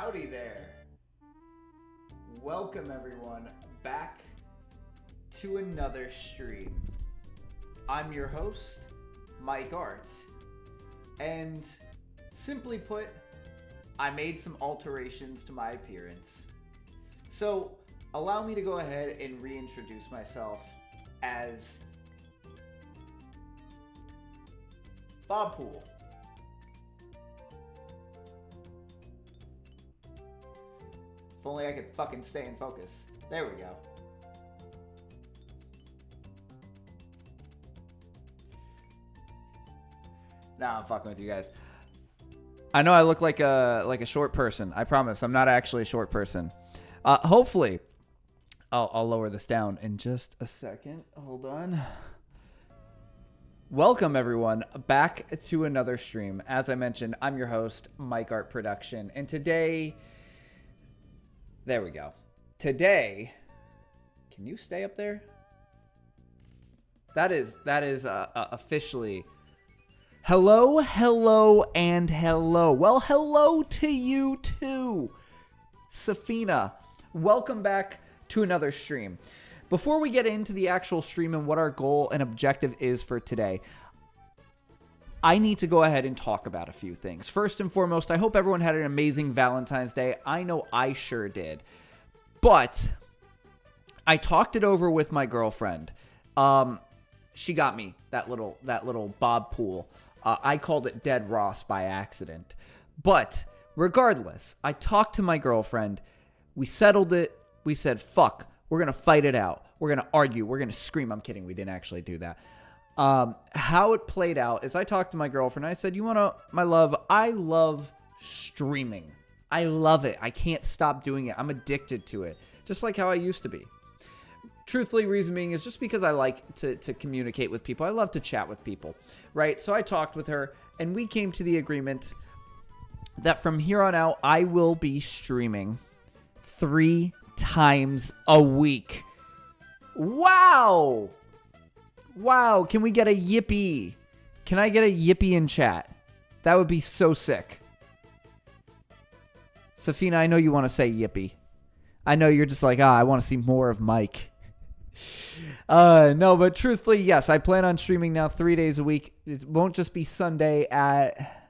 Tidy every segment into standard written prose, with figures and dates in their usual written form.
Howdy there. Welcome everyone back to another stream. I'm your host, Mike Art. And simply put, I made some alterations to my appearance. So allow me to go ahead and reintroduce myself as Bob Poole. If only I could fucking stay in focus. There we go. Nah, I'm fucking with you guys. I know I look like a short person. I promise. I'm not actually a short person. Hopefully, I'll lower this down in just a second. Hold on. Welcome everyone back to another stream. As I mentioned, I'm your host, Mike Art Production, and today. There we go. Today, can you stay up there? That is officially. Hello, and hello. Well, hello to you too, Safina. Welcome back to another stream. Before we get into the actual stream and what our goal and objective is for today, I need to go ahead and talk about a few things. First and foremost, I hope everyone had an amazing Valentine's Day. I know I sure did. But I talked it over with my girlfriend. She got me that little Bob Poole. I called it Dead Ross by accident. But regardless, I talked to my girlfriend. We settled it. We said, fuck, we're going to fight it out. We're going to argue. We're going to scream. I'm kidding. We didn't actually do that. How it played out is I talked to my girlfriend. I said, my love, I love streaming. I love it. I can't stop doing it. I'm addicted to it. Just like how I used to be. Truthfully, reason being is just because I like to communicate with people. I love to chat with people, right? So I talked with her and we came to the agreement that from here on out, I will be streaming 3 times a week. Wow. Wow, can we get a yippee? Can I get a yippee in chat? That would be so sick. Safina, I know you want to say yippee. I know you're just like, I want to see more of Mike. No, but truthfully, yes, I plan on streaming now 3 days a week. It won't just be Sunday at,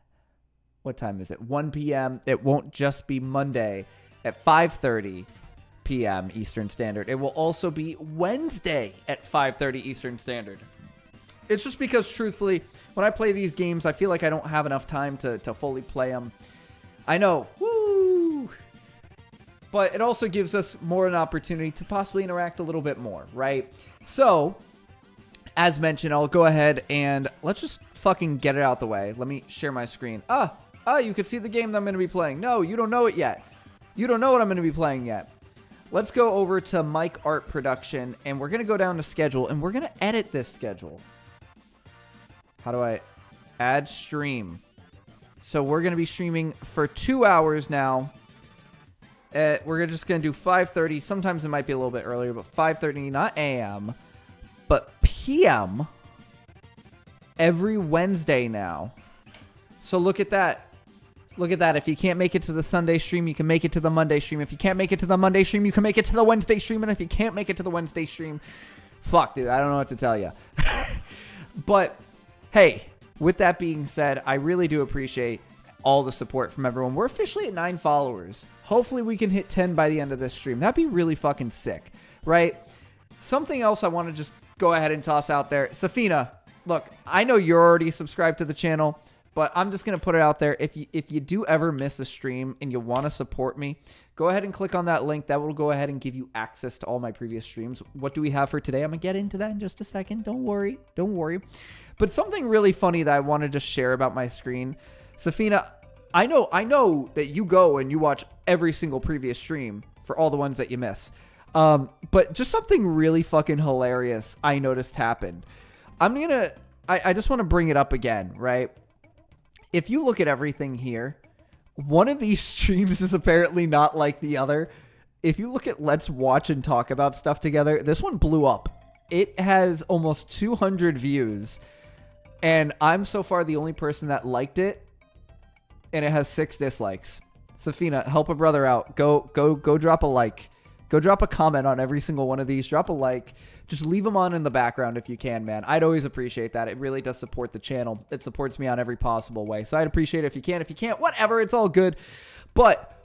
what time is it? 1 p.m. It won't just be Monday at 5:30 p.m. Eastern Standard. It will also be Wednesday at 5:30 Eastern Standard. It's just because, truthfully, when I play these games, I feel like I don't have enough time to fully play them. I know. Woo! But it also gives us more an opportunity to possibly interact a little bit more, right? So, as mentioned, I'll go ahead and let's just fucking get it out the way. Let me share my screen. You can see the game that I'm going to be playing. No, you don't know it yet. You don't know what I'm going to be playing yet. Let's go over to Mike Art Production, and we're going to go down to schedule, and we're going to edit this schedule. How do I add stream? So we're going to be streaming for 2 hours now. We're just going to do 5:30. Sometimes it might be a little bit earlier, but 5:30, not a.m., but p.m. every Wednesday now. So look at that. Look at that. If you can't make it to the Sunday stream, you can make it to the Monday stream. If you can't make it to the Monday stream, you can make it to the Wednesday stream. And if you can't make it to the Wednesday stream, fuck, dude, I don't know what to tell you. But, hey, with that being said, I really do appreciate all the support from everyone. We're officially at 9 followers. Hopefully we can hit 10 by the end of this stream. That'd be really fucking sick, right? Something else I want to just go ahead and toss out there. Safina, look, I know you're already subscribed to the channel, but I'm just going to put it out there. If you do ever miss a stream and you want to support me, go ahead and click on that link. That will go ahead and give you access to all my previous streams. What do we have for today? I'm going to get into that in just a second. Don't worry. Don't worry. But something really funny that I want to just share about my screen. Safina, I know that you go and you watch every single previous stream for all the ones that you miss. But just something really fucking hilarious I noticed happened. I just want to bring it up again, right? If you look at everything here, one of these streams is apparently not like the other. If you look at Let's Watch and Talk About Stuff Together, this one blew up. It has almost 200 views, and I'm so far the only person that liked it, and it has 6 dislikes. Safina, help a brother out. Go drop a like. Go drop a comment on every single one of these. Drop a like. Just leave them on in the background if you can, man. I'd always appreciate that. It really does support the channel. It supports me on every possible way. So I'd appreciate it if you can. If you can't, whatever. It's all good. But,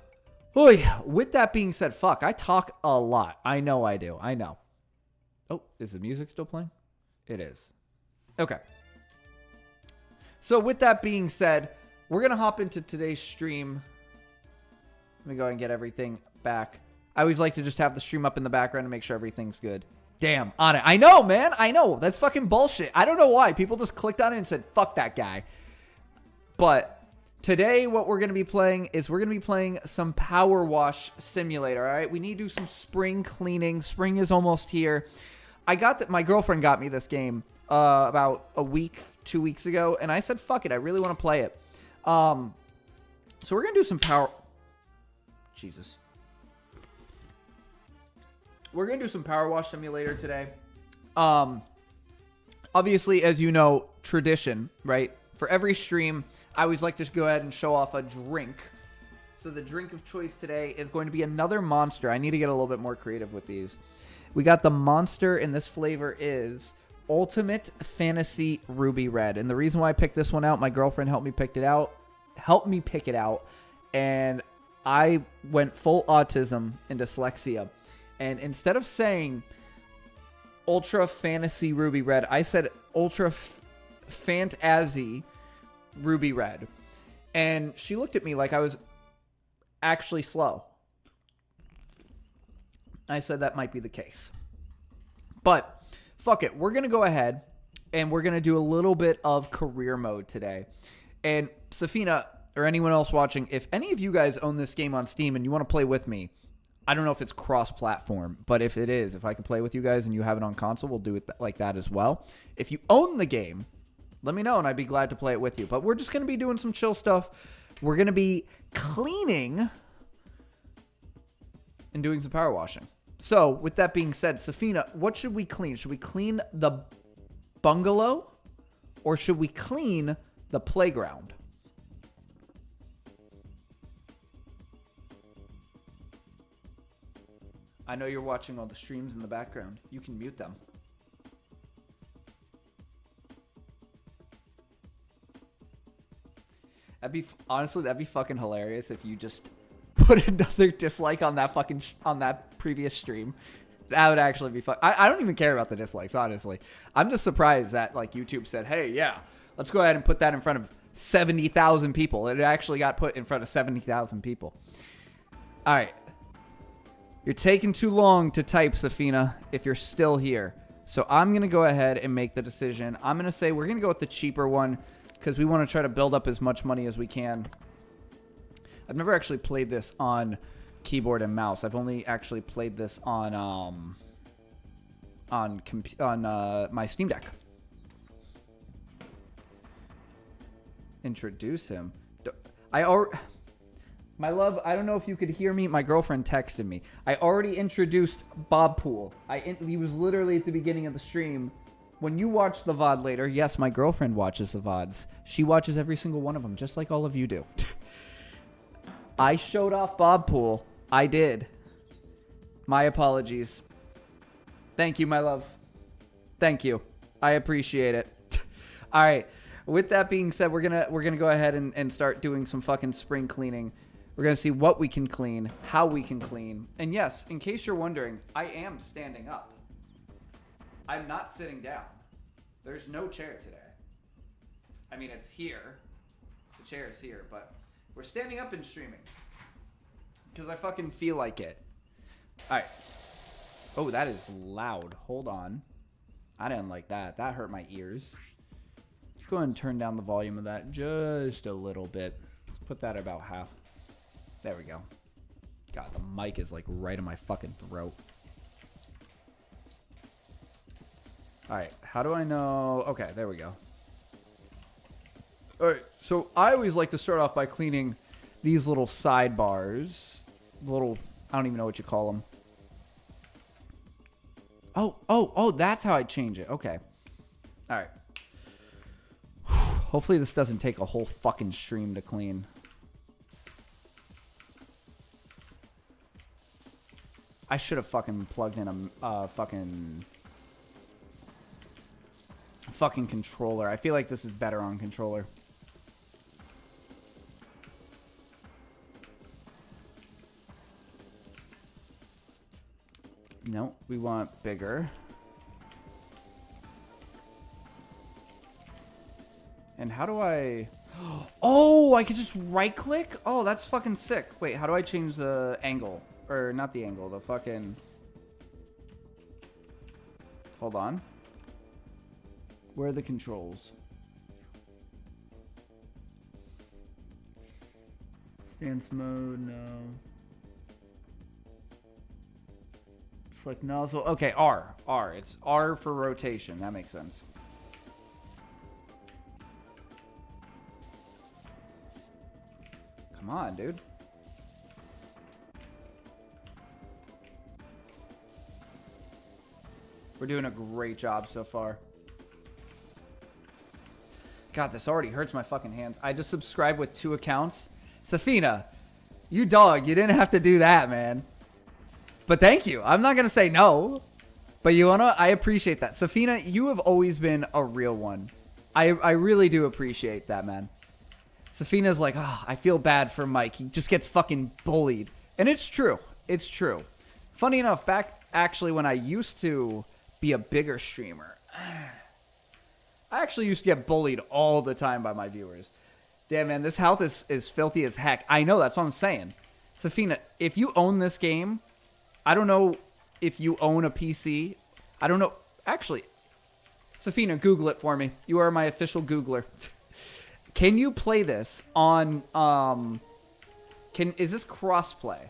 with that being said, fuck, I talk a lot. I know I do. I know. Oh, is the music still playing? It is. Okay. So with that being said, we're going to hop into today's stream. Let me go ahead and get everything back. I always like to just have the stream up in the background to make sure everything's good. Damn, on it. I know, man. I know. That's fucking bullshit. I don't know why. People just clicked on it and said, fuck that guy. But today what we're going to be playing is we're going to be playing some Power Wash Simulator, all right? We need to do some spring cleaning. Spring is almost here. My girlfriend got me this game about a week, 2 weeks ago, and I said, fuck it. I really want to play it. So we're going to do some Jesus. We're going to do some Power Wash Simulator today. Obviously, as you know, tradition, right? For every stream, I always like to go ahead and show off a drink. So the drink of choice today is going to be another Monster. I need to get a little bit more creative with these. We got the Monster, and this flavor is Ultimate Fantasy Ruby Red. And the reason why I picked this one out, my girlfriend helped me pick it out. And I went full autism and dyslexia. And instead of saying Ultra Fantasy Ruby Red, I said Ultra Fantasy Ruby Red. And she looked at me like I was actually slow. I said that might be the case. But fuck it. We're going to go ahead and we're going to do a little bit of career mode today. And Safina, or anyone else watching, if any of you guys own this game on Steam and you want to play with me, I don't know if it's cross-platform, but if it is, if I can play with you guys and you have it on console, we'll do it like that as well. If you own the game, let me know, and I'd be glad to play it with you. But we're just going to be doing some chill stuff. We're going to be cleaning and doing some power washing. So, with that being said, Safina, what should we clean? Should we clean the bungalow, or should we clean the playground? I know you're watching all the streams in the background. You can mute them. Honestly, that'd be fucking hilarious if you just put another dislike on that previous stream. That would actually be fun. I don't even care about the dislikes, honestly. I'm just surprised that like YouTube said, hey, yeah, let's go ahead and put that in front of 70,000 people. It actually got put in front of 70,000 people. All right. You're taking too long to type, Safina, if you're still here. So I'm going to go ahead and make the decision. I'm going to say we're going to go with the cheaper one because we want to try to build up as much money as we can. I've never actually played this on keyboard and mouse. I've only actually played this on my Steam Deck. Introduce him. My love, I don't know if you could hear me. My girlfriend texted me. I already introduced Bob Pool. He was literally at the beginning of the stream. When you watch the VOD later, yes, my girlfriend watches the VODs. She watches every single one of them, just like all of you do. I showed off Bob Pool. I did. My apologies. Thank you, my love. Thank you. I appreciate it. All right. With that being said, we're gonna go ahead and start doing some fucking spring cleaning. We're going to see what we can clean, how we can clean. And yes, in case you're wondering, I am standing up. I'm not sitting down. There's no chair today. I mean, it's here. The chair is here, but we're standing up and streaming. Because I fucking feel like it. All right. Oh, that is loud. Hold on. I didn't like that. That hurt my ears. Let's go ahead and turn down the volume of that just a little bit. Let's put that about half. There we go. God, the mic is like right in my fucking throat. All right, how do I know? Okay, there we go. All right, so I always like to start off by cleaning these little sidebars. Little, I don't even know what you call them. Oh, that's how I change it. Okay. All right. Hopefully this doesn't take a whole fucking stream to clean. I should have fucking plugged in a fucking controller. I feel like this is better on controller. No, we want bigger. And how do I... Oh, I could just right-click? Oh, that's fucking sick. Wait, how do I change the angle? Or not the angle, the fucking... Hold on. Where are the controls? Stance mode, no. Select nozzle. Okay, R. R. It's R for rotation. That makes sense. Come on, dude. We're doing a great job so far. God, this already hurts my fucking hands. I just subscribed with 2 accounts. Safina, you dog. You didn't have to do that, man. But thank you. I'm not going to say no. But you wanna? I appreciate that. Safina, you have always been a real one. I really do appreciate that, man. Safina's like, oh, I feel bad for Mike. He just gets fucking bullied. And it's true. It's true. Funny enough, back actually when I used to be a bigger streamer, I actually used to get bullied all the time by my viewers. Damn, man, this house is filthy as heck. I know, that's what I'm saying. Safina, if you own this game, I don't know if you own a PC. I don't know. Actually, Safina, Google it for me. You are my official Googler. Can you play this on, is this crossplay?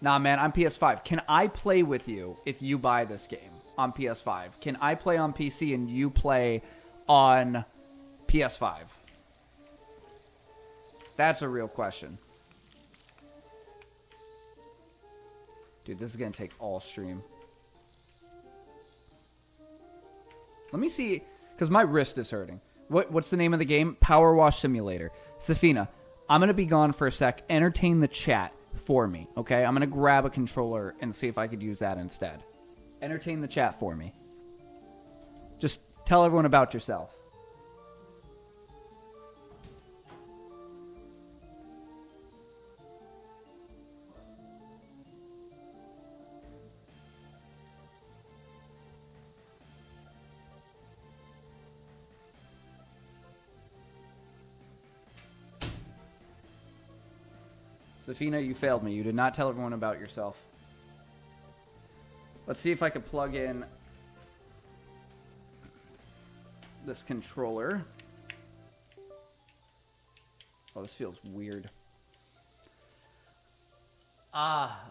Nah, man, I'm PS5. Can I play with you if you buy this game on PS5? Can I play on PC and you play on PS5? That's a real question. Dude, this is going to take all stream. Let me see, because my wrist is hurting. What's the name of the game? Power Wash Simulator. Safina, I'm going to be gone for a sec. Entertain the chat for me, okay? I'm going to grab a controller and see if I could use that instead. Entertain the chat for me. Just tell everyone about yourself. Safina, you failed me. You did not tell everyone about yourself. Let's see if I could plug in this controller. Oh, this feels weird.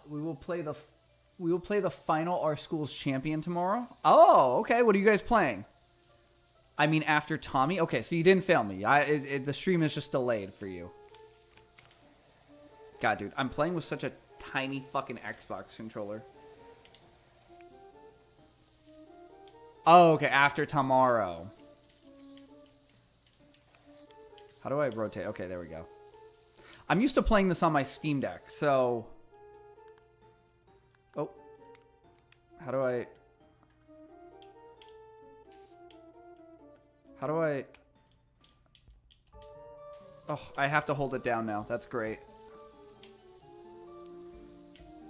We will play the final Our School's Champion tomorrow. Oh, okay. What are you guys playing? I mean, after Tommy. Okay, so you didn't fail me. The stream is just delayed for you. God, dude, I'm playing with such a tiny fucking Xbox controller. Oh, okay, after tomorrow. How do I rotate? Okay, there we go. I'm used to playing this on my Steam Deck, so... Oh. How do I... Oh, I have to hold it down now. That's great.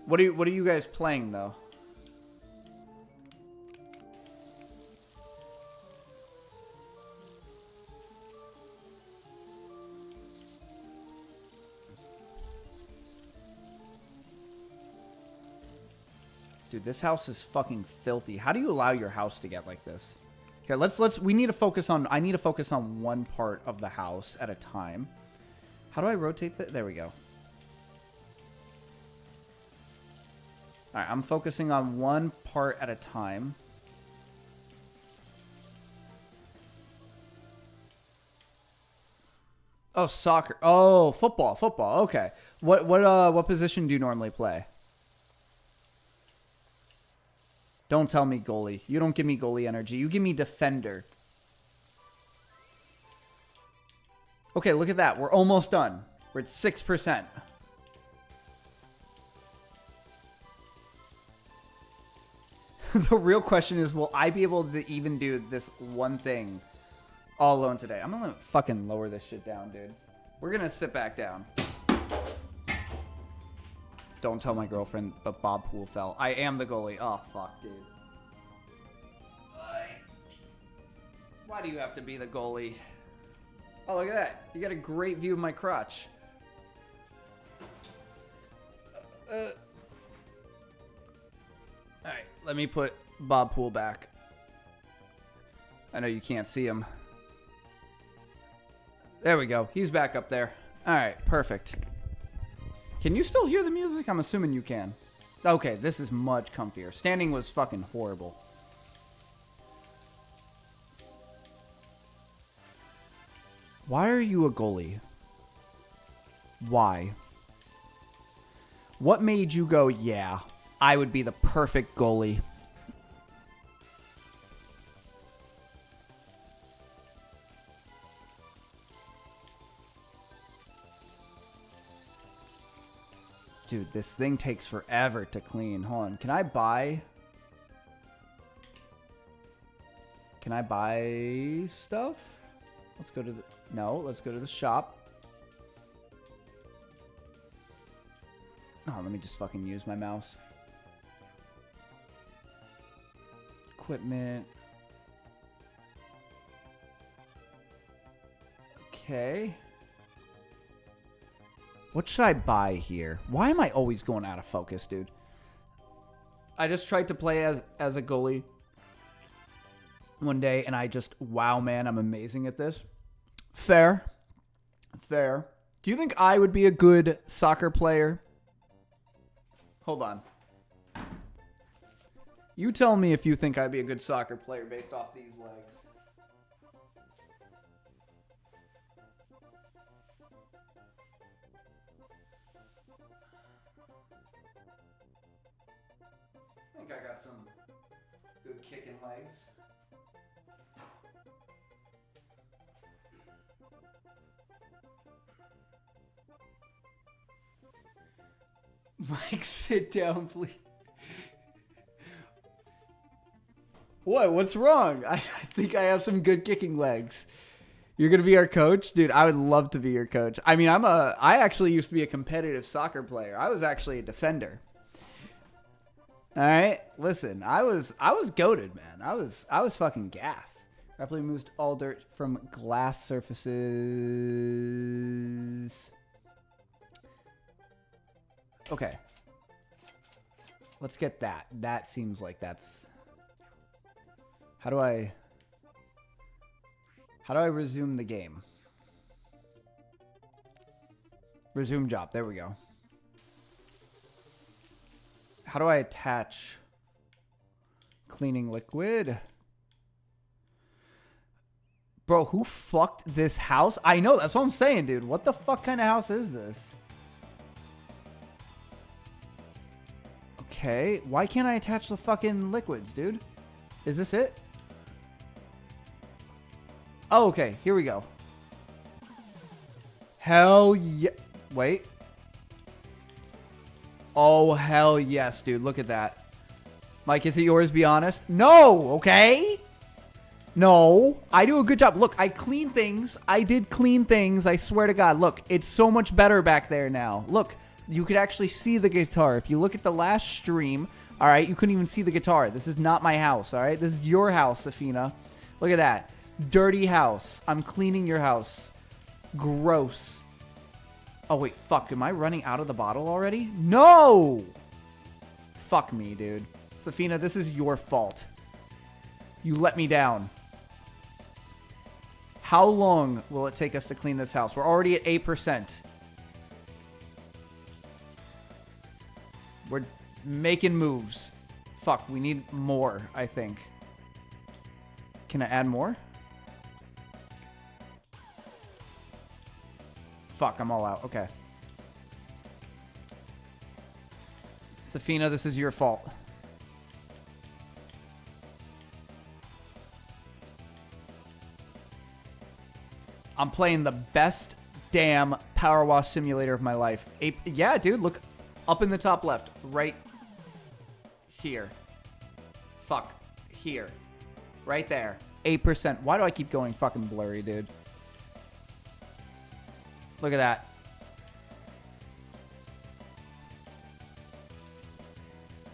What are you guys playing though? Dude, this house is fucking filthy. How do you allow your house to get like this? Here, we need to focus on, I need to focus on one part of the house at a time. How do I rotate that? There we go. Alright, I'm focusing on one part at a time. Oh, soccer. Oh, football. Okay. What position do you normally play? Don't tell me goalie. You don't give me goalie energy. You give me defender. Okay, look at that. We're almost done. We're at 6%. The real question is, will I be able to even do this one thing all alone today? I'm gonna fucking lower this shit down, dude. We're gonna sit back down. Don't tell my girlfriend, but Bob Poole fell. I am the goalie. Oh, fuck, dude. Why do you have to be the goalie? Oh, look at that. You got a great view of my crotch. Alright, let me put Bob Poole back. I know you can't see him. There we go. He's back up there. Alright, perfect. Can you still hear the music? I'm assuming you can. Okay, this is much comfier. Standing was fucking horrible. Why are you a goalie? Why? What made you go, yeah, I would be the perfect goalie? Dude, this thing takes forever to clean. Hold on. Can I buy stuff? Let's go to the... No, let's go to the shop. Oh, let me just fucking use my mouse. Equipment. Okay. What should I buy here? Why am I always going out of focus, dude? I just tried to play as a goalie one day, and I just... Wow, man, I'm amazing at this. Fair. Fair. Do you think I would be a good soccer player? Hold on. You tell me if you think I'd be a good soccer player based off these legs. I think I got some good kicking legs. Mike, sit down, please. What? What's wrong? I think I have some good kicking legs. You're going to be our coach? Dude, I would love to be your coach. I mean, I actually used to be a competitive soccer player. I was actually a defender. All right? Listen, I was goated, man. I was fucking gas. Rapidly moves all dirt from glass surfaces. Okay. Let's get that. That seems like that's... How do I resume the game? Resume job. There we go. How do I attach cleaning liquid? Bro, who fucked this house? I know, that's what I'm saying, dude. What the fuck kind of house is this? Okay, why can't I attach the fucking liquids, dude? Is this it? Oh, okay, here we go. Hell yeah. Wait. Oh, hell yes, dude. Look at that. Mike, is it yours? Be honest. No, okay? No. I do a good job. Look, I clean things. I did clean things. I swear to God. Look, it's so much better back there now. Look, you could actually see the guitar. If you look at the last stream, all right, you couldn't even see the guitar. This is not my house, all right? This is your house, Safina. Look at that. Dirty house. I'm cleaning your house. Gross. Oh, wait, fuck. Am I running out of the bottle already? No! Fuck me, dude. Safina, this is your fault. You let me down. How long will it take us to clean this house? We're already at 8%. We're making moves. Fuck, we need more, I think. Can I add more? Fuck, I'm all out. Okay. Safina, this is your fault. I'm playing the best damn power wash simulator of my life. Yeah, dude, look up in the top left. Right here. Fuck. Here. Right there. 8%. Why do I keep going fucking blurry, dude? Look at that.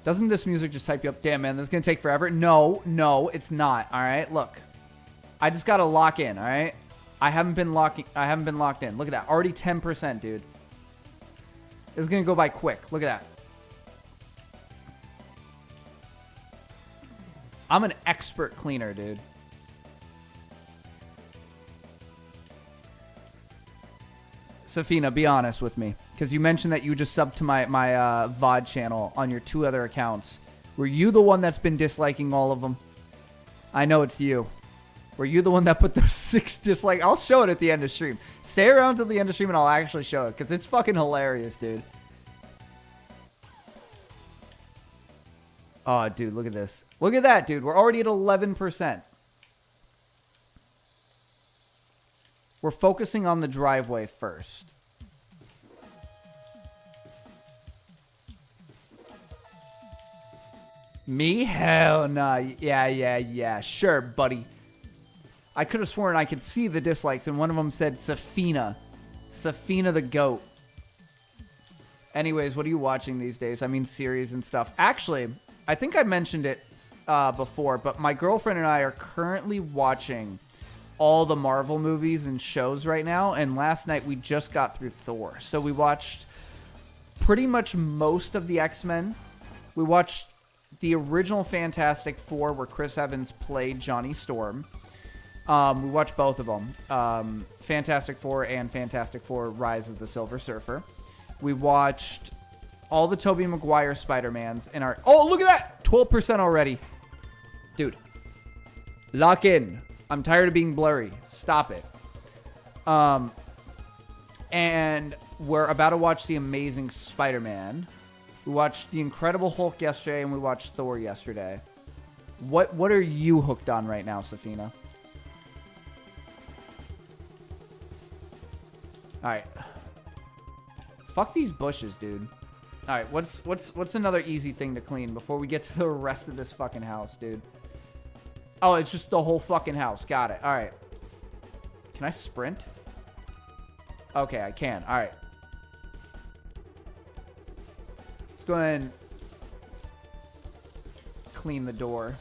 Doesn't this music just type you up? Damn, man, this is going to take forever. No, it's not. All right, look. I just got to lock in, all right? I haven't been locked in. Look at that. Already 10%, dude. This is going to go by quick. Look at that. I'm an expert cleaner, dude. Safina, be honest with me. Because you mentioned that you just subbed to my VOD channel on your 2 other accounts. Were you the one that's been disliking all of them? I know it's you. Were you the one that put those 6 dislikes? I'll show it at the end of stream. Stay around till the end of stream and I'll actually show it. Because it's fucking hilarious, dude. Oh, dude, look at this. Look at that, dude. We're already at 11%. We're focusing on the driveway first. Me? Hell nah. Yeah. Sure, buddy. I could have sworn I could see the dislikes, and one of them said Safina. Safina the goat. Anyways, what are you watching these days? I mean, series and stuff. Actually, I think I mentioned it before, but my girlfriend and I are currently watching all the Marvel movies and shows right now, and last night we just got through Thor. So we watched pretty much most of the X-Men. We watched the original Fantastic Four where Chris Evans played Johnny Storm. We watched both of them. Fantastic Four and Fantastic Four Rise of the Silver Surfer. We watched all the Tobey Maguire Spider-Mans in our... Oh, look at that! 12% already. Dude. Lock in. I'm tired of being blurry. Stop it. And we're about to watch The Amazing Spider-Man. We watched The Incredible Hulk yesterday, and we watched Thor yesterday. What are you hooked on right now, Safina? Alright. Fuck these bushes, dude. Alright, what's another easy thing to clean before we get to the rest of this fucking house, dude? Oh, it's just the whole fucking house. Got it. Alright. Can I sprint? Okay, I can. Alright. Let's go ahead and clean the door.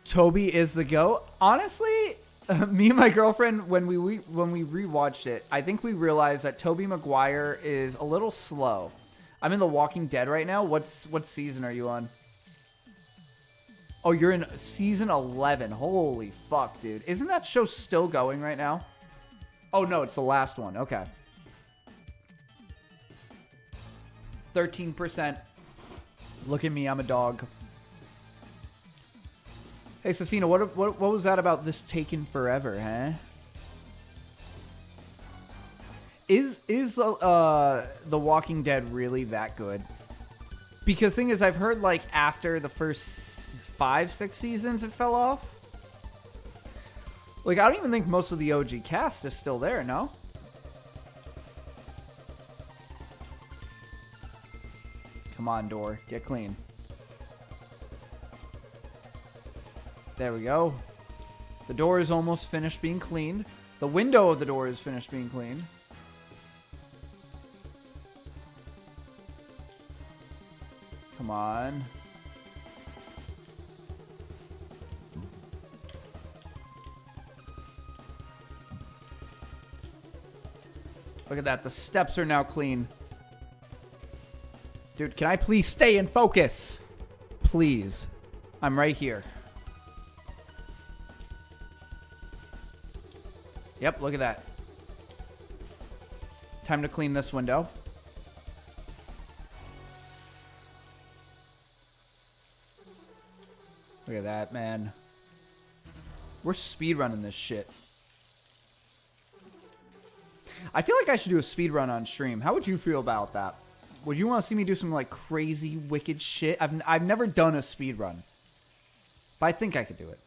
Toby is the GOAT. Honestly, me and my girlfriend, when we rewatched it, I think we realized that Tobey Maguire is a little slow. I'm in The Walking Dead right now. What season are you on? Oh, you're in season 11. Holy fuck, dude. Isn't that show still going right now? Oh, no, it's the last one. Okay. 13%. Look at me. I'm a dog. Hey, Safina, what was that about this taking forever, huh? Is The Walking Dead really that good? Because thing is, I've heard, like, after the first 5-6 seasons, it fell off. Like, I don't even think most of the OG cast is still there, no? Come on, door. Get clean. There we go. The door is almost finished being cleaned. The window of the door is finished being cleaned. Come on. Look at that. The steps are now clean. Dude, can I please stay in focus? Please. I'm right here. Yep, look at that. Time to clean this window. Look at that, man. We're speedrunning this shit. I feel like I should do a speedrun on stream. How would you feel about that? Would you want to see me do some like crazy, wicked shit? I've never done a speedrun. But I think I could do it.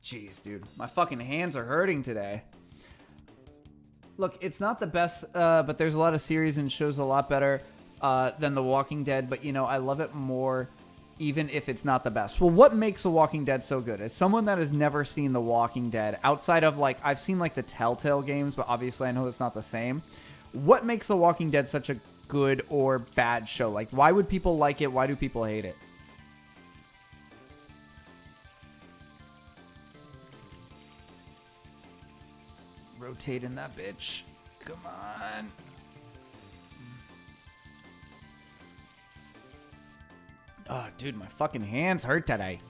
Jeez, dude. My fucking hands are hurting today. Look, it's not the best, but there's a lot of series and shows a lot better than The Walking Dead. But, you know, I love it more even if it's not the best. Well, what makes The Walking Dead so good? As someone that has never seen The Walking Dead, outside of, like, I've seen, like, the Telltale games, but obviously I know it's not the same. What makes The Walking Dead such a good or bad show? Like, why would people like it? Why do people hate it? Rotate in that bitch. Come on. Oh, dude, my fucking hands hurt today.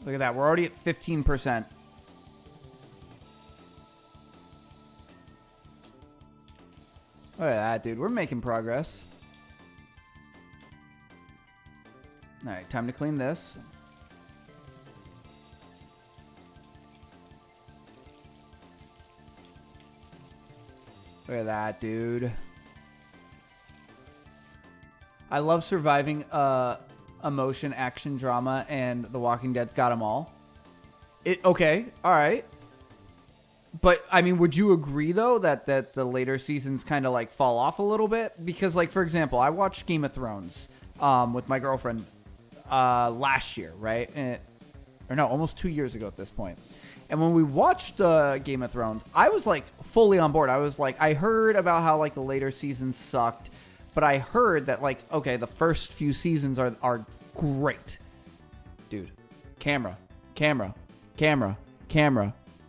Look at that. We're already at 15%. Look at that, dude. We're making progress. All right, time to clean this. Look at that, dude. I love surviving emotion, action, drama, and The Walking Dead's got them all. Okay, all right. But, I mean, would you agree, though, that the later seasons kind of, like, fall off a little bit? Because, like, for example, I watched Game of Thrones with my girlfriend last year, right? Or no, almost 2 years ago at this point. And when we watched Game of Thrones, I was, like, fully on board. I was, like, I heard about how, like, the later seasons sucked. But I heard that, like, okay, the first few seasons are great. Dude, camera.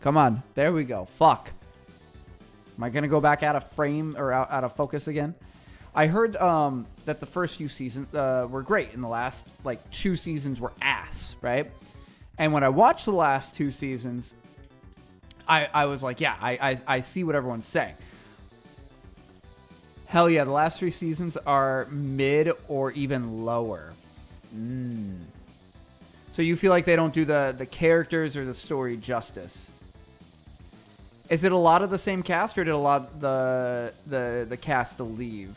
Come on. There we go. Fuck. Am I going to go back out of frame or out of focus again? I heard that the first few seasons were great, and the last, like, 2 seasons were ass, right? And when I watched the last 2 seasons, I was like, yeah, I see what everyone's saying. Hell yeah, the last 3 seasons are mid or even lower. So you feel like they don't do the characters or the story justice. Is it a lot of the same cast, or did a lot of the cast leave?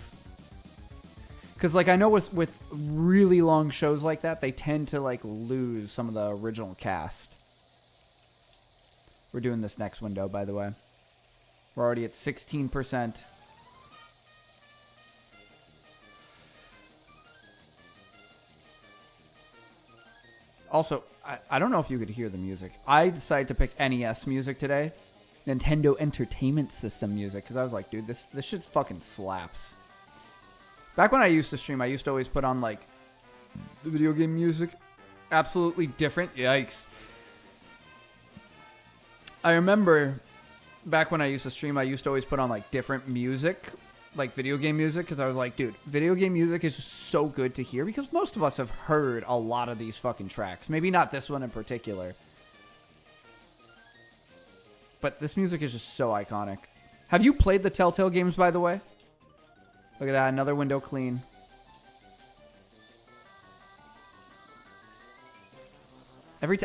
Because, like, I know with really long shows like that, they tend to, like, lose some of the original cast. We're doing this next window, by the way. We're already at 16%. Also, I don't know if you could hear the music. I decided to pick NES music today. Nintendo Entertainment System music. Because I was like, dude, this shit fucking slaps. Back when I used to stream, I used to always put on, like, the video game music. Absolutely different. Yikes. I remember back when I used to stream, I used to always put on, like, different music. Like, video game music. Because I was like, dude, video game music is just so good to hear. Because most of us have heard a lot of these fucking tracks. Maybe not this one in particular. But this music is just so iconic. Have you played the Telltale games, by the way? Look at that, another window clean.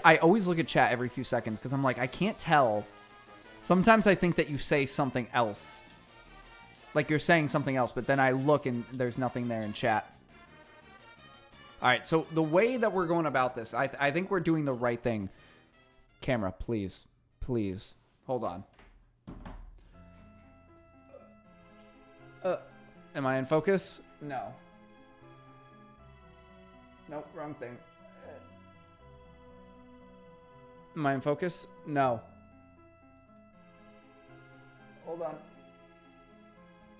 I always look at chat every few seconds because I'm like, I can't tell. Sometimes I think that you say something else. Like you're saying something else, but then I look and there's nothing there in chat. All right, so the way that we're going about this, I think we're doing the right thing. Camera, please. Please. Hold on. Am I in focus? No. Nope, wrong thing. Am I in focus? No. Hold on.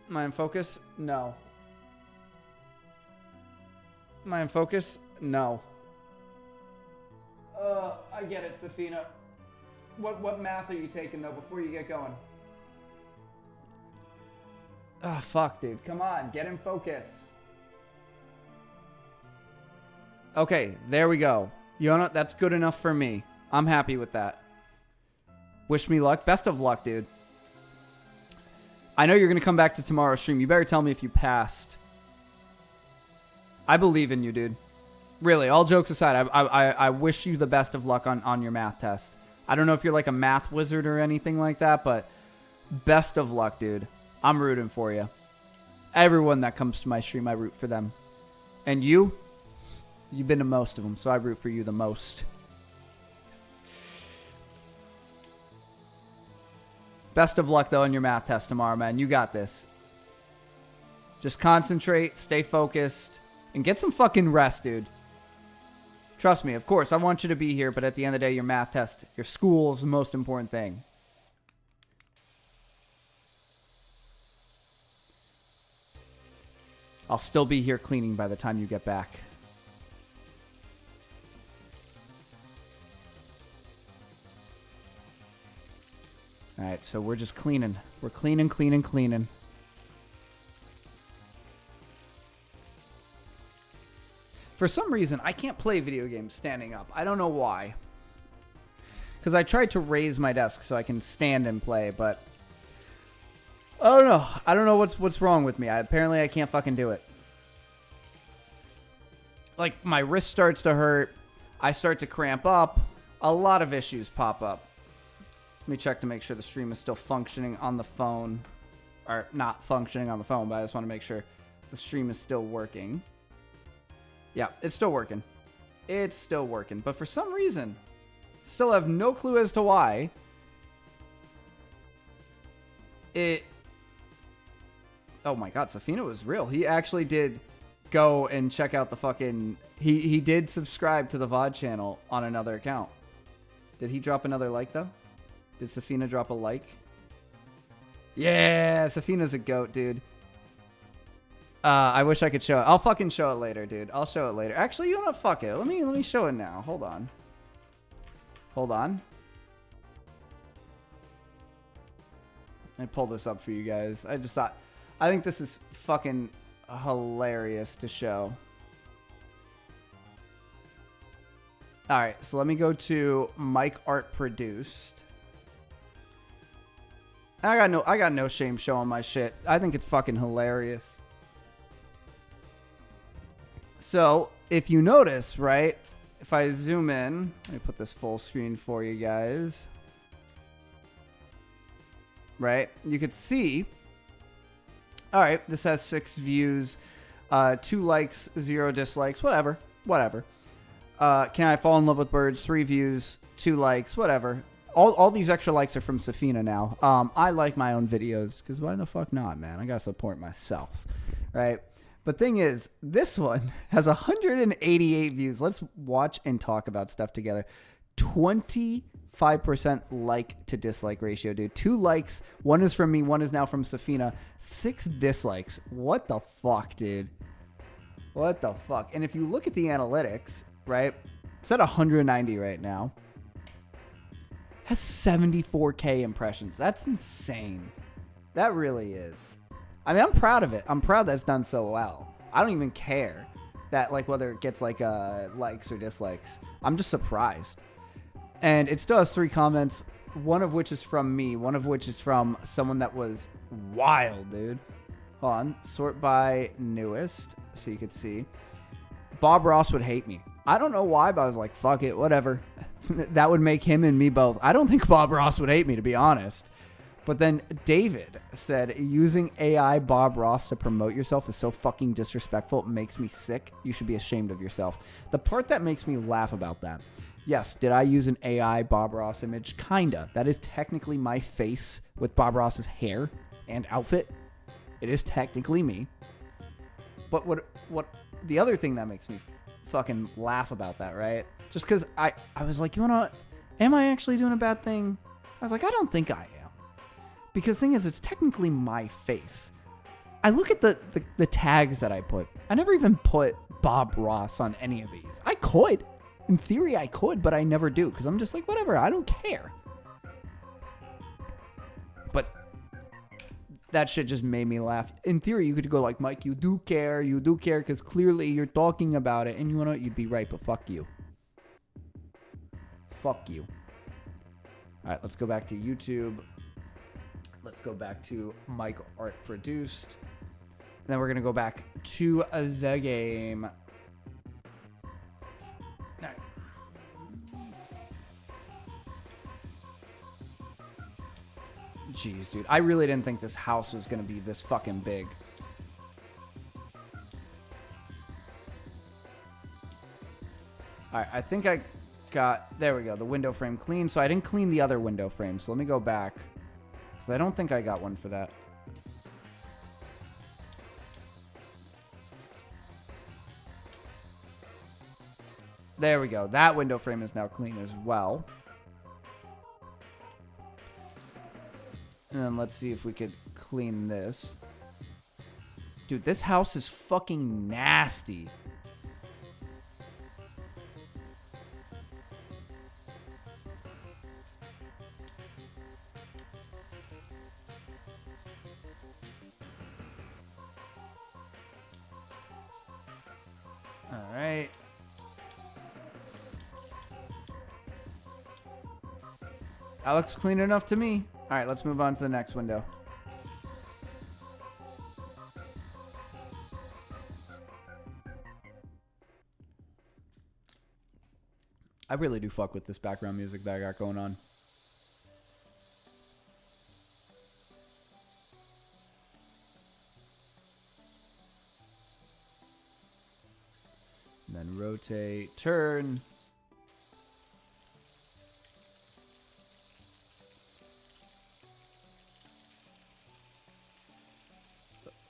Am I in focus? No. Am I in focus? No. I get it, Safina. What math are you taking, though, before you get going? Oh, fuck, dude. Come on, get in focus. Okay, there we go. You know, that's good enough for me. I'm happy with that. Wish me luck. Best of luck, dude. I know you're going to come back to tomorrow's stream. You better tell me if you passed. I believe in you, dude. Really, all jokes aside, I wish you the best of luck on your math test. I don't know if you're like a math wizard or anything like that, but best of luck, dude. I'm rooting for you. Everyone that comes to my stream, I root for them. And you've been to most of them, so I root for you the most. Best of luck, though, on your math test tomorrow, man. You got this. Just concentrate, stay focused, and get some fucking rest, dude. Trust me, of course, I want you to be here, but at the end of the day, your math test, your school is the most important thing. I'll still be here cleaning by the time you get back. All right, so we're just cleaning. We're cleaning. For some reason, I can't play video games standing up. I don't know why. Because I tried to raise my desk so I can stand and play, but I don't know. I don't know what's wrong with me. Apparently, I can't fucking do it. Like, my wrist starts to hurt. I start to cramp up. A lot of issues pop up. Let me check to make sure the stream is still functioning on the phone. Or not functioning on the phone, but I just want to make sure the stream is still working. Yeah, it's still working. It's still working. But for some reason, still have no clue as to why. Oh my god, Safina was real. He actually did go and check out the fucking... He did subscribe to the VOD channel on another account. Did he drop another like, though? Did Safina drop a like? Yeah, Safina's a goat, dude. I wish I could show it. I'll fucking show it later, dude. I'll show it later. Actually, you know what? Fuck it. Let me show it now. Hold on. Hold on. Let me pull this up for you guys. I think this is fucking hilarious to show. All right, so let me go to Mike Art Produced. I got no shame showing my shit. I think it's fucking hilarious. So, if you notice, right, if I zoom in, let me put this full screen for you guys. Right, you could see, all right, this has 6 views, 2 likes, 0 dislikes, whatever. Can I Fall in Love with Birds, 3 views, 2 likes, whatever. All these extra likes are from Safina now. I like my own videos, because why the fuck not, man? I gotta support myself, right? But thing is, this one has 188 views. Let's watch and talk about stuff together. 25% like to dislike ratio, dude. 2 likes. 1 is from me. 1 is now from Safina. 6 dislikes. What the fuck, dude? What the fuck? And if you look at the analytics, right? It's at 190 right now. Has 74K impressions. That's insane. That really is. I mean, I'm proud of it. I'm proud that it's done so well. I don't even care that, like, whether it gets, like, likes or dislikes. I'm just surprised. And it still has 3 comments, one of which is from me, one of which is from someone that was wild, dude. Hold on. Sort by newest, so you could see. Bob Ross would hate me. I don't know why, but I was like, fuck it, whatever. That would make him and me both. I don't think Bob Ross would hate me, to be honest. But then David said, using AI Bob Ross to promote yourself is so fucking disrespectful. It makes me sick. You should be ashamed of yourself. The part that makes me laugh about that. Yes, did I use an AI Bob Ross image? Kinda. That is technically my face with Bob Ross's hair and outfit. It is technically me. But what the other thing that makes me fucking laugh about that, right? Just because I was like, you know what? Am I actually doing a bad thing? I was like, I don't think I am. Because the thing is, it's technically my face. I look at the tags that I put. I never even put Bob Ross on any of these. I could. In theory, I could, but I never do. Because I'm just like, whatever. I don't care. But that shit just made me laugh. In theory, you could go like, Mike, you do care, because clearly you're talking about it, and you know what? You'd be right, but fuck you. Fuck you. All right, let's go back to YouTube. Let's go back to Mike Art Produced. And then we're going to go back to the game. All right. Jeez, dude. I really didn't think this house was going to be this fucking big. Alright, I think I got... There we go. The window frame clean. So I didn't clean the other window frame. So let me go back. Because I don't think I got one for that. There we go. That window frame is now clean as well. And then let's see if we could clean this. Dude, this house is fucking nasty. Alright. That looks clean enough to me. Alright, let's move on to the next window. I really do fuck with this background music that I got going on. And then rotate, turn.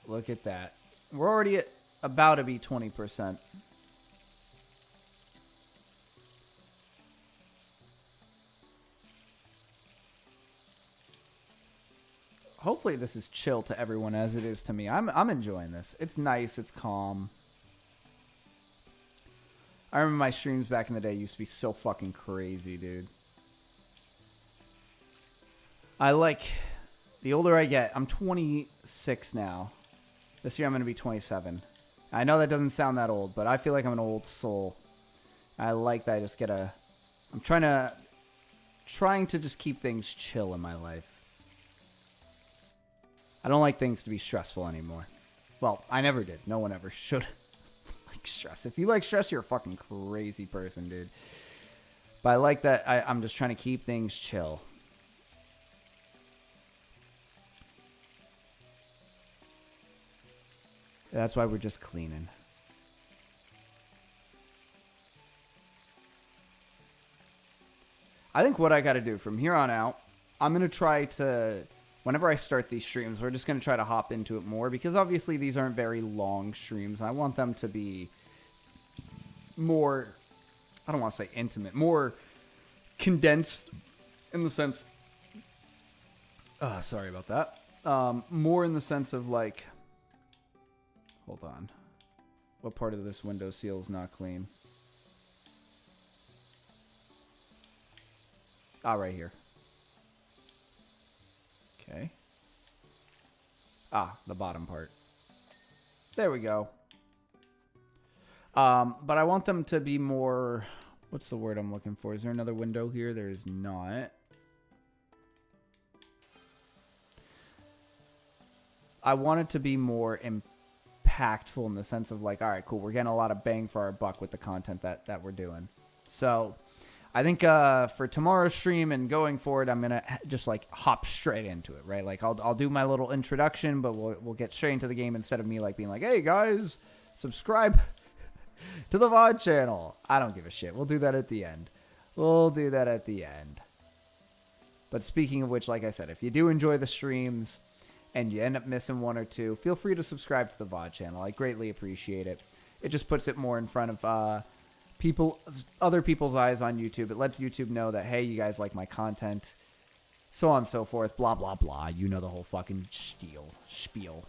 Look at that. We're already at about to be 20%. Hopefully this is chill to everyone as it is to me. I'm enjoying this. It's nice. It's calm. I remember my streams back in the day used to be so fucking crazy, dude. I like... The older I get, I'm 26 now. This year I'm going to be 27. I know that doesn't sound that old, but I feel like I'm an old soul. I like that I just get a... I'm trying to just keep things chill in my life. I don't like things to be stressful anymore. Well, I never did. No one ever should like stress. If you like stress, you're a fucking crazy person, dude. But I like that I'm just trying to keep things chill. That's why we're just cleaning. I think what I got to do from here on out, I'm going to try to... Whenever I start these streams, we're just going to try to hop into it more. Because obviously these aren't very long streams. I want them to be more... I don't want to say intimate. More condensed in the sense... sorry about that. More in the sense of like... Hold on. What part of this window seal is not clean? Right here. Okay. The bottom part. There we go. But I want them to be more... What's the word I'm looking for? Is there another window here? There's not. I want it to be more impactful in the sense of like, all right, cool. We're getting a lot of bang for our buck with the content that we're doing. So... I think for tomorrow's stream and going forward, I'm gonna just like hop straight into it, right? Like I'll do my little introduction, but we'll get straight into the game instead of me like being like, "Hey guys, subscribe to the VOD channel." I don't give a shit. We'll do that at the end. But speaking of which, like I said, if you do enjoy the streams and you end up missing one or two, feel free to subscribe to the VOD channel. I greatly appreciate it. It just puts it more in front of other people's eyes on YouTube. It lets YouTube know that, hey, you guys like my content, so on and so forth, blah, blah, blah. You know the whole fucking spiel.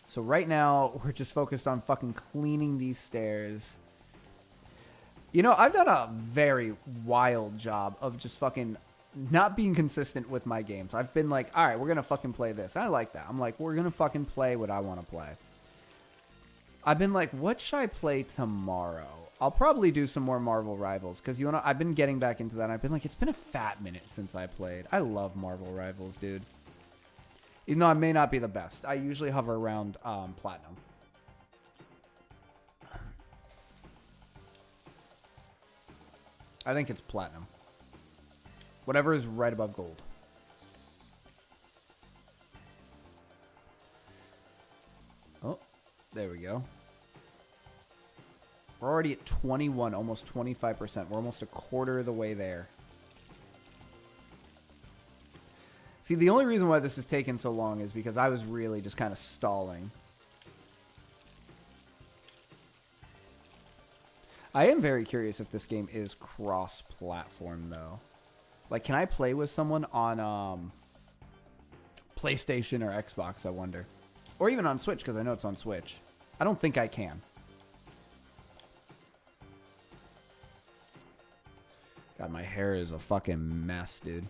So right now, we're just focused on fucking cleaning these stairs. You know, I've done a very wild job of just fucking not being consistent with my games. I've been like, all right, we're going to fucking play this. I like that. I'm like, we're going to fucking play what I want to play. I've been like, what should I play tomorrow? I'll probably do some more Marvel Rivals, because you know, I've been getting back into that, and I've been like, it's been a fat minute since I played. I love Marvel Rivals, dude. Even though I may not be the best. I usually hover around Platinum. I think it's Platinum. Whatever is right above Gold. go. We're already at 21, almost 25%. We're almost a quarter of the way there. See, the only reason why this has taken so long is because I was really just kind of stalling. I am very curious if this game is cross-platform, though. Like, can I play with someone on PlayStation or Xbox, I wonder? Or even on Switch, because I know it's on Switch. I don't think I can. God, my hair is a fucking mess, dude.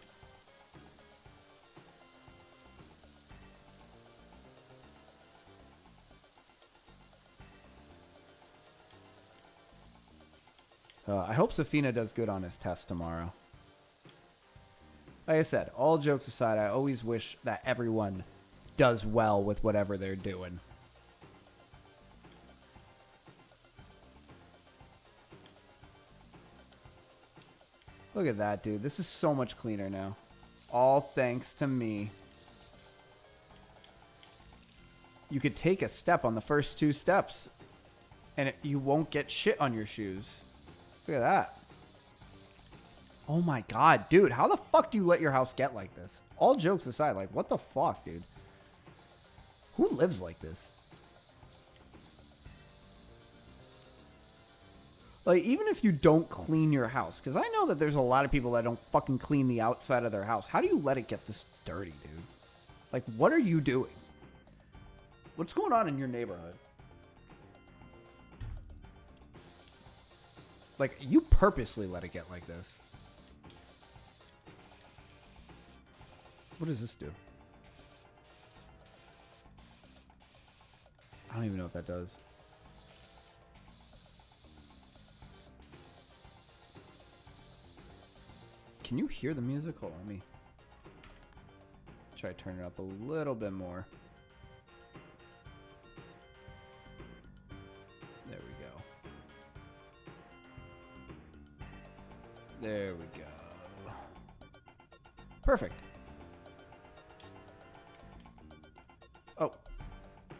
I hope Safina does good on his test tomorrow. Like I said, all jokes aside, I always wish that everyone does well with whatever they're doing. Look at that, dude. This is so much cleaner now. All thanks to me. You could take a step on the first 2 steps, and you won't get shit on your shoes. Look at that. Oh my god, dude. How the fuck do you let your house get like this? All jokes aside, like, what the fuck, dude? Who lives like this? Like, even if you don't clean your house, because I know that there's a lot of people that don't fucking clean the outside of their house. How do you let it get this dirty, dude? Like, what are you doing? What's going on in your neighborhood? Like, you purposely let it get like this. What does this do? I don't even know what that does. Can you hear the music? Hold on, let me try to turn it up a little bit more. There we go. There we go. Perfect. Oh,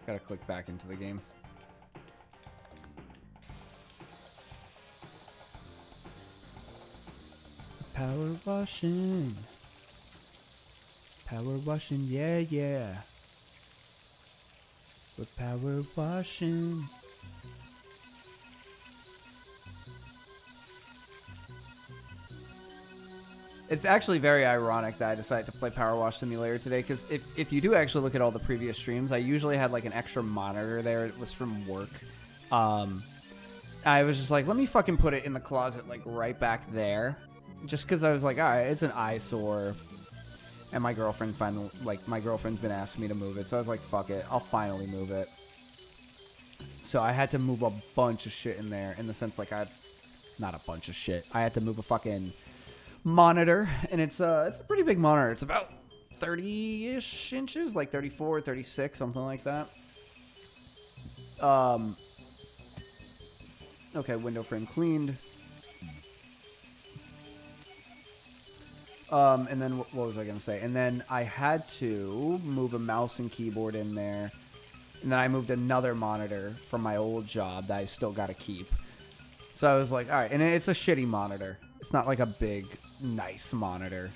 gotta click back into the game. Power washing. Power washing, yeah, yeah. We're power washing. It's actually very ironic that I decided to play Power Wash Simulator today, because if you do actually look at all the previous streams, I usually had like an extra monitor there. It was from work. I was just like, let me fucking put it in the closet, like right back there. Just because I was like, all right, it's an eyesore. And my girlfriend's been asking me to move it. So I was like, fuck it. I'll finally move it. So I had to move a bunch of shit in there, in the sense like not a bunch of shit. I had to move a fucking monitor, and it's a pretty big monitor. It's about 30-ish inches, like 34, 36, something like that. Okay, window frame cleaned. And then what was I going to say? And then I had to move a mouse and keyboard in there. And then I moved another monitor from my old job that I still got to keep. So I was like, all right. And it's a shitty monitor. It's not like a big, nice monitor.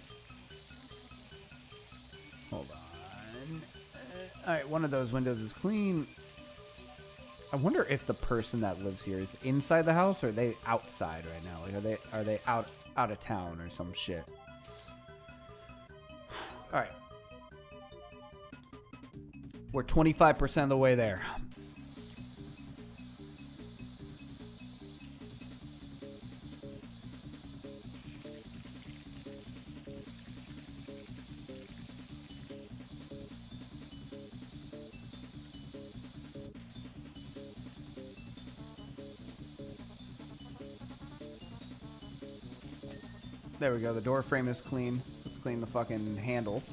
Hold on. All right, one of those windows is clean. I wonder if the person that lives here is inside the house, or are they outside right now? Like, are they out of town or some shit? All right. We're 25% of the way there. There we go. The door frame is clean. Let's clean the fucking handle.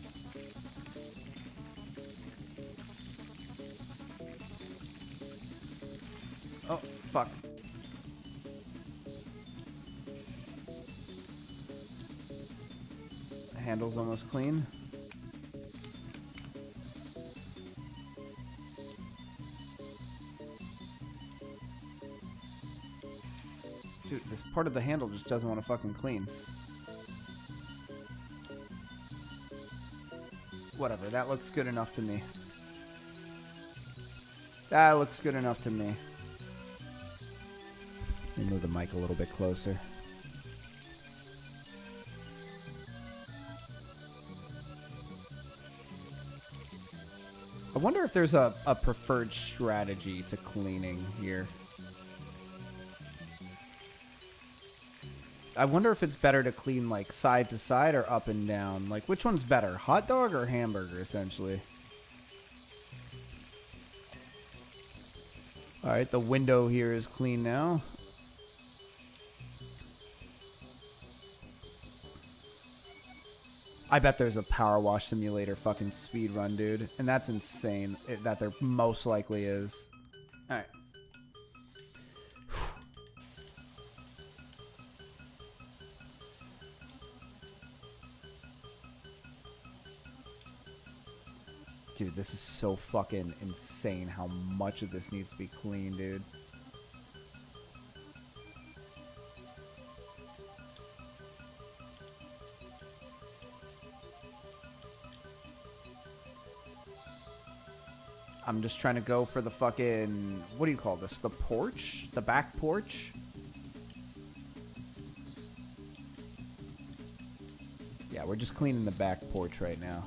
Oh, fuck. The handle's almost clean. Dude, this part of the handle just doesn't want to fucking clean. Whatever, that looks good enough to me. That looks good enough to me. Let me move the mic a little bit closer. I wonder if there's a preferred strategy to cleaning here. I wonder if it's better to clean like side to side or up and down. Like which one's better, hot dog or hamburger essentially? All right, the window here is clean now. I bet there's a power wash simulator fucking speed run, dude. And that's insane that there most likely is. All right. Dude, this is so fucking insane how much of this needs to be clean, dude. I'm just trying to go for the fucking, what do you call this? The porch? The back porch? Yeah, we're just cleaning the back porch right now.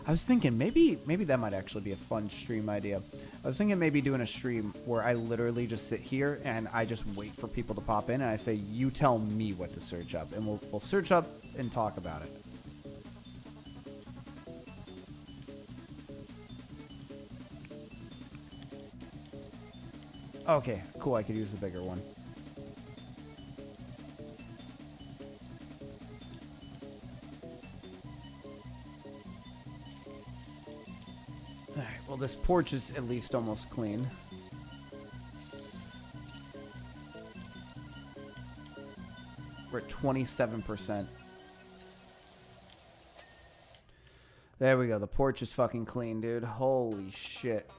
I was thinking maybe that might actually be a fun stream idea. I was thinking maybe doing a stream where I literally just sit here and I just wait for people to pop in and I say, you tell me what to search up, and we'll search up and talk about it. Okay, cool, I could use the bigger one. Alright, well this porch is at least almost clean. We're at 27%. There we go, the porch is fucking clean, dude. Holy shit.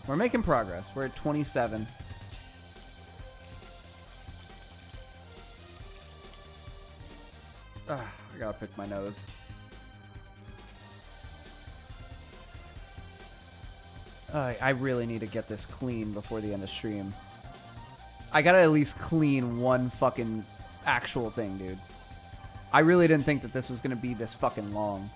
We're making progress. We're at 27. I gotta pick my nose. I really need to get this clean before the end of stream. I gotta at least clean one fucking actual thing, dude. I really didn't think that this was gonna be this fucking long.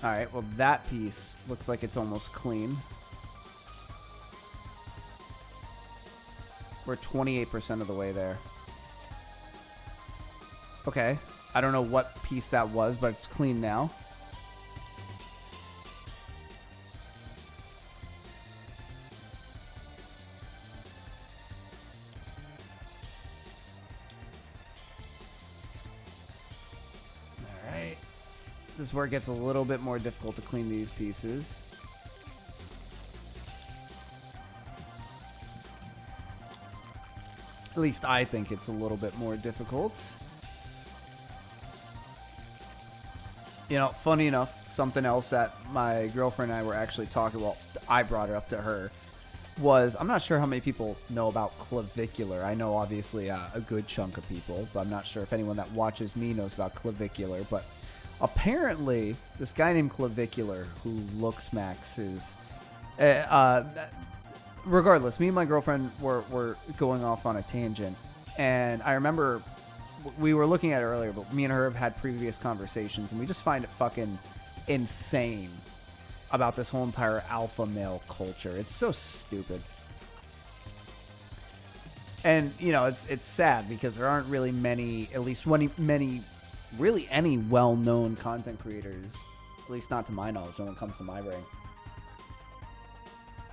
Alright, well that piece looks like it's almost clean. We're 28% of the way there. Okay, I don't know what piece that was, but it's clean now. This is where it gets a little bit more difficult to clean these pieces. At least I think it's a little bit more difficult. You know, funny enough, something else that my girlfriend and I were actually talking about, I brought it up to her, was, I'm not sure how many people know about clavicular. I know obviously a good chunk of people, but I'm not sure if anyone that watches me knows about clavicular, but apparently, this guy named Clavicular, who looks Max, is... regardless, me and my girlfriend were going off on a tangent. And I remember we were looking at it earlier, but me and her have had previous conversations, and we just find it fucking insane about this whole entire alpha male culture. It's so stupid. And, you know, it's sad because there aren't really many, at least many really any well-known content creators, at least not to my knowledge, no one comes to my brain,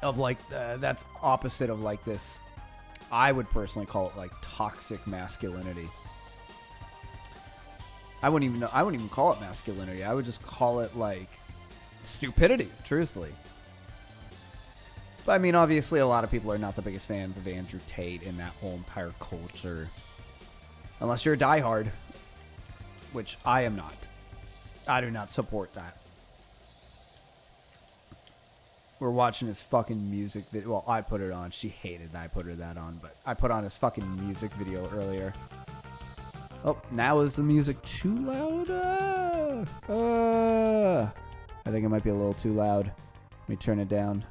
of like that's opposite of like this. I would personally call it like toxic masculinity. I wouldn't even call it masculinity. I would just call it like stupidity, truthfully. But I mean, obviously, a lot of people are not the biggest fans of Andrew Tate and that whole entire culture. Unless you're a diehard, which I am not. I do not support that. We're watching his fucking music video. Well, I put it on. She hated that I put that on, but I put on his fucking music video earlier. Oh, now is the music too loud? I think it might be a little too loud. Let me turn it down.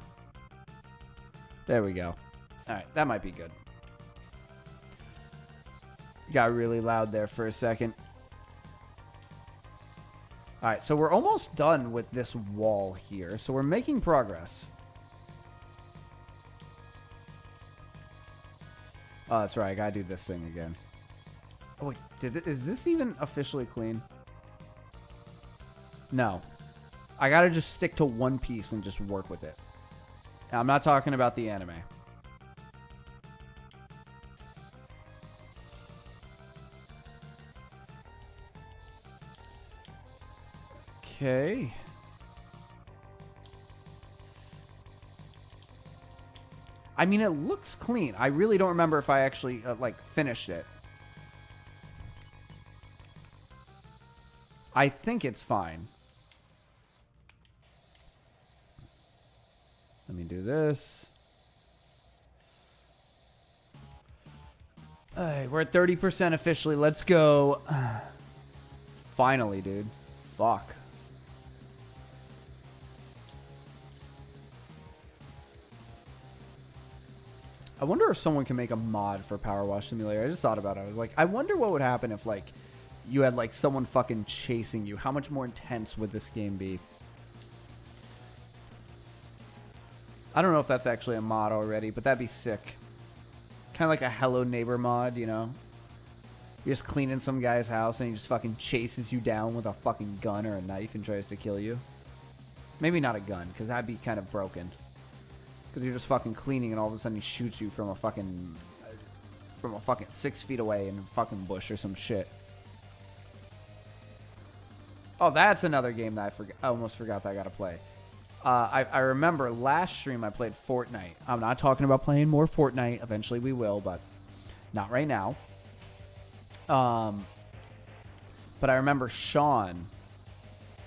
There we go. Alright, that might be good. Got really loud there for a second. Alright, so we're almost done with this wall here. So we're making progress. Oh, that's right. I gotta do this thing again. Oh, wait. Is this even officially clean? No. I gotta just stick to one piece and just work with it. Now, I'm not talking about the anime. Okay. I mean, it looks clean. I really don't remember if I actually, like, finished it. I think it's fine. Let me do this. Alright, we're at 30% officially. Let's go. Finally, dude. Fuck. I wonder if someone can make a mod for Power Wash Simulator. I just thought about it. I was like, I wonder what would happen if, like, you had, like, someone fucking chasing you. How much more intense would this game be? I don't know if that's actually a mod already, but that'd be sick. Kind of like a Hello Neighbor mod, you know? You're just cleaning some guy's house and he just fucking chases you down with a fucking gun or a knife and tries to kill you. Maybe not a gun, because that'd be kind of broken. Because you're just fucking cleaning and all of a sudden he shoots you from a fucking 6 feet away in a fucking bush or some shit. Oh, that's another game that I almost forgot that I gotta play. I remember last stream I played Fortnite. I'm not talking about playing more Fortnite. Eventually we will, but not right now. But I remember Sean,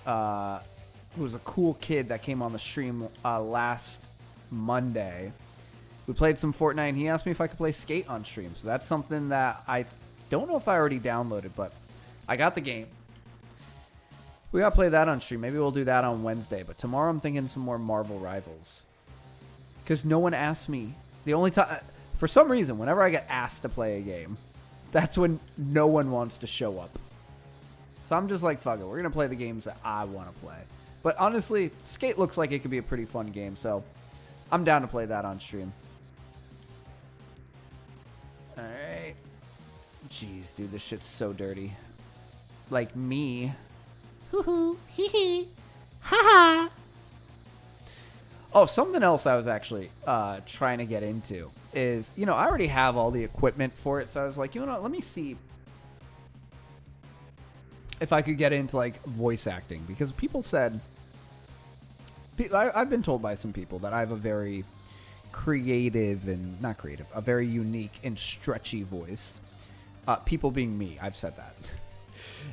who was a cool kid that came on the stream last Monday. We played some Fortnite, and he asked me if I could play Skate on stream. So that's something that I don't know if I already downloaded, but I got the game. We gotta play that on stream. Maybe we'll do that on Wednesday. But tomorrow I'm thinking some more Marvel Rivals. Because no one asked me. The only time... For some reason, whenever I get asked to play a game, that's when no one wants to show up. So I'm just like, fuck it. We're gonna play the games that I want to play. But honestly, Skate looks like it could be a pretty fun game. So I'm down to play that on stream. Alright. Jeez, dude. This shit's so dirty. Like me... Hoo-hoo, hee-hee, ha-ha. Oh, something else I was actually trying to get into is, you know, I already have all the equipment for it, so I was like, you know what, let me see if I could get into, like, voice acting, because people said, I've been told by some people that I have a very creative and, not creative, a very unique and stretchy voice. People being me, I've said that.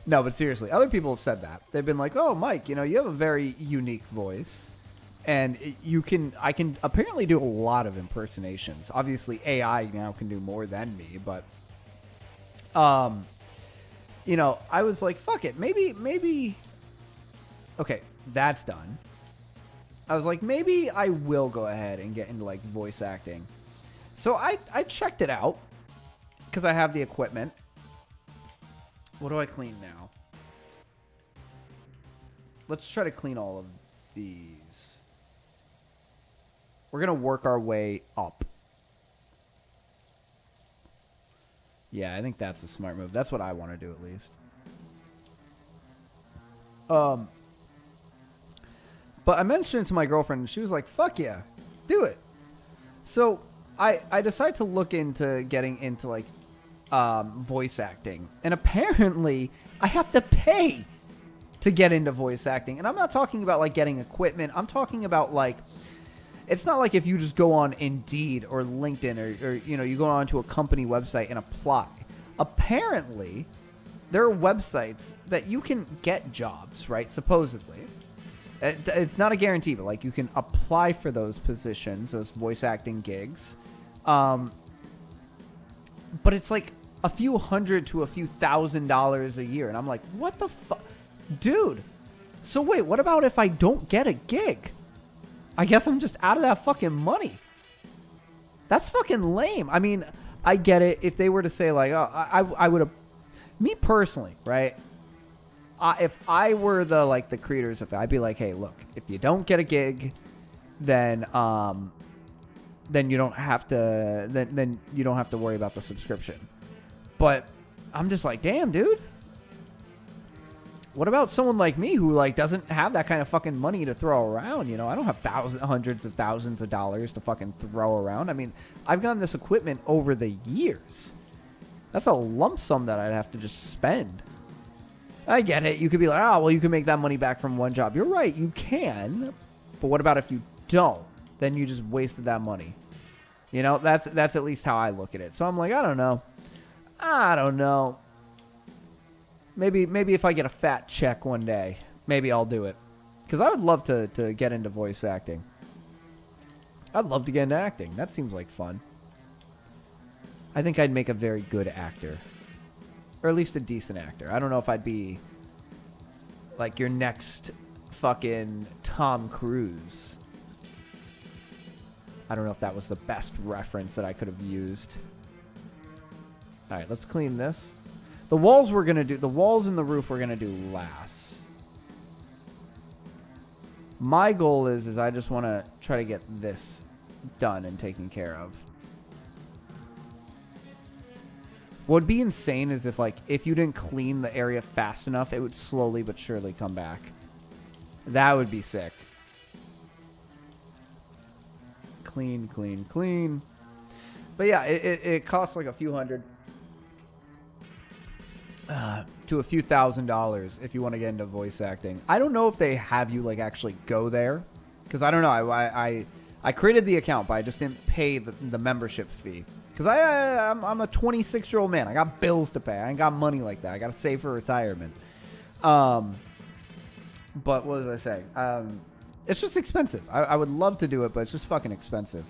No, but seriously, other people have said that. They've been like, oh, Mike, you know, you have a very unique voice. And I can apparently do a lot of impersonations. Obviously, AI now can do more than me, but, you know, I was like, fuck it. Maybe, okay, that's done. I was like, maybe I will go ahead and get into, like, voice acting. So I checked it out because I have the equipment. What do I clean now? Let's try to clean all of these. We're going to work our way up. Yeah, I think that's a smart move. That's what I want to do, at least. Um, but I mentioned it to my girlfriend, and she was like, "Fuck yeah, do it." So I decided to look into getting into like voice acting, and apparently I have to pay to get into voice acting. And I'm not talking about like getting equipment. I'm talking about like, it's not like if you just go on Indeed or LinkedIn or you know, you go onto a company website and apply. Apparently, there are websites that you can get jobs, right? Supposedly. It's not a guarantee, but like you can apply for those positions, those voice acting gigs. But it's like a few $100 to a few $1,000s a year. And I'm like, what the fuck? Dude. So wait, what about if I don't get a gig? I guess I'm just out of that fucking money. That's fucking lame. I mean, I get it. If they were to say like, oh, I would have, me personally, right? If I were the creators of it, I'd be like, hey, look, if you don't get a gig, then you don't have to then you don't have to worry about the subscription. But I'm just like, damn, dude. What about someone like me who like doesn't have that kind of fucking money to throw around? You know, I don't have hundreds of thousands of dollars to fucking throw around. I mean, I've gotten this equipment over the years. That's a lump sum that I'd have to just spend. I get it. You could be like, oh, well, you can make that money back from one job. You're right, you can. But what about if you don't? Then you just wasted that money. You know, that's at least how I look at it. So I'm like, I don't know. Maybe if I get a fat check one day, maybe I'll do it. Because I would love to get into voice acting. I'd love to get into acting. That seems like fun. I think I'd make a very good actor. Or at least a decent actor. I don't know if I'd be like your next fucking Tom Cruise. I don't know if that was the best reference that I could have used. Alright, let's clean this. The walls we're going to do... The walls and the roof we're going to do last. My goal is I just want to try to get this done and taken care of. What would be insane is if you didn't clean the area fast enough, it would slowly but surely come back. That would be sick. Clean, clean, clean. But yeah, it costs like a few hundred to a few $1,000s if you want to get into voice acting. I don't know if they have you like actually go there, because I don't know. I created the account, but I just didn't pay the membership fee. Because I'm a 26-year-old man. I got bills to pay. I ain't got money like that. I got to save for retirement. But what was I saying? It's just expensive. I would love to do it, but it's just fucking expensive.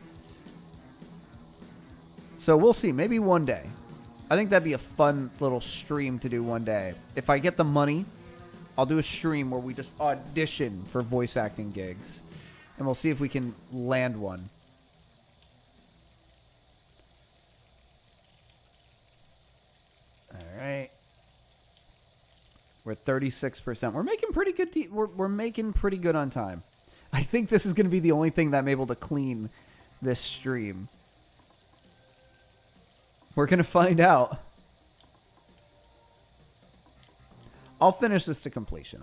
So we'll see. Maybe one day. I think that'd be a fun little stream to do one day. If I get the money, I'll do a stream where we just audition for voice acting gigs. And we'll see if we can land one. Alright. We're at 36%. We're making pretty good. We're making pretty good on time. I think this is going to be the only thing that I'm able to clean this stream. We're going to find out. I'll finish this to completion.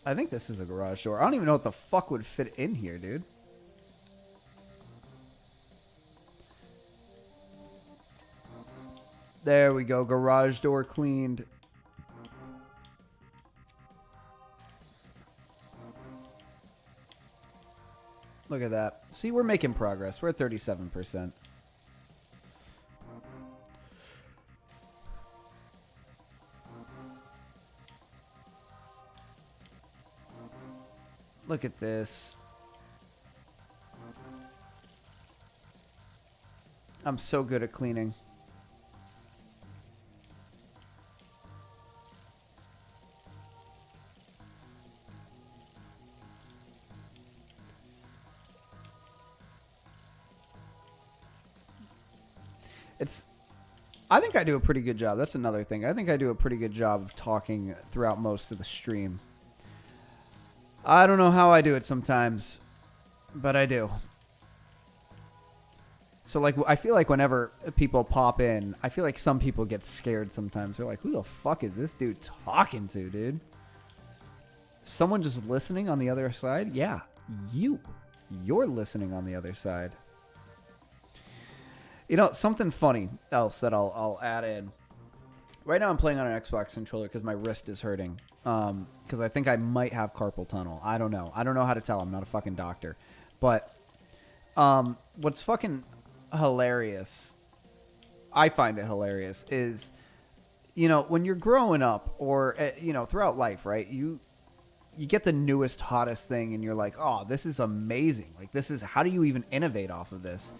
I think this is a garage door. I don't even know what the fuck would fit in here, dude. There we go. Garage door cleaned. Look at that. See, we're making progress. We're at 37%. Look at this. I'm so good at cleaning. I think I do a pretty good job. That's another thing. I think I do a pretty good job of talking throughout most of the stream. I don't know how I do it sometimes. But I do. So, like, I feel like whenever people pop in, I feel like some people get scared sometimes. They're like, who the fuck is this dude talking to, dude? Someone just listening on the other side? Yeah, you. You're listening on the other side. You know, something funny else that I'll add in. Right now I'm playing on an Xbox controller because my wrist is hurting. Because I think I might have carpal tunnel. I don't know. I don't know how to tell. I'm not a fucking doctor. But what's fucking hilarious, I find it hilarious, is, you know, when you're growing up or, you know, throughout life, right, you get the newest, hottest thing and you're like, oh, this is amazing. Like, this is, how do you even innovate off of this?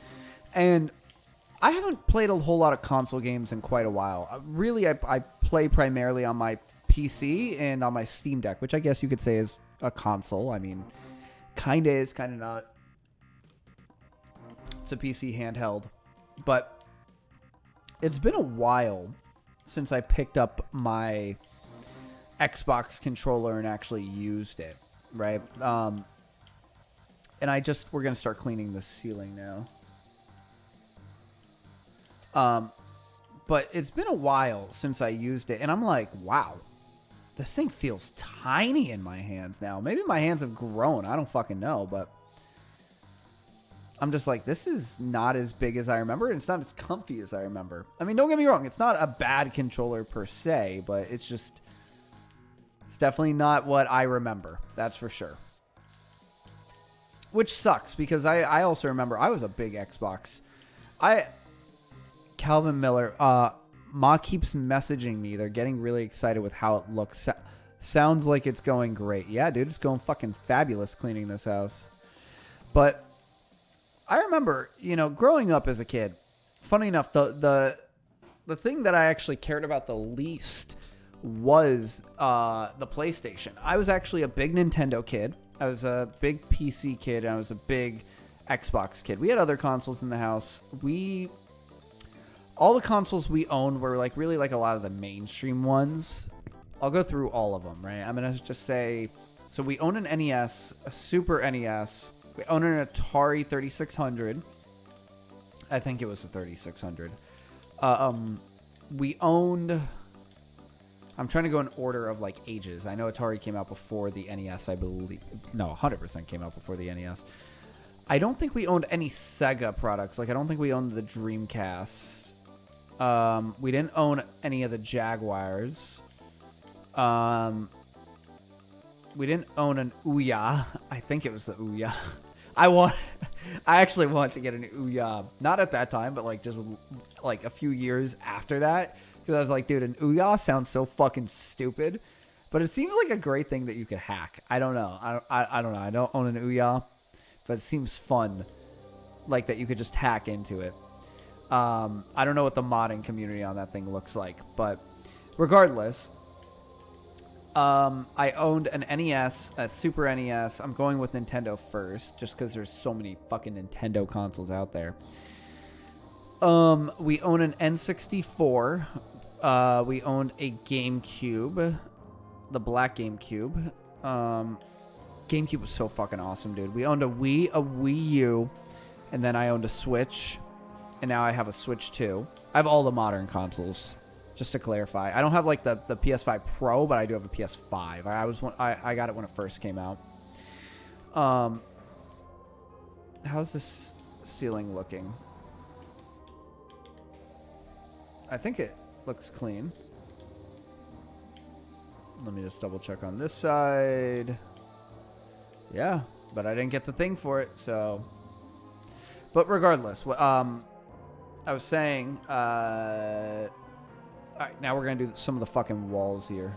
And I haven't played a whole lot of console games in quite a while. Really, I play primarily on my PC and on my Steam Deck, which I guess you could say is a console. I mean, kind of is, kind of not. It's a PC handheld. But it's been a while since I picked up my Xbox controller and actually used it, right? And we're going to start cleaning the ceiling now. But it's been a while since I used it, and I'm like, wow, this thing feels tiny in my hands now. Maybe my hands have grown. I don't fucking know, but I'm just like, this is not as big as I remember, and it's not as comfy as I remember. I mean, don't get me wrong. It's not a bad controller per se, but it's definitely not what I remember. That's for sure. Which sucks, because I also remember I was a big Xbox. Calvin Miller, Ma keeps messaging me. They're getting really excited with how it looks. Sounds like it's going great. Yeah, dude, it's going fucking fabulous cleaning this house. But I remember, you know, growing up as a kid, funny enough, the thing that I actually cared about the least was the PlayStation. I was actually a big Nintendo kid. I was a big PC kid. And I was a big Xbox kid. We had other consoles in the house. All the consoles we owned were like really like a lot of the mainstream ones. I'll go through all of them, right? I'm going to just say, so we own an NES, a Super NES. We own an Atari 3600. I think it was a 3600. We owned, I'm trying to go in order of like ages. I know Atari came out before the NES, I believe. No, 100% came out before the NES. I don't think we owned any Sega products. Like, I don't think we owned the Dreamcast. We didn't own any of the Jaguars. We didn't own an Ouya. I think it was the Ouya. I actually want to get an Ouya. Not at that time, but like just like a few years after that. Because I was like, dude, an Ouya sounds so fucking stupid. But it seems like a great thing that you could hack. I don't know. I don't know. I don't own an Ouya. But it seems fun. Like that you could just hack into it. I don't know what the modding community on that thing looks like, but regardless, I owned an NES, a Super NES. I'm going with Nintendo first, just because there's so many fucking Nintendo consoles out there. We own an N64. We owned a GameCube, the black GameCube. GameCube was so fucking awesome, dude. We owned a Wii U, and then I owned a Switch. And now I have a Switch 2. I have all the modern consoles, just to clarify. I don't have like the PS5 Pro, but I do have a PS5. I got it when it first came out. How's this ceiling looking? I think it looks clean. Let me just double check on this side. Yeah, but I didn't get the thing for it, so. But regardless, I was saying, all right, now we're going to do some of the fucking walls here.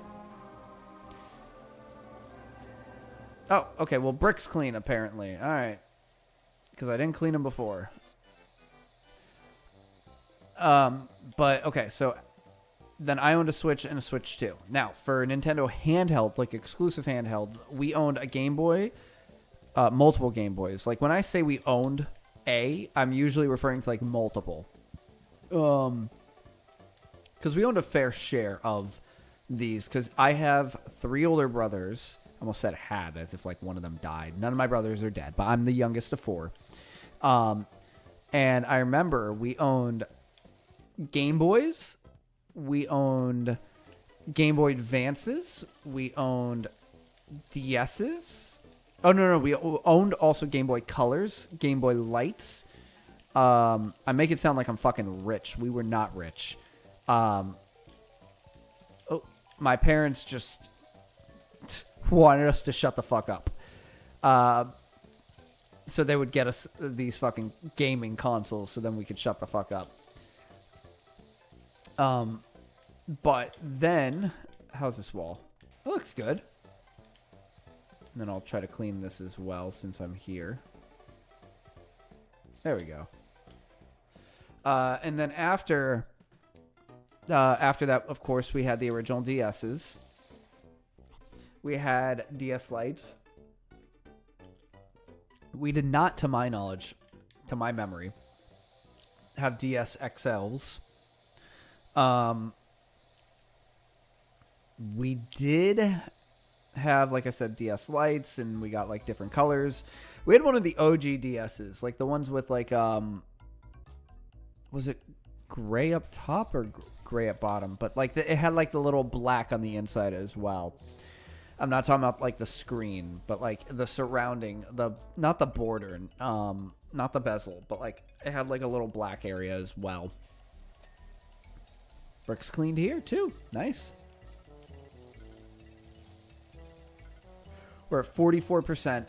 Oh, okay, well, brick's clean, apparently. All right, because I didn't clean them before. But, okay, so then I owned a Switch and a Switch 2. Now, for Nintendo handheld, like exclusive handhelds, we owned a Game Boy, multiple Game Boys. Like, when I say we owned I'm usually referring to, like, multiple. Because we owned a fair share of these. Because I have 3 older brothers. Almost said had, as if like one of them died. None of my brothers are dead, but I'm the youngest of 4. And I remember we owned Game Boys. We owned Game Boy Advances. We owned DS's. Oh, no. We owned also Game Boy Colors, Game Boy Lights. I make it sound like I'm fucking rich. We were not rich. My parents just wanted us to shut the fuck up. So they would get us these fucking gaming consoles so then we could shut the fuck up. But then, how's this wall? It looks good. And then I'll try to clean this as well since I'm here. There we go. And then after that, of course, we had the original DS's. We had DS Lights. We did not, to my knowledge, to my memory, have DS XLs. We did have, like I said, DS Lights, and we got like different colors. We had one of the OG DS's, like the ones with like, was it gray up top or gray at bottom? But like it had like the little black on the inside as well. I'm not talking about like the screen, but like the surrounding, not the border, not the bezel, but like it had like a little black area as well. Bricks cleaned here too. Nice. We're at 44%.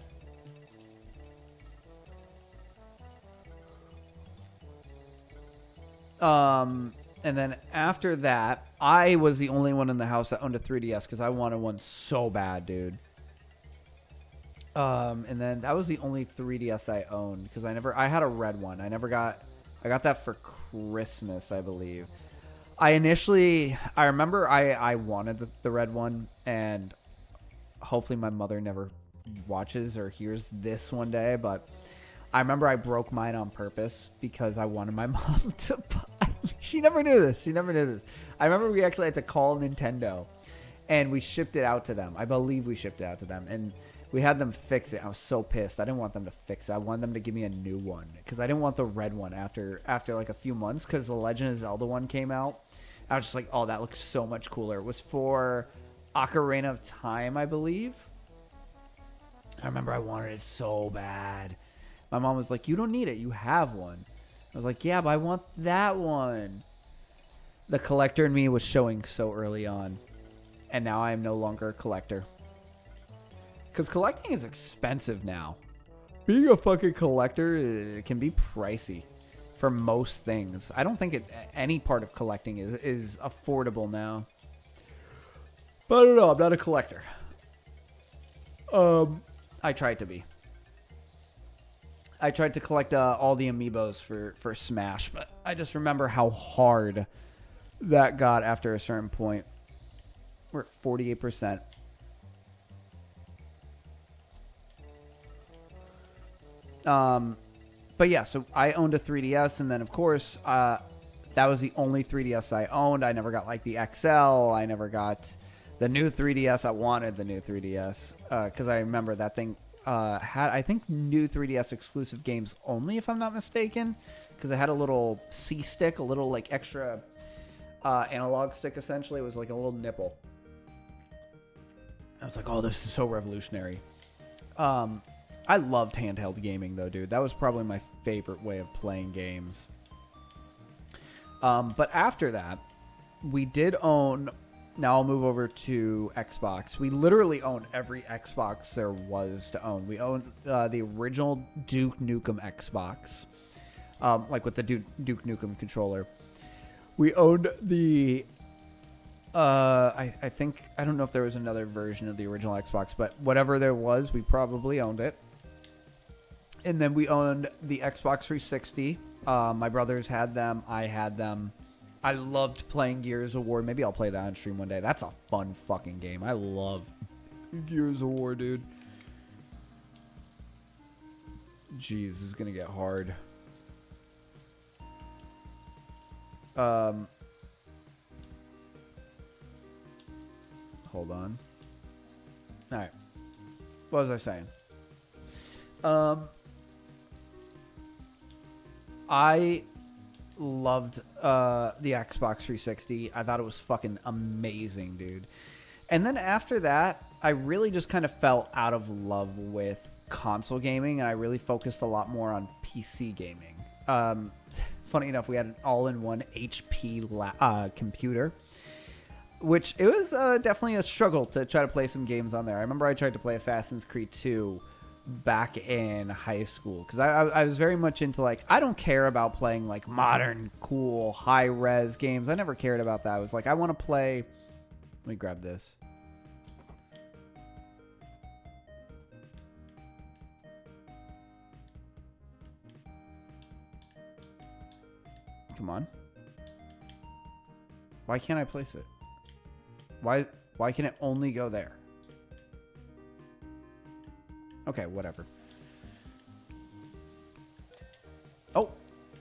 And then after that, I was the only one in the house that owned a 3DS because I wanted one so bad, dude. And then that was the only 3DS I owned because I had a red one. I got that for Christmas, I believe. I remember I wanted the red one, and hopefully my mother never watches or hears this one day, but I remember I broke mine on purpose because I wanted my mom to buy. She never knew this. I remember we actually had to call Nintendo, and we shipped it out to them. I believe we shipped it out to them, and we had them fix it. I was so pissed. I didn't want them to fix it. I wanted them to give me a new one because I didn't want the red one after like a few months because the Legend of Zelda one came out. I was just like, oh, that looks so much cooler. It was for Ocarina of Time, I believe. I remember I wanted it so bad. My mom was like, you don't need it. You have one. I was like, yeah, but I want that one. The collector in me was showing so early on. And now I am no longer a collector. Because collecting is expensive now. Being a fucking collector, it can be pricey for most things. I don't think any part of collecting is affordable now. But I don't know. I'm not a collector. I tried to be. I tried to collect all the amiibos for Smash, but I just remember how hard that got after a certain point. We're at 48%. But yeah, so I owned a 3DS, and then of course, that was the only 3DS I owned. I never got like the XL. I never got the new 3DS. I wanted the new 3DS because I remember that thing had, I think, new 3DS exclusive games only, if I'm not mistaken, because it had a little C stick, a little like extra analog stick. Essentially, it was like a little nipple. I was like, oh, this is so revolutionary. I loved handheld gaming though, dude. That was probably my favorite way of playing games. But after that, we did own. Now I'll move over to Xbox. We literally owned every Xbox there was to own. We owned the original Duke Nukem Xbox, like with the Duke Nukem controller. We owned the. I think, I don't know if there was another version of the original Xbox, but whatever there was, we probably owned it. And then we owned the Xbox 360. My brothers had them. I had them. I loved playing Gears of War. Maybe I'll play that on stream one day. That's a fun fucking game. I love Gears of War, dude. Jeez, this is going to get hard. Hold on. All right. What was I saying? I loved the Xbox 360. I thought it was fucking amazing, dude. And then after that, I really just kind of fell out of love with console gaming, and I really focused a lot more on PC gaming. Funny enough, we had an all-in-one HP computer, which it was definitely a struggle to try to play some games on there. I remember I tried to play Assassin's Creed 2 back in high school because I was very much into, like, I don't care about playing like modern, cool, high-res games. I never cared about that. I was like, I want to play... Let me grab this. Come on. Why can't I place it? Why can it only go there? Okay, whatever. Oh,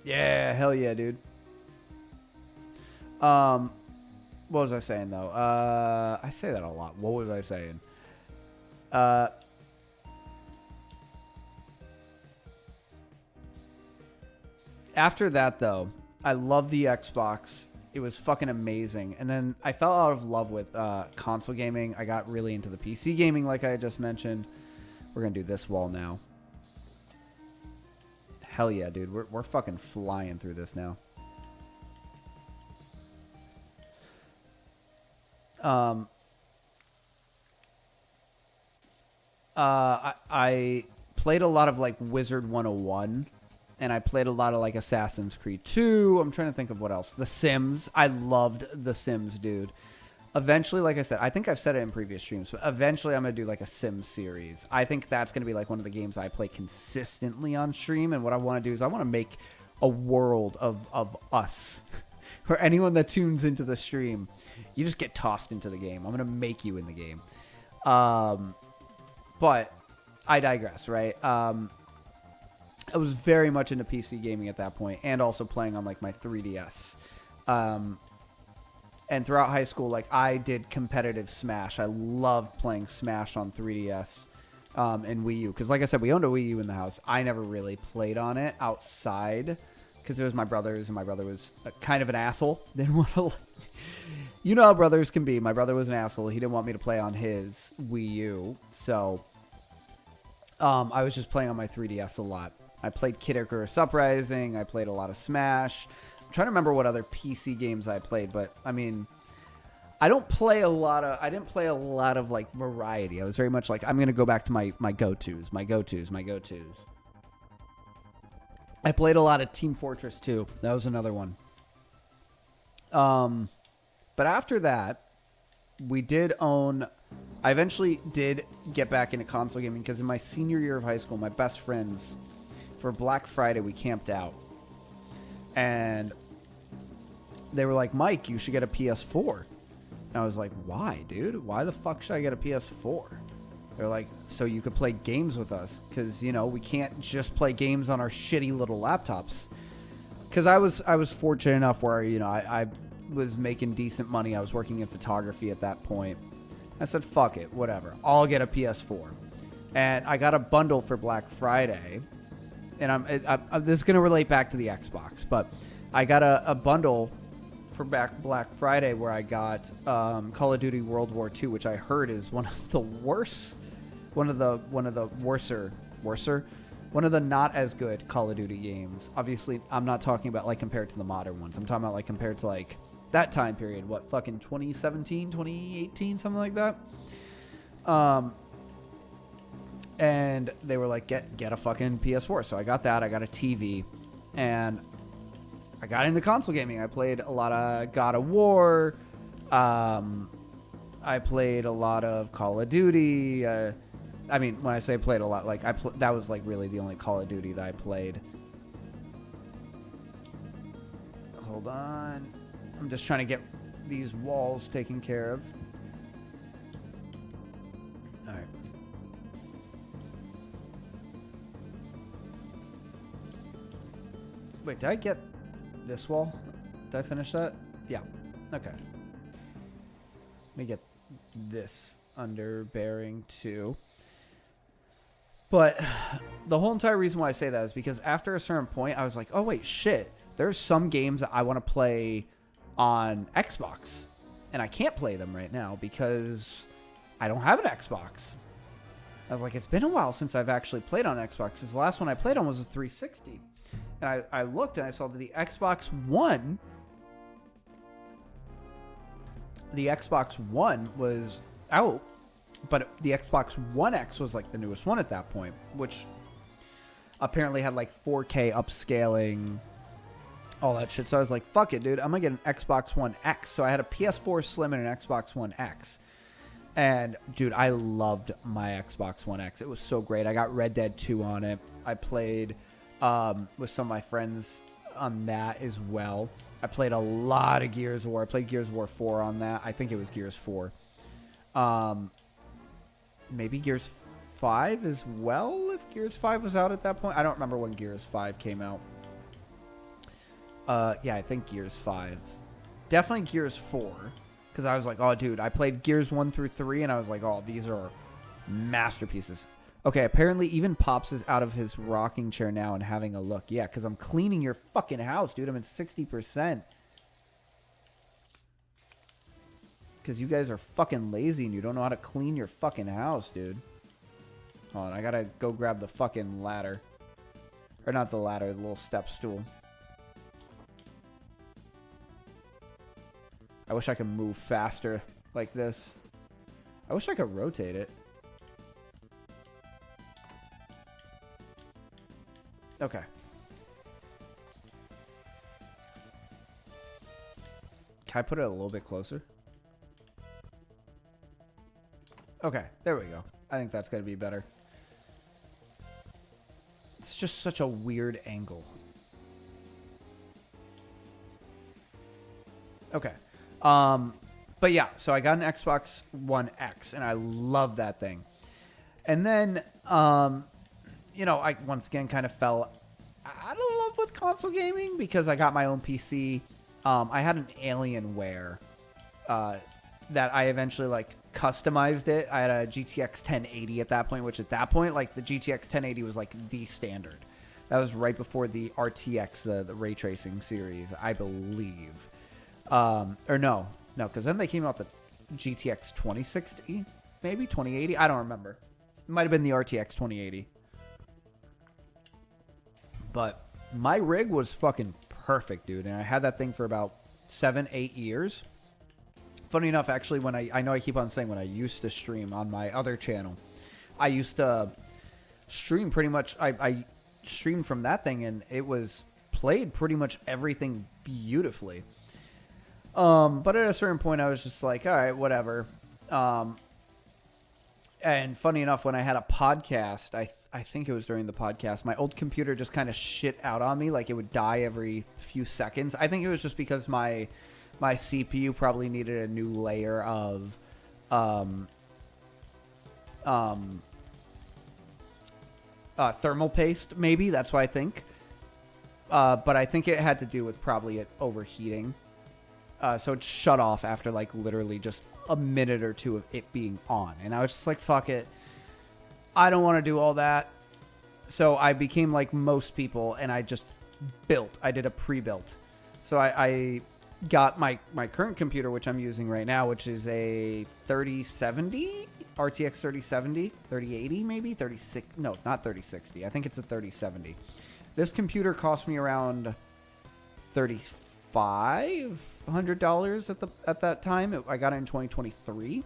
yeah, hell yeah, dude. What was I saying though? I say that a lot. What was I saying? After that though, I love the Xbox. It was fucking amazing. And then I fell out of love with console gaming. I got really into the PC gaming, like I just mentioned. We're going to do this wall now. Hell yeah, dude. We're fucking flying through this now. I played a lot of, like, Wizard 101. And I played a lot of, like, Assassin's Creed 2. I'm trying to think of what else. The Sims. I loved The Sims, dude. Eventually, like I said, I think I've said it in previous streams, but eventually I'm going to do, like, a Sims series. I think that's going to be, like, one of the games I play consistently on stream. And what I want to do is I want to make a world of us. For anyone that tunes into the stream, you just get tossed into the game. I'm going to make you in the game. But I digress, right? I was very much into PC gaming at that point, and also playing on, like, my 3DS. And throughout high school, like, I did competitive Smash. I loved playing Smash on 3DS and Wii U. Because, like I said, we owned a Wii U in the house. I never really played on it outside because it was my brother's, and my brother was kind of an asshole. Didn't want to... You know how brothers can be. My brother was an asshole. He didn't want me to play on his Wii U. So I was just playing on my 3DS a lot. I played Kid Icarus Uprising. I played a lot of Smash. I'm trying to remember what other PC games I played, but I mean, I didn't play a lot of like variety. I was very much like, I'm going to go back to my go-tos. I played a lot of Team Fortress 2. That was another one. But after that, I eventually did get back into console gaming because in my senior year of high school, my best friends, for Black Friday, we camped out. And they were like, Mike, you should get a PS4. And I was like, why, dude? Why the fuck should I get a PS4? They're like, so you could play games with us. Because, you know, we can't just play games on our shitty little laptops. Because I was fortunate enough where, you know, I was making decent money. I was working in photography at that point. I said, fuck it, whatever. I'll get a PS4. And I got a bundle for Black Friday. And this is going to relate back to the Xbox. But I got a bundle for Black Friday where I got Call of Duty World War II, which I heard is one of the not as good Call of Duty games. Obviously, I'm not talking about like compared to the modern ones. I'm talking about like compared to like that time period. What, fucking 2017, 2018, something like that. And they were like, get a fucking PS4. So I got that. I got a TV, and I got into console gaming. I played a lot of God of War. I played a lot of Call of Duty. I mean, when I say played a lot, like that was like really the only Call of Duty that I played. Hold on. I'm just trying to get these walls taken care of. All right. Wait, did I get this wall? Did I finish that? Yeah. Okay. Let me get this under bearing 2. But the whole entire reason why I say that is because after a certain point, I was like, oh, wait, shit. There's some games that I want to play on Xbox. And I can't play them right now because I don't have an Xbox. I was like, it's been a while since I've actually played on Xbox. Because the last one I played on was a 360. And I looked and I saw that the Xbox One was out. But the Xbox One X was like the newest one at that point, which apparently had like 4K upscaling, all that shit. So I was like, fuck it, dude. I'm going to get an Xbox One X. So I had a PS4 Slim and an Xbox One X. And, dude, I loved my Xbox One X. It was so great. I got Red Dead 2 on it. I played with some of my friends on that as well. I played a lot of Gears of War. I played Gears of War 4 on that. I think it was Gears 4. Maybe Gears 5 as well, if Gears 5 was out at that point. I don't remember when Gears 5 came out. Yeah, I think Gears 5. Definitely Gears 4. Because I was like, oh, dude, I played Gears 1 through 3, and I was like, oh, these are masterpieces. Okay, apparently even Pops is out of his rocking chair now and having a look. Yeah, because I'm cleaning your fucking house, dude. I'm at 60%. Because you guys are fucking lazy and you don't know how to clean your fucking house, dude. Hold on, I gotta go grab the fucking ladder. Or not the ladder, the little step stool. I wish I could move faster like this. I wish I could rotate it. Okay. Can I put it a little bit closer? Okay, there we go. I think that's going to be better. It's just such a weird angle. Okay. But yeah, so I got an Xbox One X, and I love that thing. And then, you know, I once again kind of fell out of love with console gaming because I got my own PC. I had an Alienware that I eventually, like, customized it. I had a GTX 1080 at that point, which at that point, like, the GTX 1080 was, like, the standard. That was right before the RTX, the ray tracing series, I believe. Or no, because then they came out the GTX 2060, maybe 2080. I don't remember. It might have been the RTX 2080. But my rig was fucking perfect, dude, and I had that thing for about 7-8 years. Funny enough, actually, when I know I keep on saying when I used to stream on my other channel, I used to stream pretty much. I streamed from that thing, and it was played pretty much everything beautifully. But at a certain point, I was just like, all right, whatever. And funny enough, when I had a podcast, I think it was during the podcast, my old computer just kind of shit out on me. Like, it would die every few seconds. I think it was just because my CPU probably needed a new layer of thermal paste, maybe. That's what I think. But I think it had to do with probably it overheating. So it shut off after, like, literally just a minute or two of it being on. And I was just like, fuck it. I don't want to do all that. So I became like most people, and I just built. I did a pre-built. So I got my current computer, which I'm using right now, which is a 3070, RTX 3070, 3080 maybe, 36, no, not 3060. I think it's a 3070. This computer cost me around $3,500 at that time. I got it in 2023.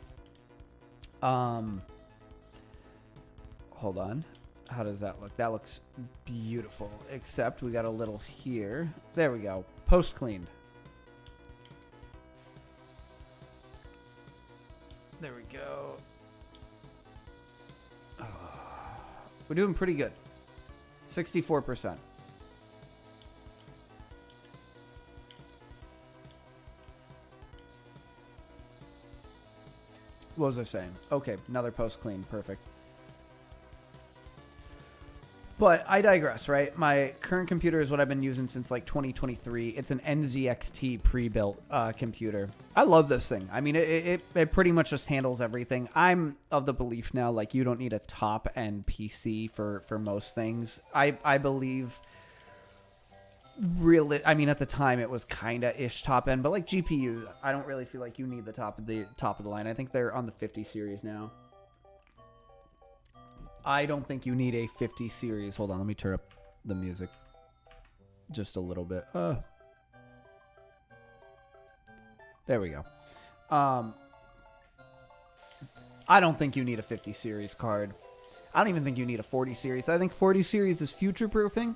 Hold on. How does that look? That looks beautiful, except we got a little here. There we go. Post cleaned. There we go. We're doing pretty good. 64%. What was I saying? Okay, another post clean. Perfect. But I digress, right? My current computer is what I've been using since like 2023. It's an NZXT pre-built computer. I love this thing. I mean, it pretty much just handles everything. I'm of the belief now, like, you don't need a top-end PC for most things. I believe, really, I mean, at the time it was kind of ish top-end, but like GPUs, I don't really feel like you need the top of the line. I think they're on the 50 series now. I don't think you need a 50 series. Hold on, let me turn up the music just a little bit. There we go. I don't think you need a 50 series card. I don't even think you need a 40 series. I think 40 series is future proofing.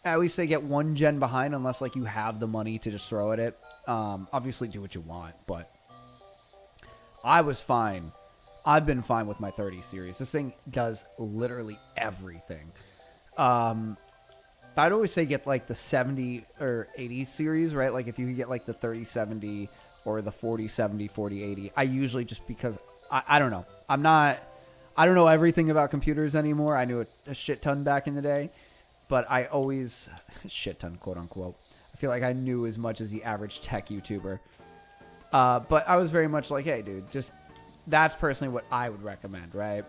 I always say get one gen behind unless like you have the money to just throw at it. Obviously do what you want, but I was fine. I've been fine with my 30 series. This thing does literally everything. I'd always say get like the 70 or 80 series, right? Like if you could get like the 3070 or the 4070, 4080. I usually, just because I don't know. I don't know everything about computers anymore. I knew a shit ton back in the day, but I always, shit ton, quote unquote. I feel like I knew as much as the average tech YouTuber. But I was very much like, hey dude, just, that's personally what I would recommend, right?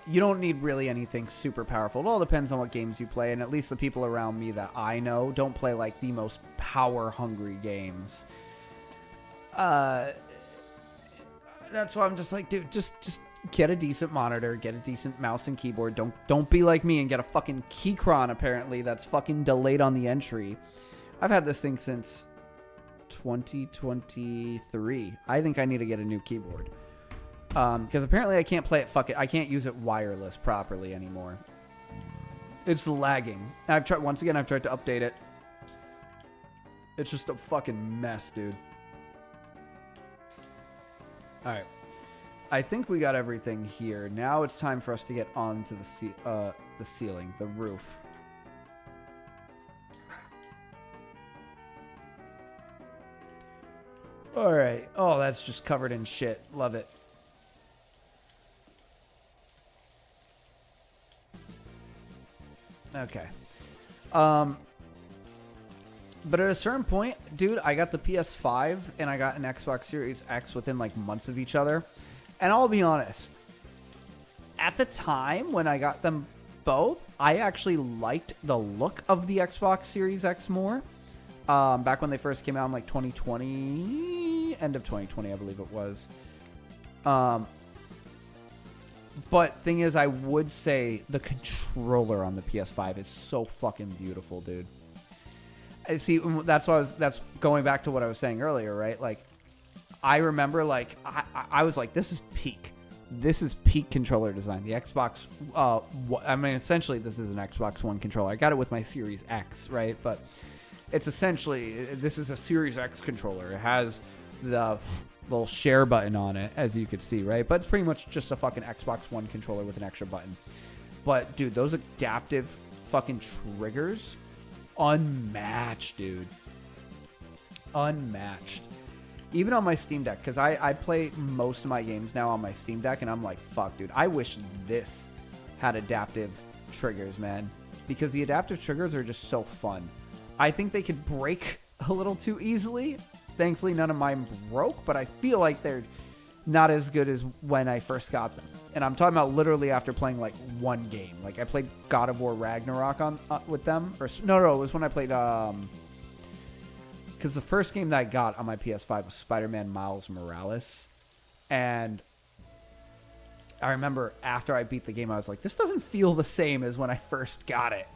You don't need really anything super powerful. It all depends on what games you play, and at least the people around me that I know don't play like the most power-hungry games. That's why I'm just like, dude, just get a decent monitor, get a decent mouse and keyboard. Don't be like me and get a fucking Keychron, apparently, that's fucking delayed on the entry. I've had this thing since 2023. I think I need to get a new keyboard. Because apparently I can't play it, I can't use it wireless properly anymore. It's lagging. I've tried to update it. It's just a fucking mess, dude. Alright. I think we got everything here. Now it's time for us to get onto the ceiling, the roof. Alright. Oh, that's just covered in shit. Love it. Okay. But at a certain point, dude, I got the PS5 and I got an Xbox Series X within like months of each other. And I'll be honest, at the time when I got them both, I actually liked the look of the Xbox Series X more. Back when they first came out in like 2020, end of 2020, I believe it was. But thing is, I would say the controller on the PS5 is so fucking beautiful, dude. I see. That's going back to what I was saying earlier, right? Like, I remember, like, I was like, this is peak. This is peak controller design. The Xbox, I mean, essentially, this is an Xbox One controller. I got it with my Series X, right? But it's essentially, this is a Series X controller. It has the little share button on it, as you could see, right? But it's pretty much just a fucking Xbox One controller with an extra button. But, dude, those adaptive fucking triggers, unmatched, dude. Unmatched. Even on my Steam Deck, because I play most of my games now on my Steam Deck, and I'm like, fuck, dude, I wish this had adaptive triggers, man. Because the adaptive triggers are just so fun. I think they could break a little too easily. Thankfully, none of mine broke, but I feel like they're not as good as when I first got them. And I'm talking about literally after playing like one game. Like, I played God of War Ragnarok with them. Or no, it was when I played... Because the first game that I got on my PS5 was Spider-Man Miles Morales. And I remember after I beat the game, I was like, this doesn't feel the same as when I first got it.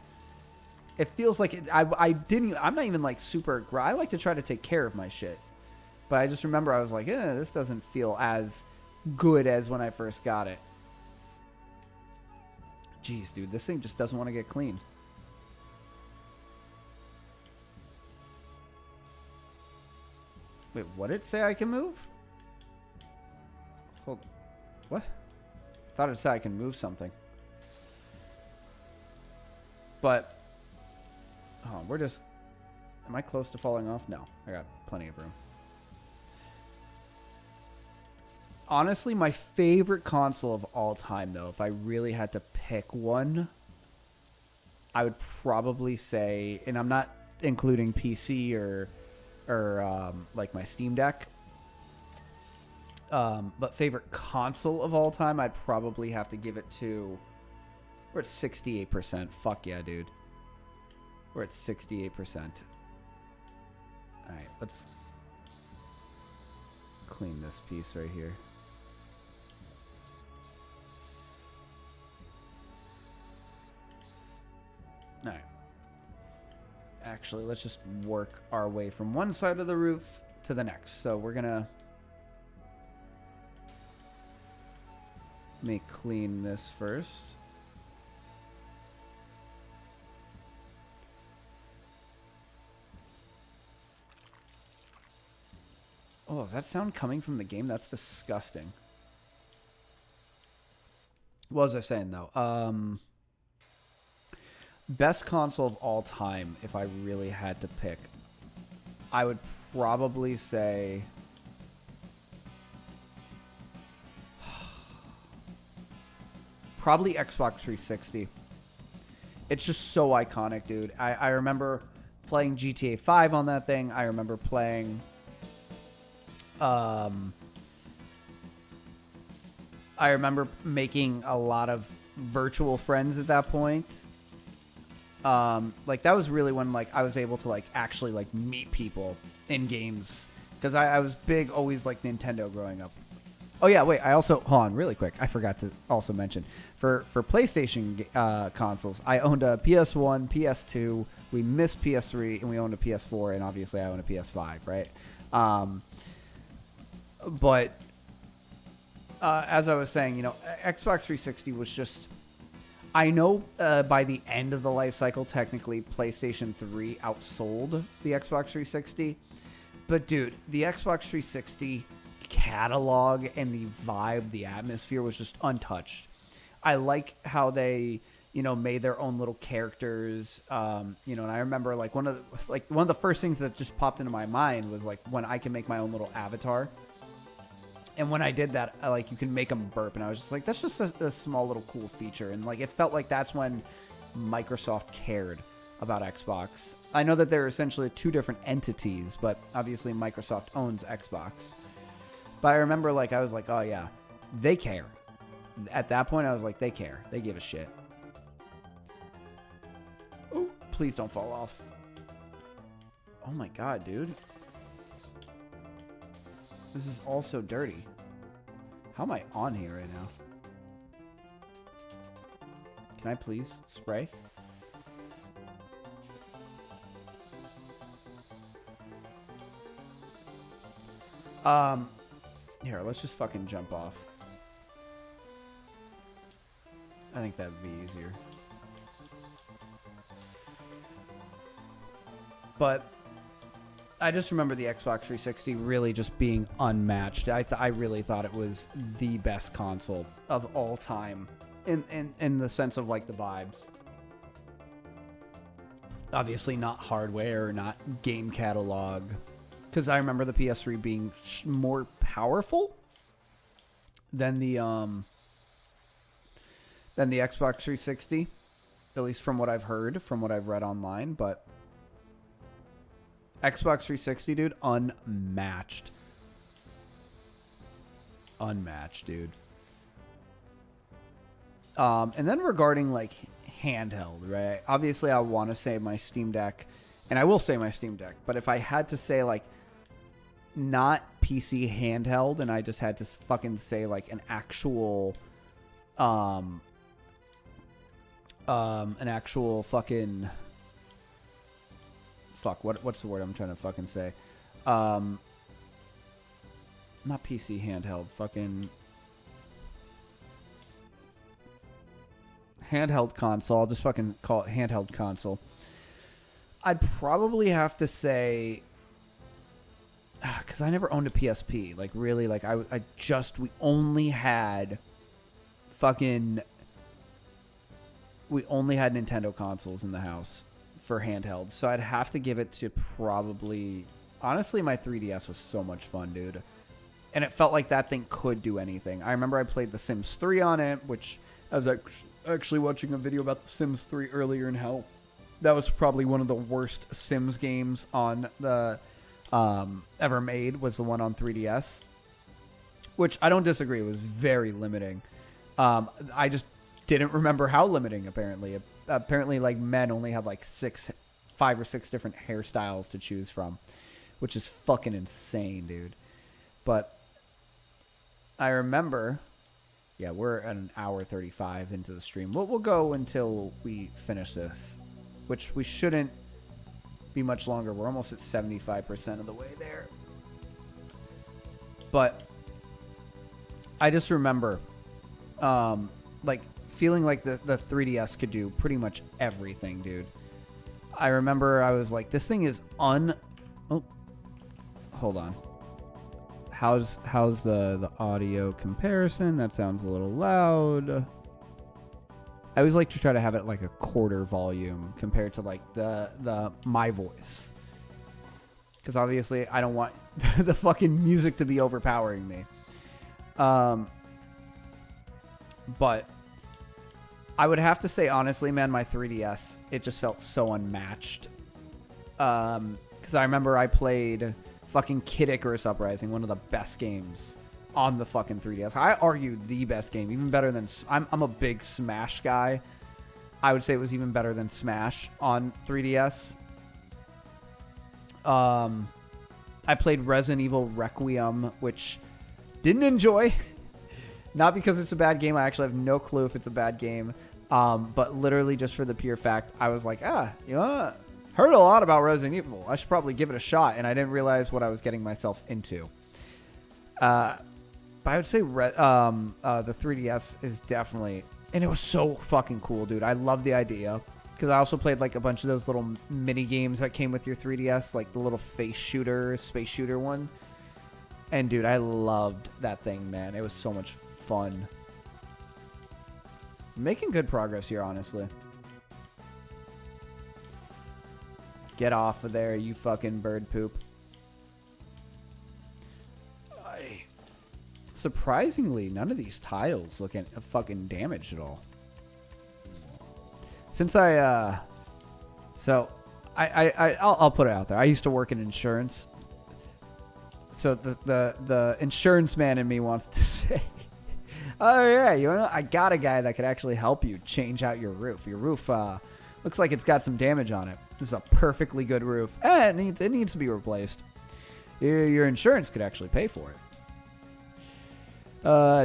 It feels like I'm not even like super, I like to try to take care of my shit. But I just remember I was like, this doesn't feel as good as when I first got it. Jeez, dude, this thing just doesn't want to get cleaned. Wait, what did it say I can move? Hold. What? I thought it said I can move something. But. Oh, we're just. Am I close to falling off? No. I got plenty of room. Honestly, my favorite console of all time, though, if I really had to pick one, I would probably say, and I'm not including PC or like my Steam Deck, but favorite console of all time, I'd probably have to give it to. We're at 68%. Fuck yeah, dude. We're at 68%. All right, let's clean this piece right here. All right. Actually, let's just work our way from one side of the roof to the next. So we're gonna let me clean this first. Oh, is that sound coming from the game? That's disgusting. What was I saying though? Best console of all time, if I really had to pick, I would probably say probably Xbox 360. It's just so iconic, dude. I remember playing GTA 5 on that thing. I remember playing I remember making a lot of virtual friends at that point. Like that was really when like I was able to like actually like meet people in games, because I was big always like Nintendo growing up. Oh yeah, wait, I also hold on really quick. I forgot to also mention for PlayStation consoles, I owned a PS1, PS2. We missed PS3, and we owned a PS4, and obviously I own a PS5, right? But as I was saying, you know, Xbox 360 was just. I know by the end of the life cycle, technically, PlayStation 3 outsold the Xbox 360. But, dude, the Xbox 360 catalog and the vibe, the atmosphere was just untouched. I like how they, you know, made their own little characters. You know, and I remember, like, one of the first things that just popped into my mind was, like, when I can make my own little avatar. And when I did that, like, you can make them burp. And I was just like, that's just a small little cool feature. And, like, it felt like that's when Microsoft cared about Xbox. I know that they're essentially two different entities, but obviously Microsoft owns Xbox. But I remember, like, I was like, oh, yeah, they care. At that point, I was like, they care. They give a shit. Oh, please don't fall off. Oh, my God, dude. This is all so dirty. How am I on here right now? Can I please spray? Here, let's just fucking jump off. I think that'd be easier. But I just remember the Xbox 360 really just being unmatched. I really thought it was the best console of all time in the sense of like the vibes. Obviously not hardware, not game catalog, because I remember the PS3 being more powerful than the Xbox 360, at least from what I've heard, from what I've read online, but Xbox 360, dude, unmatched. Unmatched, dude. And then regarding, like, handheld, right? Obviously, I want to say my Steam Deck, and I will say my Steam Deck, but if I had to say, like, not PC handheld, and I just had to fucking say, like, an actual fucking... Fuck, what's the word I'm trying to fucking say? Not PC handheld, fucking handheld console. I'll just fucking call it handheld console. I'd probably have to say, because I never owned a PSP. Like, really, like, we only had Nintendo consoles in the house for handheld, so I'd have to give it to probably, honestly, my 3DS was so much fun, dude. and it felt like that thing could do anything. I remember I played The Sims 3 on it, which I was actually watching a video about The Sims 3 earlier, and how that was probably one of the worst Sims games on the ever made, was the one on 3DS, which I don't disagree. It was very limiting. I just didn't remember how limiting. Apparently, like, men only had like 5 or 6 different hairstyles to choose from, which is fucking insane, dude. But I remember, yeah, we're at an hour 35 into the stream. We'll go until we finish this, which we shouldn't be much longer. We're almost at 75% of the way there. But I just remember, like, feeling like the 3DS could do pretty much everything, dude. I remember I was like, this thing is oh, hold on. How's the audio comparison? That sounds a little loud. I always like to try to have it like a quarter volume compared to like the my voice, because obviously I don't want the fucking music to be overpowering me. But I would have to say, honestly, man, my 3DS, it just felt so unmatched. Because I remember I played fucking Kid Icarus Uprising, one of the best games on the fucking 3DS. I argue the best game, even better than... I'm a big Smash guy. I would say it was even better than Smash on 3DS. I played Resident Evil Requiem, which didn't enjoy. Not because it's a bad game. I actually have no clue if it's a bad game. But literally just for the pure fact, I was like, you know, heard a lot about Resident Evil. I should probably give it a shot. And I didn't realize what I was getting myself into. But I would say the 3DS is definitely... And it was so fucking cool, dude. I love the idea. Because I also played like a bunch of those little mini games that came with your 3DS. Like the little space shooter one. And dude, I loved that thing, man. It was so much fun. Making good progress here, honestly. Get off of there, you fucking bird poop. Surprisingly, none of these tiles look fucking damaged at all. Since I'll put it out there. I used to work in insurance. So the insurance man in me wants to say, oh yeah, you know, I got a guy that could actually help you change out your roof. Your roof looks like it's got some damage on it. This is a perfectly good roof, and it needs to be replaced. Your insurance could actually pay for it.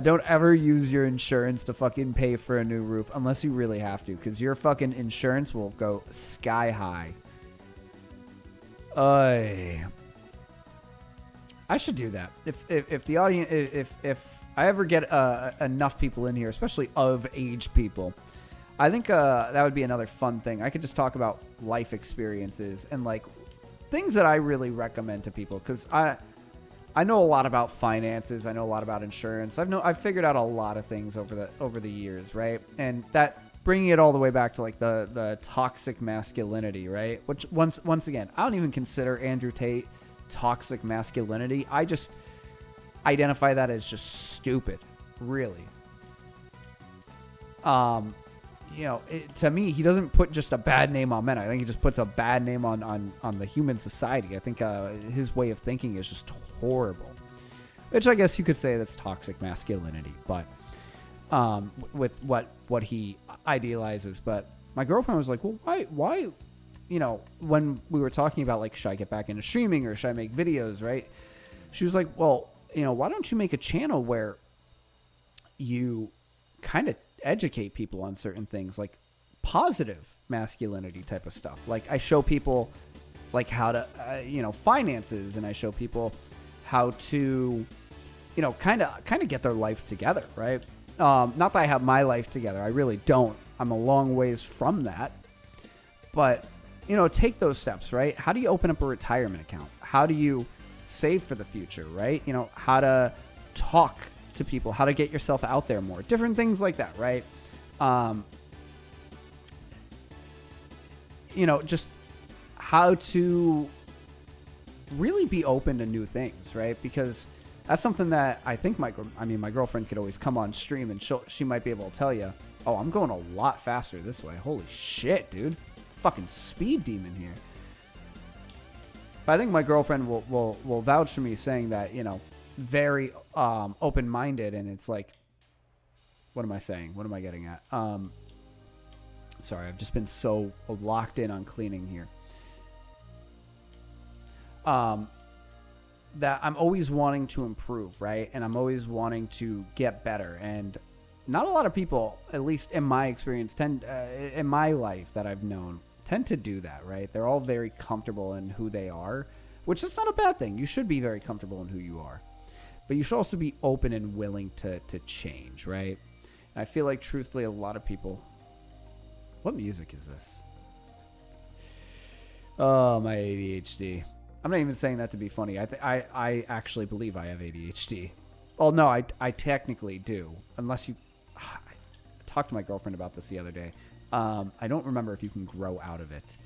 Don't ever use your insurance to fucking pay for a new roof unless you really have to, because your fucking insurance will go sky high. I should do that. If the audience, if I ever get enough people in here, especially of age people, I think that would be another fun thing. I could just talk about life experiences and like things that I really recommend to people, because I know a lot about finances. I know a lot about insurance. I've figured out a lot of things over the years, right? And that, bringing it all the way back to like the toxic masculinity, right? Which once again, I don't even consider Andrew Tate toxic masculinity. I just identify that as just stupid, really. You know, to me, he doesn't put just a bad name on men. I think he just puts a bad name on the human society. I think his way of thinking is just horrible, which I guess you could say that's toxic masculinity, but with what he idealizes. But my girlfriend was like, well, why, you know, when we were talking about like, should I get back into streaming or should I make videos, right? She was like, well, you know, why don't you make a channel where you kind of educate people on certain things, like positive masculinity type of stuff. Like I show people like how to, you know, finances, and I show people how to, you know, kind of get their life together, right? Not that I have my life together. I really don't. I'm a long ways from that. But, you know, take those steps, right? How do you open up a retirement account? How do you save for the future, right? You know, how to talk to people, how to get yourself out there more, different things like that, right? You know, just how to really be open to new things, right? Because That's something that I think my girlfriend could always come on stream and she might be able to tell you, oh, I'm going a lot faster this way. Holy shit, dude. Fucking speed demon here. But I think my girlfriend will vouch for me saying that, you know, very open-minded, and it's like, what am I saying? What am I getting at? Sorry, I've just been so locked in on cleaning here. That I'm always wanting to improve, right? And I'm always wanting to get better. And not a lot of people, at least in my experience, in my life that I've known, tend to do that, right? They're all very comfortable in who they are, which is not a bad thing. You should be very comfortable in who you are. But you should also be open and willing to change, right? And I feel like, truthfully, a lot of people... What music is this? Oh, my ADHD. I'm not even saying that to be funny. I actually believe I have ADHD. Well, no, I technically do. Unless you... I talked to my girlfriend about this the other day. I don't remember if you can grow out of it.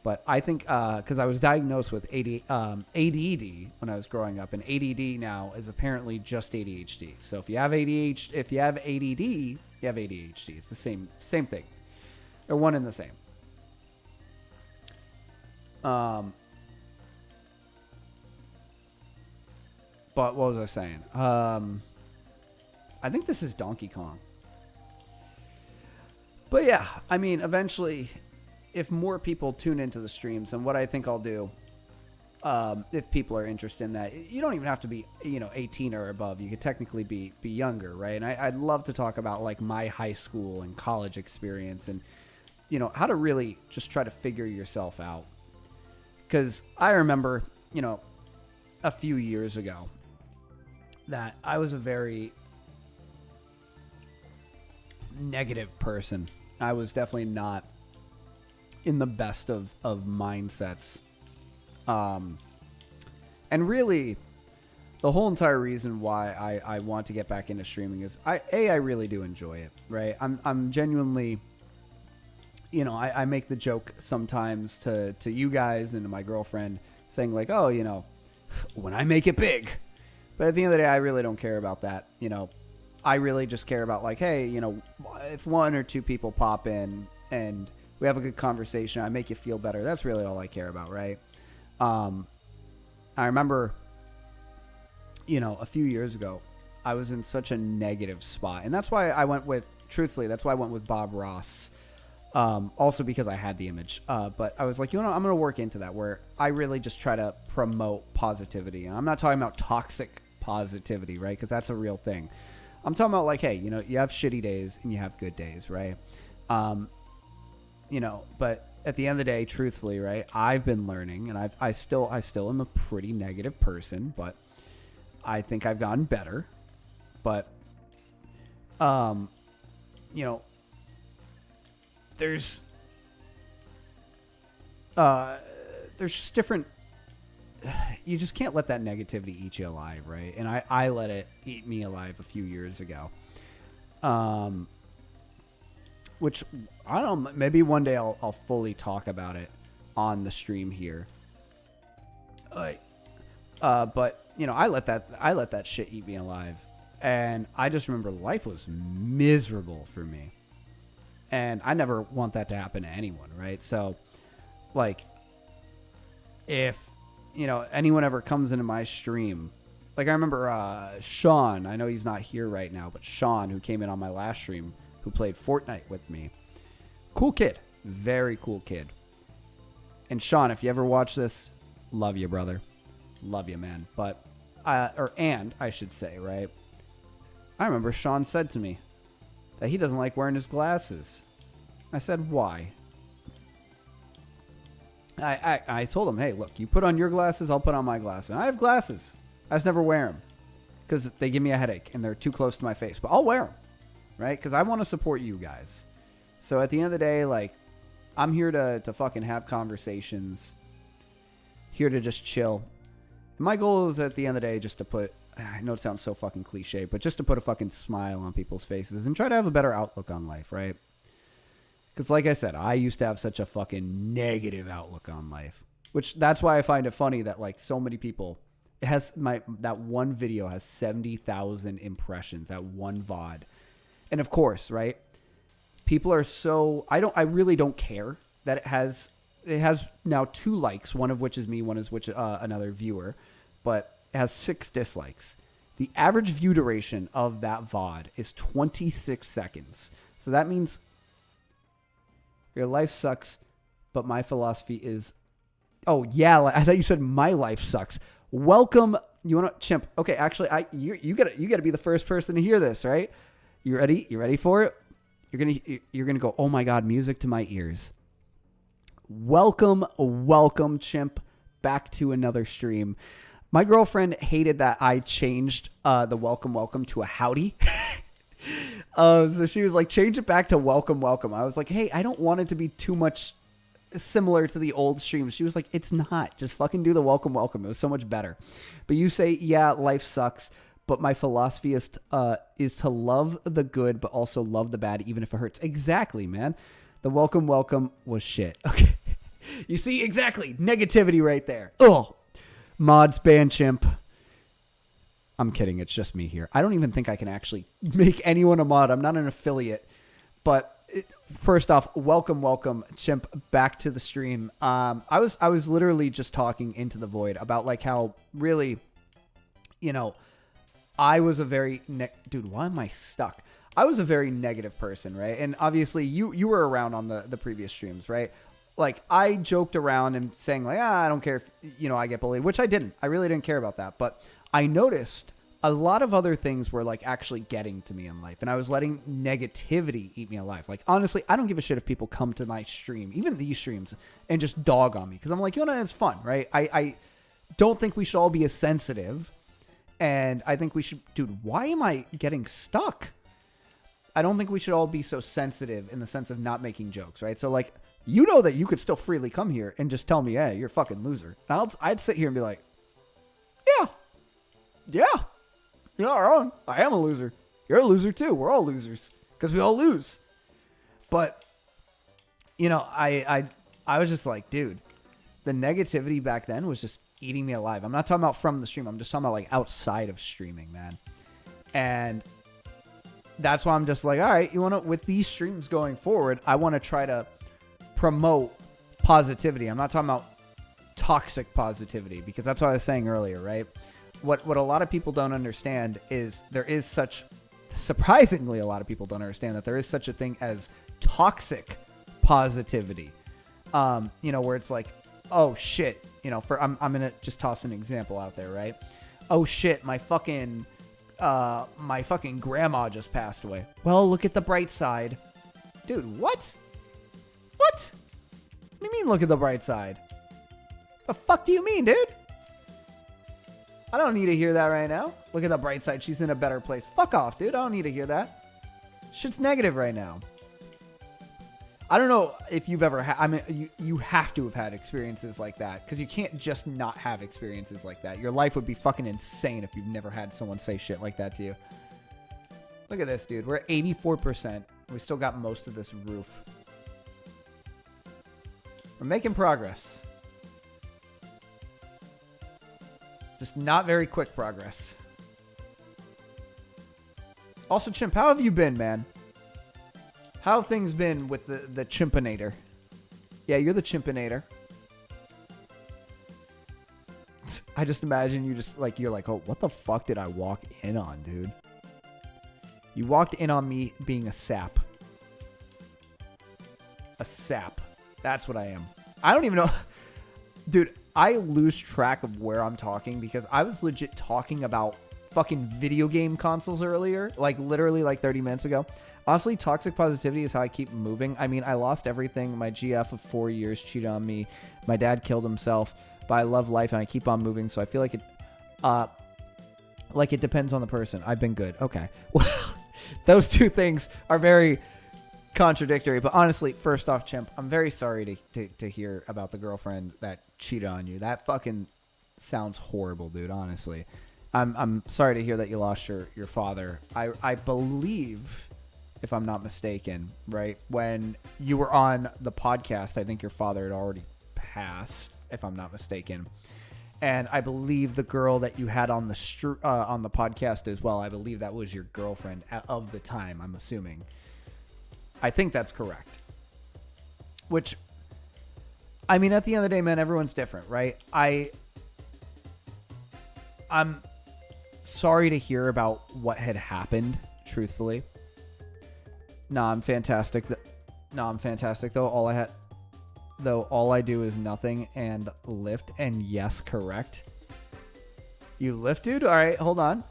But I think... Because I was diagnosed with ADD when I was growing up. And ADD now is apparently just ADHD. So if you have ADHD... If you have ADD, you have ADHD. It's the same thing. They're one and the same. But what was I saying? I think this is Donkey Kong. But yeah, I mean, eventually, if more people tune into the streams, and what I think I'll do, if people are interested in that, you don't even have to be, 18 or above. You could technically be younger, right? And I'd love to talk about like my high school and college experience, and how to really just try to figure yourself out. Because I remember, a few years ago, that I was a very negative person. I was definitely not in the best of mindsets. And really, the whole entire reason why I want to get back into streaming is, I really do enjoy it, right? I'm genuinely, I make the joke sometimes to you guys and to my girlfriend, saying like, oh, when I make it big. But at the end of the day, I really don't care about that. I really just care about like, hey, if one or two people pop in and we have a good conversation, I make you feel better. That's really all I care about, right? I remember, a few years ago, I was in such a negative spot. And that's why I went with Bob Ross. Also because I had the image. But I was like, I'm going to work into that, where I really just try to promote positivity. And I'm not talking about toxic positivity, right? Because that's a real thing. I'm talking about like, hey, you have shitty days and you have good days, right? But at the end of the day, truthfully, right, I've been learning, and I still am a pretty negative person, but I think I've gotten better. But, there's just different. You just can't let that negativity eat you alive, right? And I let it eat me alive a few years ago. Which, I don't know, maybe one day I'll fully talk about it on the stream here. But I let that shit eat me alive, and I just remember life was miserable for me, and I never want that to happen to anyone, right? So, like, if anyone ever comes into my stream, like I remember Sean, I know he's not here right now, but Sean, who came in on my last stream, who played Fortnite with me, cool kid, very cool kid. And Sean, if you ever watch this, love you, brother. Love you, man. But, I should say, right? I remember Sean said to me that he doesn't like wearing his glasses. I said, why? I told him, hey, look, you put on your glasses, I'll put on my glasses. And I have glasses. I just never wear them because they give me a headache and they're too close to my face. But I'll wear them, right? Because I want to support you guys. So at the end of the day, like, I'm here to fucking have conversations, here to just chill. And my goal is at the end of the day just to put, I know it sounds so fucking cliche, but just to put a fucking smile on people's faces and try to have a better outlook on life, right? Because like I said, I used to have such a fucking negative outlook on life, which that's why I find it funny that like so many people It has that one video has 70,000 impressions, that one VOD. And of course, right? People are so I really don't care that it has now 2 likes, one of which is me, one is another viewer, but it has 6 dislikes. The average view duration of that VOD is 26 seconds. So that means your life sucks, but my philosophy is, oh yeah, I thought you said my life sucks. Welcome, you want to chimp? Okay, actually, you gotta be the first person to hear this, right? You ready? You ready for it? You're gonna go, oh my god, music to my ears. Welcome, chimp, back to another stream. My girlfriend hated that I changed the welcome to a howdy. So she was like, change it back to welcome. I was like, hey, I don't want it to be too much similar to the old streams. She was like, it's not. Just fucking do the welcome. It was so much better. But you say, yeah, life sucks, but my philosophy is to love the good, but also love the bad, even if it hurts. Exactly, man. The welcome was shit. Okay. You see, exactly. Negativity right there. Oh. Mods ban chimp. I'm kidding. It's just me here. I don't even think I can actually make anyone a mod. I'm not an affiliate. But first off, welcome, chimp, back to the stream. I was literally just talking into the void about like how really, I was a very dude. Why am I stuck? I was a very negative person, right? And obviously, you were around on the previous streams, right? Like, I joked around and saying, like, I don't care if, I get bullied, which I didn't. I really didn't care about that. But I noticed a lot of other things were, like, actually getting to me in life. And I was letting negativity eat me alive. Like, honestly, I don't give a shit if people come to my stream, even these streams, and just dog on me. Because I'm like, it's fun, right? I don't think we should all be as sensitive. And I think we should... Dude, why am I getting stuck? I don't think we should all be so sensitive in the sense of not making jokes, right? So, like... You know that you could still freely come here and just tell me, hey, you're a fucking loser. And I'd sit here and be like, yeah, you're not wrong. I am a loser. You're a loser too. We're all losers because we all lose. But, I was just like, dude, the negativity back then was just eating me alive. I'm not talking about from the stream. I'm just talking about like outside of streaming, man. And that's why I'm just like, all right, with these streams going forward, I want to try to promote positivity. I'm not talking about toxic positivity because that's what I was saying earlier, right? What a lot of people don't understand is surprisingly, a lot of people don't understand that there is such a thing as toxic positivity. Where it's like, oh shit, I'm gonna just toss an example out there, right? Oh shit, my fucking grandma just passed away. Well, look at the bright side. Dude, what? What do you mean, look at the bright side? The fuck do you mean, dude? I don't need to hear that right now. Look at the bright side. She's in a better place. Fuck off, dude. I don't need to hear that. Shit's negative right now. I don't know if you've ever had... I mean, you have to have had experiences like that because you can't just not have experiences like that. Your life would be fucking insane if you've never had someone say shit like that to you. Look at this, dude. We're at 84%. We still got most of this roof. We're making progress. Just not very quick progress. Also, Chimp, how have you been, man? How have things been with the Chimpinator? Yeah, you're the Chimpinator. I just imagine you just, like, you're like, oh, what the fuck did I walk in on, dude? You walked in on me being a sap. A sap. That's what I am. I don't even know. Dude, I lose track of where I'm talking because I was legit talking about fucking video game consoles earlier. Like, literally, like, 30 minutes ago. Honestly, toxic positivity is how I keep moving. I mean, I lost everything. My GF of 4 years cheated on me. My dad killed himself. But I love life, and I keep on moving. So I feel like it depends on the person. I've been good. Okay. Well, those two things are very... contradictory, but honestly, first off, Chimp, I'm very sorry to hear about the girlfriend that cheated on you. That fucking sounds horrible, dude, honestly. I'm sorry to hear that you lost your father. I believe, if I'm not mistaken, right, when you were on the podcast, I think your father had already passed, if I'm not mistaken. And I believe the girl that you had on the podcast as well, I believe that was your girlfriend of the time, I'm assuming. I think that's correct. Which, I mean, at the end of the day, man, everyone's different, right? I'm sorry to hear about what had happened, truthfully. No, I'm fantastic. I'm fantastic, though. All I do is nothing and lift, and yes, correct. You lift, dude? All right, hold on.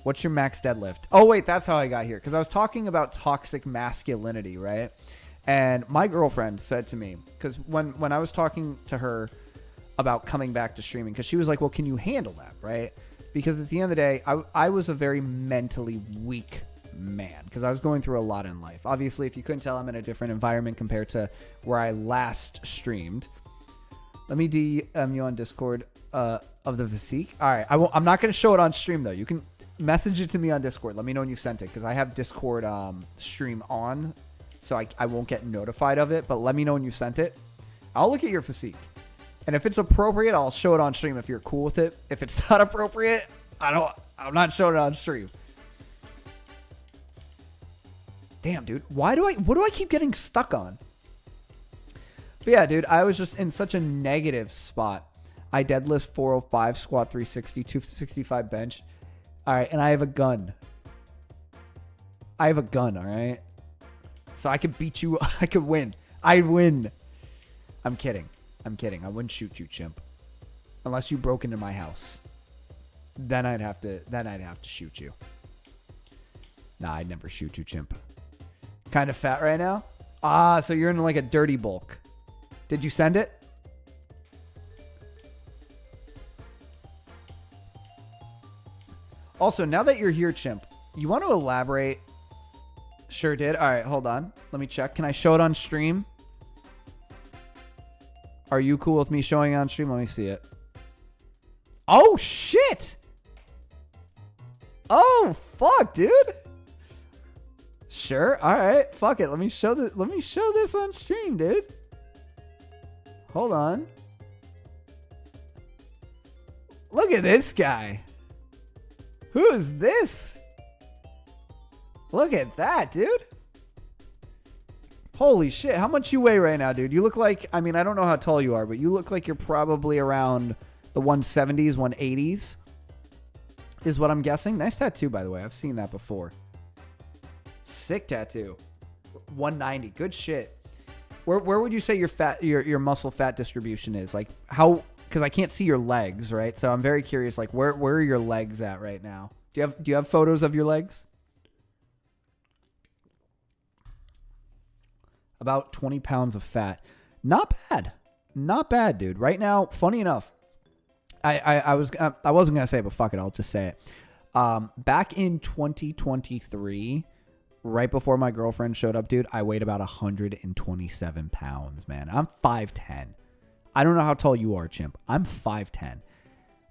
What's your max deadlift? Oh, wait, that's how I got here. Because I was talking about toxic masculinity, right? And my girlfriend said to me, because when I was talking to her about coming back to streaming, because she was like, well, can you handle that, right? Because at the end of the day, I was a very mentally weak man, because I was going through a lot in life. Obviously, if you couldn't tell, I'm in a different environment compared to where I last streamed. Let me DM you on Discord of the physique. All right, I'm not going to show it on stream, though. You can message it to me on Discord. Let me know when you sent it, because I have Discord stream on, so I won't get notified of it, but let me know when you sent it. I'll look at your physique, and if it's appropriate, I'll show it on stream if you're cool with it. If it's not appropriate, I'm not showing it on stream. Damn, dude. What do I keep getting stuck on? But yeah, dude, I was just in such a negative spot. I deadlift 405, squat 360, 265 bench. All right, and I have a gun. All right? So I could beat you. I could win. I'd win. I'm kidding. I wouldn't shoot you, chimp. Unless you broke into my house. Then I'd have to shoot you. Nah, I'd never shoot you, chimp. Kind of fat right now? So you're in like a dirty bulk. Did you send it? Also, now that you're here, chimp, you want to elaborate? Sure did. All right, hold on. Let me check. Can I show it on stream? Are you cool with me showing it on stream? Let me see it. Oh, shit! Oh, fuck, dude! Sure. All right. Fuck it. Let me show this on stream, dude. Hold on. Look at this guy. Who is this? Look at that, dude. Holy shit. How much you weigh right now, dude? You look like, I mean, I don't know how tall you are, but you look like you're probably around the 170s, 180s is what I'm guessing. Nice tattoo, by the way. I've seen that before. Sick tattoo. 190. Good shit. Where would you say your muscle fat distribution is? Like how, because I can't see your legs, right? So I'm very curious, like where are your legs at right now? Do you have photos of your legs? About 20 pounds of fat. Not bad, dude. Right now, funny enough, I wasn't gonna say it, but fuck it, I'll just say it. Back in 2023, right before my girlfriend showed up, dude, I weighed about 127 pounds, man. I'm 5'10". I don't know how tall you are, chimp. I'm 5'10".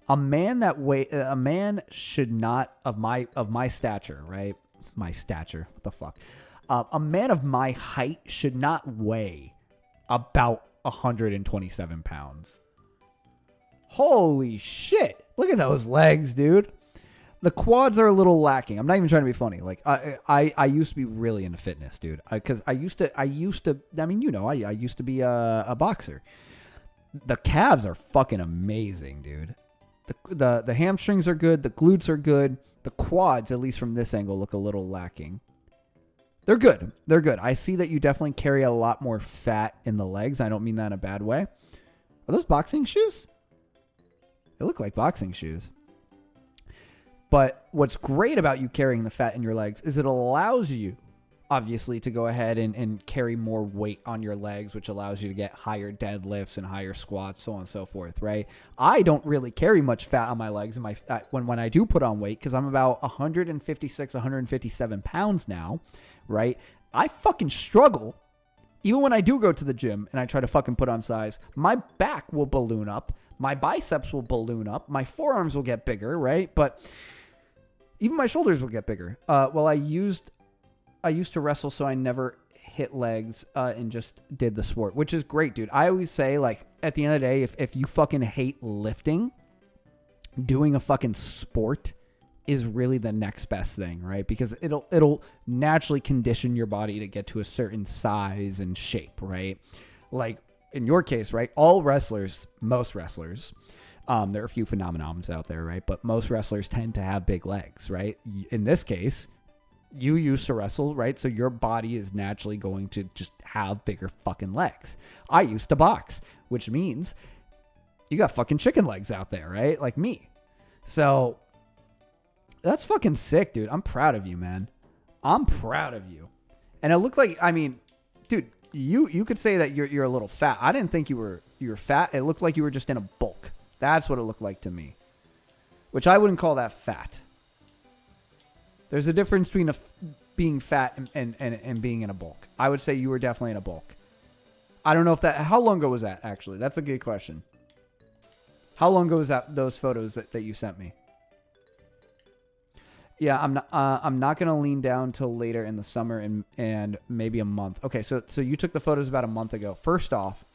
A man should not, of my stature, right? My stature. What the fuck? A man of my height should not weigh about 127 pounds. Holy shit. Look at those legs, dude. The quads are a little lacking. I'm not even trying to be funny. Like I used to be really into fitness, dude. Because I used to. I mean, you know, I used to be a boxer. The calves are fucking amazing, dude. The hamstrings are good. The glutes are good. The quads, at least from this angle, look a little lacking. They're good. They're good. I see that you definitely carry a lot more fat in the legs. I don't mean that in a bad way. Are those boxing shoes? They look like boxing shoes. But what's great about you carrying the fat in your legs is it allows you, obviously, to go ahead and carry more weight on your legs, which allows you to get higher deadlifts and higher squats, so on and so forth, right? I don't really carry much fat on my legs when I do put on weight, because I'm about 156, 157 pounds now, right? I fucking struggle. Even when I do go to the gym and I try to fucking put on size, my back will balloon up. My biceps will balloon up. My forearms will get bigger, right? But even my shoulders will get bigger. Well, I used to wrestle, so I never hit legs and just did the sport, which is great, dude. I always say, like, at the end of the day, if you fucking hate lifting, doing a fucking sport is really the next best thing, right? Because it'll naturally condition your body to get to a certain size and shape, right? Like in your case, right? All wrestlers, most wrestlers, there are a few phenomenons out there, right? But most wrestlers tend to have big legs, right? In this case, you used to wrestle, right? So your body is naturally going to just have bigger fucking legs. I used to box, which means you got fucking chicken legs out there, right? Like me. So that's fucking sick, dude. I'm proud of you, man. I'm proud of you. And it looked like, I mean, dude, you could say that you're a little fat. I didn't think you were fat. It looked like you were just in a bulk. That's what it looked like to me. Which I wouldn't call that fat. There's a difference between being fat and being in a bulk. I would say you were definitely in a bulk. I don't know if that, how long ago was that actually? That's a good question. How long ago was that, those photos that you sent me? Yeah, I'm not gonna lean down till later in the summer and maybe a month. Okay, so you took the photos about a month ago. First off,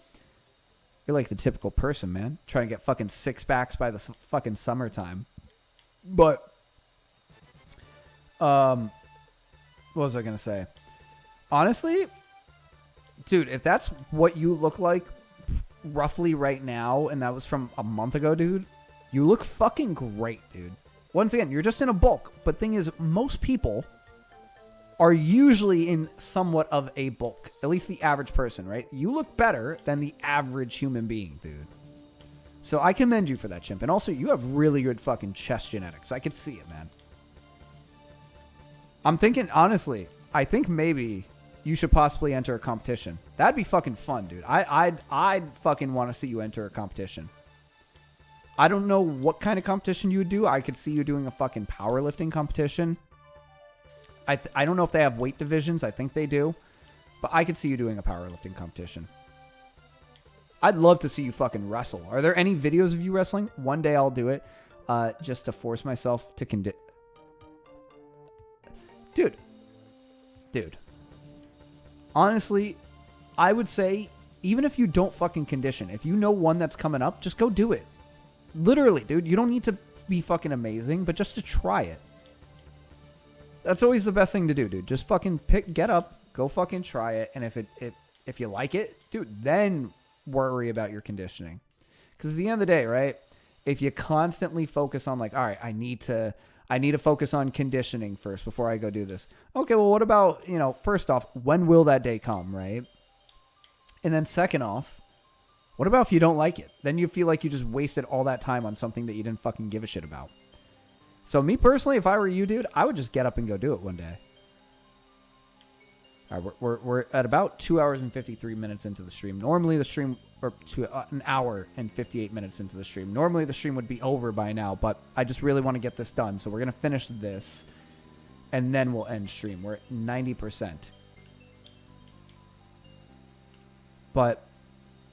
you're like the typical person, man, trying to get fucking six packs by the fucking summertime. But, what was I gonna say? Honestly, dude, if that's what you look like roughly right now, and that was from a month ago, dude, you look fucking great, dude. Once again, you're just in a bulk. But thing is, most people are usually in somewhat of a bulk. At least the average person, right? You look better than the average human being, dude. So I commend you for that, chimp. And also, you have really good fucking chest genetics. I could see it, man. I'm thinking, honestly, I think maybe you should possibly enter a competition. That'd be fucking fun, dude. I'd fucking want to see you enter a competition. I don't know what kind of competition you would do. I could see you doing a fucking powerlifting competition. I don't know if they have weight divisions. I think they do. But I could see you doing a powerlifting competition. I'd love to see you fucking wrestle. Are there any videos of you wrestling? One day I'll do it just to force myself to Dude. Honestly, I would say even if you don't fucking condition, if you know one that's coming up, just go do it. Literally, dude, you don't need to be fucking amazing, but just to try it. That's always the best thing to do, dude. Just fucking get up, go fucking try it, and if you like it, dude, then worry about your conditioning. Because at the end of the day, right, if you constantly focus on like, all right, I need to focus on conditioning first before I go do this. Okay, well, what about, first off, when will that day come, right? And then second off, what about if you don't like it? Then you feel like you just wasted all that time on something that you didn't fucking give a shit about. So me personally, if I were you, dude, I would just get up and go do it one day. All right, we're at about 2 hours and 53 minutes into the stream. Normally the stream, or an hour and 58 minutes into the stream. Normally the stream would be over by now, but I just really want to get this done. So we're going to finish this, and then we'll end stream. We're at 90%. But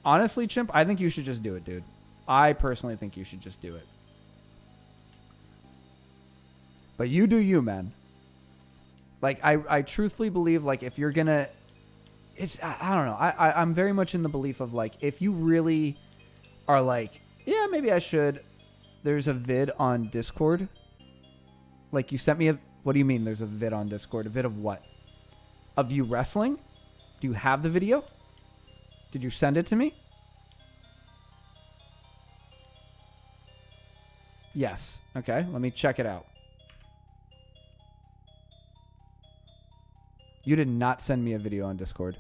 honestly, chimp, I think you should just do it, dude. I personally think you should just do it. But you do you, man. Like, I truthfully believe, like, if you're gonna... I don't know. I'm very much in the belief of, like, if you really are like, yeah, maybe I should... There's a vid on Discord. Like, you sent me a... What do you mean there's a vid on Discord? A vid of what? Of you wrestling? Do you have the video? Did you send it to me? Yes. Okay, let me check it out. You did not send me a video on Discord.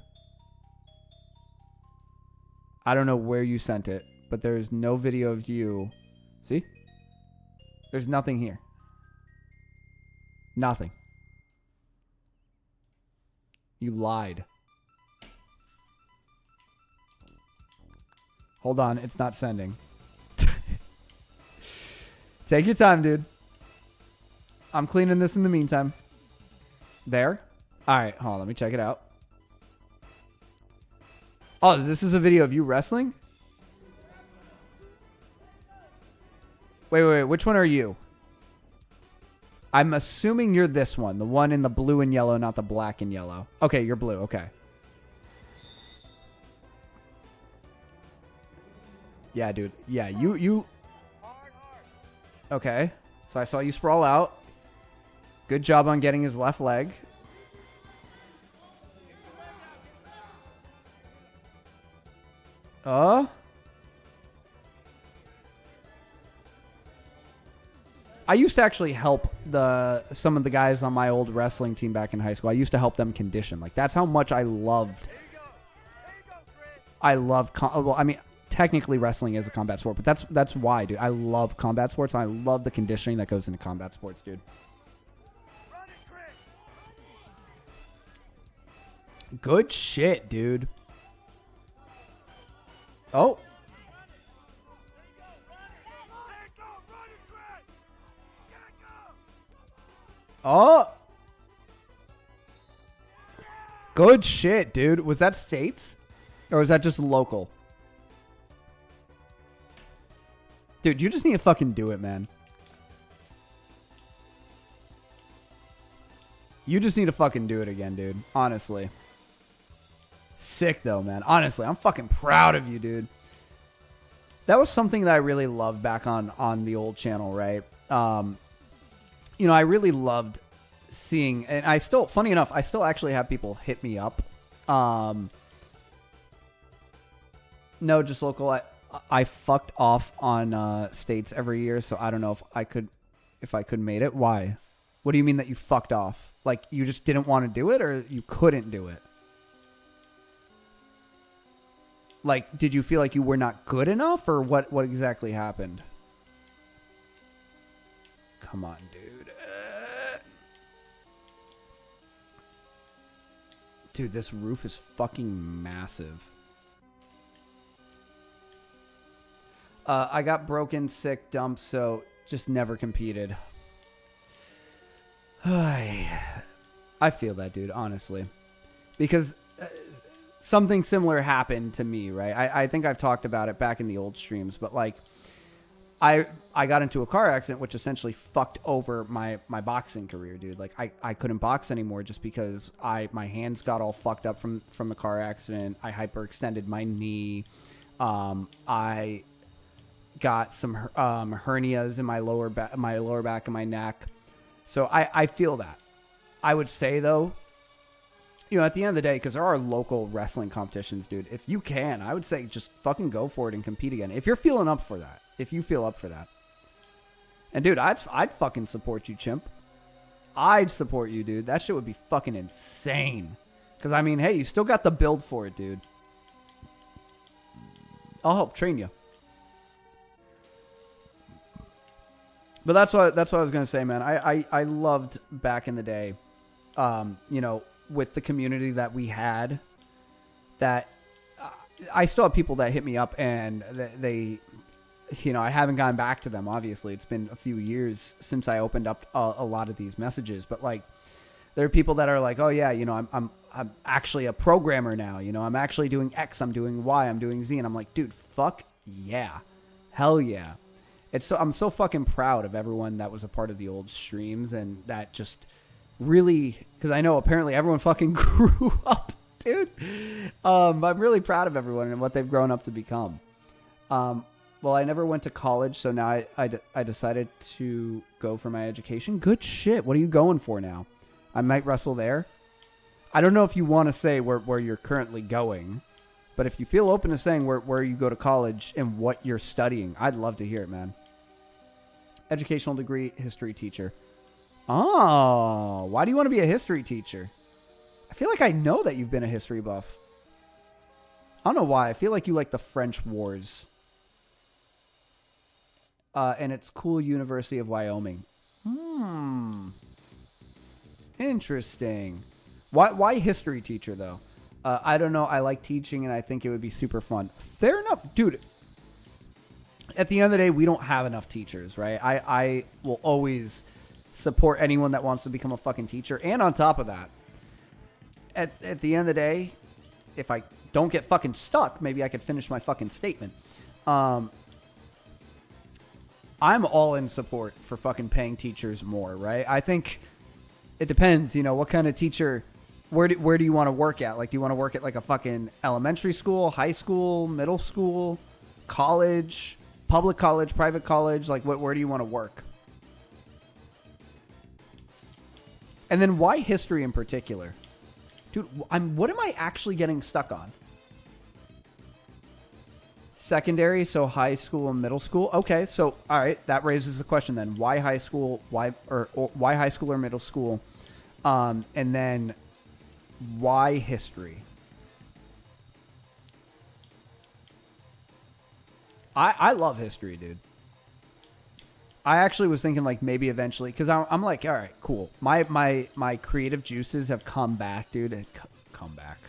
I don't know where you sent it, but there's no video of you. See? There's nothing here. Nothing. You lied. Hold on, it's not sending. Take your time, dude. I'm cleaning this in the meantime. There? Alright, hold on, let me check it out. Oh, this is a video of you wrestling? Wait, which one are you? I'm assuming you're this one. The one in the blue and yellow, not the black and yellow. Okay, you're blue, okay. Yeah, dude. Yeah, you. Okay. So I saw you sprawl out. Good job on getting his left leg. I used to actually help some of the guys on my old wrestling team back in high school. I used to help them condition. Like, that's how much I loved. Well, I mean, technically wrestling is a combat sport, but that's why, dude. I love combat sports. And I love the conditioning that goes into combat sports, dude. Good shit, dude. Oh. Oh. Good shit, dude. Was that states? Or was that just local? Dude, you just need to fucking do it, man. You just need to fucking do it again, dude. Honestly. Sick, though, man. Honestly, I'm fucking proud of you, dude. That was something that I really loved back on the old channel, right? You know, I really loved seeing, and I still, funny enough, I still actually have people hit me up. No, just local. I fucked off on states every year, so I don't know if I could made it. Why? What do you mean that you fucked off? Like, you just didn't want to do it, or you couldn't do it? Like, did you feel like you were not good enough, or what exactly happened? Come on, dude. Dude, this roof is fucking massive. I got broken, sick, dumped, so just never competed. I feel that, dude, honestly. Because something similar happened to me, right? I think I've talked about it back in the old streams, but like, I got into a car accident, which essentially fucked over my boxing career, dude. Like, I couldn't box anymore just because my hands got all fucked up from the car accident. I hyperextended my knee. I got some hernias in my lower back and my neck. So I feel that. I would say, though, you know, at the end of the day, because there are local wrestling competitions, dude, if you can, I would say just fucking go for it and compete again. If you're feeling up for that. If you feel up for that. And, dude, I'd fucking support you, chimp. I'd support you, dude. That shit would be fucking insane. Because, I mean, hey, you still got the build for it, dude. I'll help train you. But that's what I was going to say, man. I loved back in the day, you know, with the community that we had, that I still have people that hit me up and they you know, I haven't gone back to them, obviously. It's been a few years since I opened up a lot of these messages. But, like, there are people that are like, oh, yeah, you know, I'm actually a programmer now. You know, I'm actually doing X, I'm doing Y, I'm doing Z. And I'm like, dude, fuck yeah. Hell yeah. I'm so fucking proud of everyone that was a part of the old streams and that just really, because I know apparently everyone fucking grew up, dude. I'm really proud of everyone and what they've grown up to become. Well, I never went to college, so now I decided to go for my education. Good shit. What are you going for now? I might wrestle there. I don't know if you want to say where you're currently going, but if you feel open to saying where you go to college and what you're studying, I'd love to hear it, man. Educational degree, history teacher. Oh, why do you want to be a history teacher? I feel like I know that you've been a history buff. I don't know why. I feel like you like the French Wars. And it's cool, University of Wyoming. Interesting. Why history teacher, though? I don't know. I like teaching, and I think it would be super fun. Fair enough. Dude, at the end of the day, we don't have enough teachers, right? I will always support anyone that wants to become a fucking teacher. And on top of that, at the end of the day, if I don't get fucking stuck, maybe I could finish my fucking statement. I'm all in support for fucking paying teachers more, right? I think it depends, you know, what kind of teacher, where do you want to work at? Like, do you want to work at like a fucking elementary school, high school, middle school? college, public college, private college? Like, where do you want to work? And then why history in particular? Dude, what am I actually getting stuck on? Secondary, so high school and middle school. Okay, so all right, that raises the question then: why high school? Why high school or middle school? And then why history? I love history, dude. I actually was thinking like maybe eventually, because I'm like, all right, cool. My creative juices have come back, dude. Come back.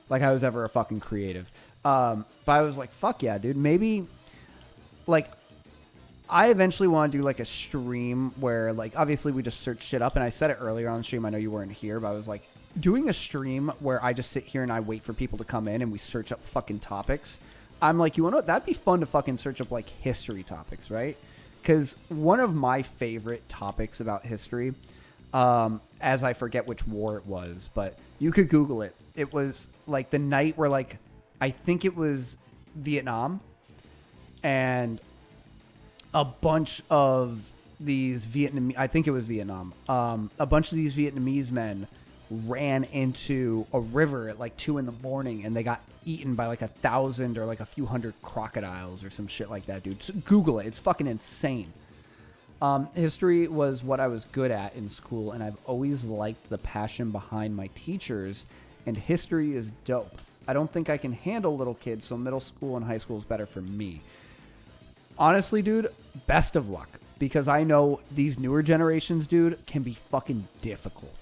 Like I was ever a fucking creative. But I was like, fuck yeah, dude. Maybe like I eventually want to do like a stream where like obviously we just search shit up, and I said it earlier on the stream. I know you weren't here, but I was like doing a stream where I just sit here and I wait for people to come in and we search up fucking topics. I'm like, you want to? That'd be fun to fucking search up like history topics, right? Because one of my favorite topics about history, as I forget which war it was, but you could Google it. It was like the night where like I think it was Vietnam, and a bunch of these Vietnamese, I think it was Vietnam, a bunch of these Vietnamese men ran into a river at like 2 a.m. and they got eaten by like 1,000 or like a few hundred crocodiles or some shit like that, dude. So Google it. It's fucking insane. History was what I was good at in school, and I've always liked the passion behind my teachers, and history is dope. I don't think I can handle little kids, so middle school and high school is better for me. Honestly, dude, best of luck, because I know these newer generations, dude, can be fucking difficult.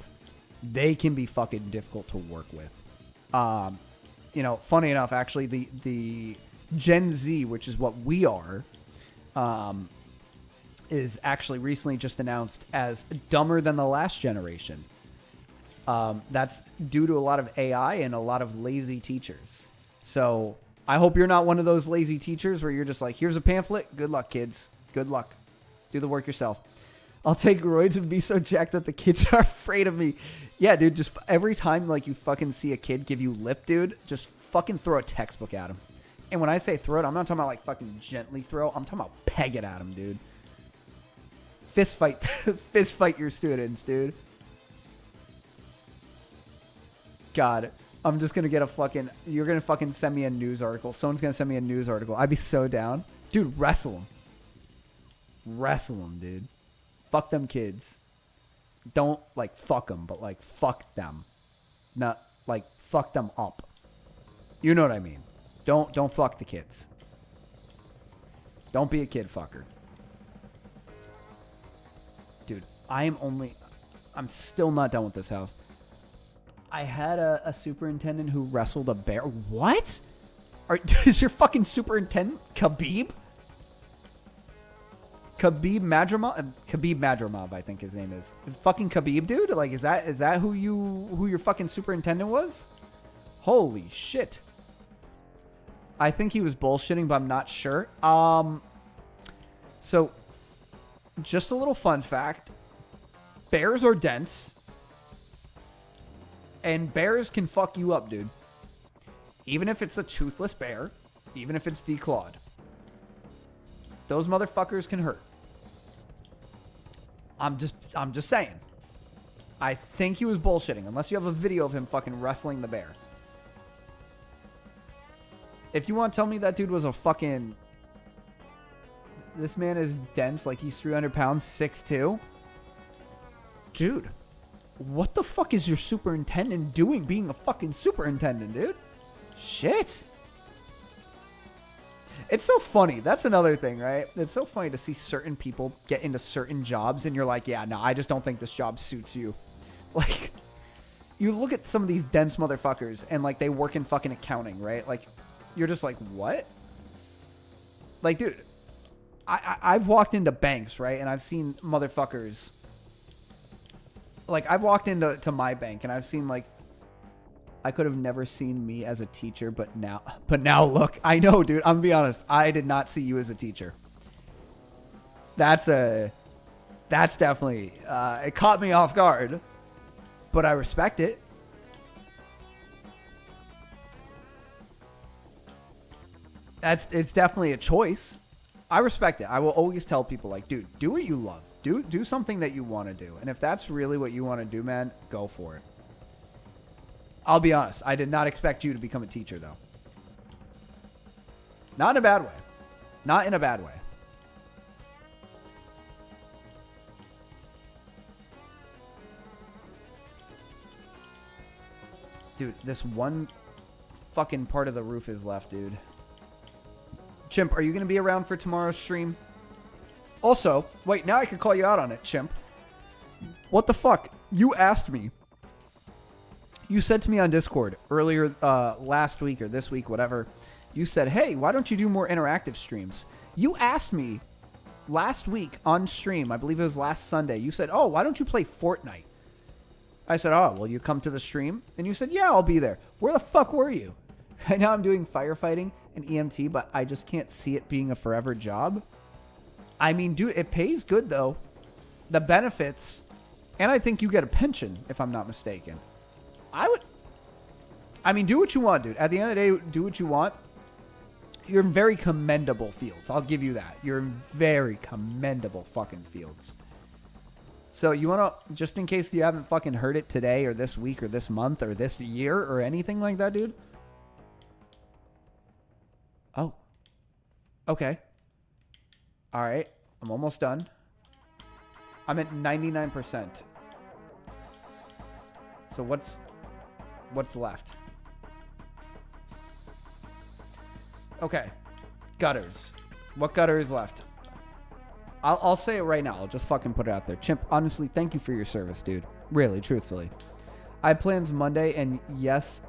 They can be fucking difficult to work with. You know, funny enough, actually, the Gen Z, which is what we are, is actually recently just announced as dumber than the last generation. That's due to a lot of AI and a lot of lazy teachers. So I hope you're not one of those lazy teachers where you're just like, here's a pamphlet. Good luck, kids. Good luck. Do the work yourself. I'll take roids and be so jacked that the kids are afraid of me. Yeah, dude, just every time like you fucking see a kid give you lip, dude, just fucking throw a textbook at him. And when I say throw it, I'm not talking about like fucking gently throw. I'm talking about peg it at him, dude. Fist fight your students, dude. God, I'm just going to get a fucking... You're going to fucking send me a news article. Someone's going to send me a news article. I'd be so down. Dude, wrestle them. Wrestle them, dude. Fuck them kids. Don't, like, fuck them, but, like, fuck them. Not, like, fuck them up. You know what I mean. Don't fuck the kids. Don't be a kid fucker. Dude, I'm still not done with this house. I had a superintendent who wrestled a bear. What? Is your fucking superintendent Khabib? Khabib Madrimov, I think his name is. Fucking Khabib, dude? Like, is that who your fucking superintendent was? Holy shit. I think he was bullshitting, but I'm not sure. So, just a little fun fact. Bears are dense. And bears can fuck you up, dude. Even if it's a toothless bear. Even if it's declawed. Those motherfuckers can hurt. I'm just saying. I think he was bullshitting. Unless you have a video of him fucking wrestling the bear. If you want to tell me that dude was a fucking... This man is dense, like he's 300 pounds, 6'2". Dude. What the fuck is your superintendent doing being a fucking superintendent, dude? Shit. It's so funny. That's another thing, right? It's so funny to see certain people get into certain jobs and you're like, yeah, no, I just don't think this job suits you. Like, you look at some of these dense motherfuckers and, like, they work in fucking accounting, right? Like, you're just like, what? Like, dude, I've walked into banks, right? And I've seen motherfuckers... Like, I've walked into my bank, and I've seen, like, I could have never seen me as a teacher, but now look, I know, dude, I'm gonna be honest, I did not see you as a teacher. That's definitely, it caught me off guard, but I respect it. it's definitely a choice. I respect it. I will always tell people like, dude, do what you love. Do something that you want to do. And if that's really what you want to do, man, go for it. I'll be honest. I did not expect you to become a teacher, though. Not in a bad way. Not in a bad way. Dude, this one fucking part of the roof is left, dude. Chimp, are you going to be around for tomorrow's stream? Also, wait, now I can call you out on it, Chimp. What the fuck? You asked me. You said to me on Discord earlier last week or this week, whatever. You said, hey, why don't you do more interactive streams? You asked me last week on stream, I believe it was last Sunday. You said, oh, why don't you play Fortnite? I said, oh, will you come to the stream? And you said, yeah, I'll be there. Where the fuck were you? Right now I'm doing firefighting and EMT, but I just can't see it being a forever job. I mean, dude, it pays good, though. The benefits, and I think you get a pension, if I'm not mistaken. I mean, do what you want, dude. At the end of the day, do what you want. You're in very commendable fields. I'll give you that. You're in very commendable fucking fields. So you want to, just in case you haven't fucking heard it today or this week or this month or this year or anything like that, dude. Oh. Okay. All right. I'm almost done. I'm at 99%. So what's left? Okay. Gutters. What gutter is left? I'll say it right now. I'll just fucking put it out there. Chimp, honestly, thank you for your service, dude. Really, truthfully. I have plans Monday, and yes,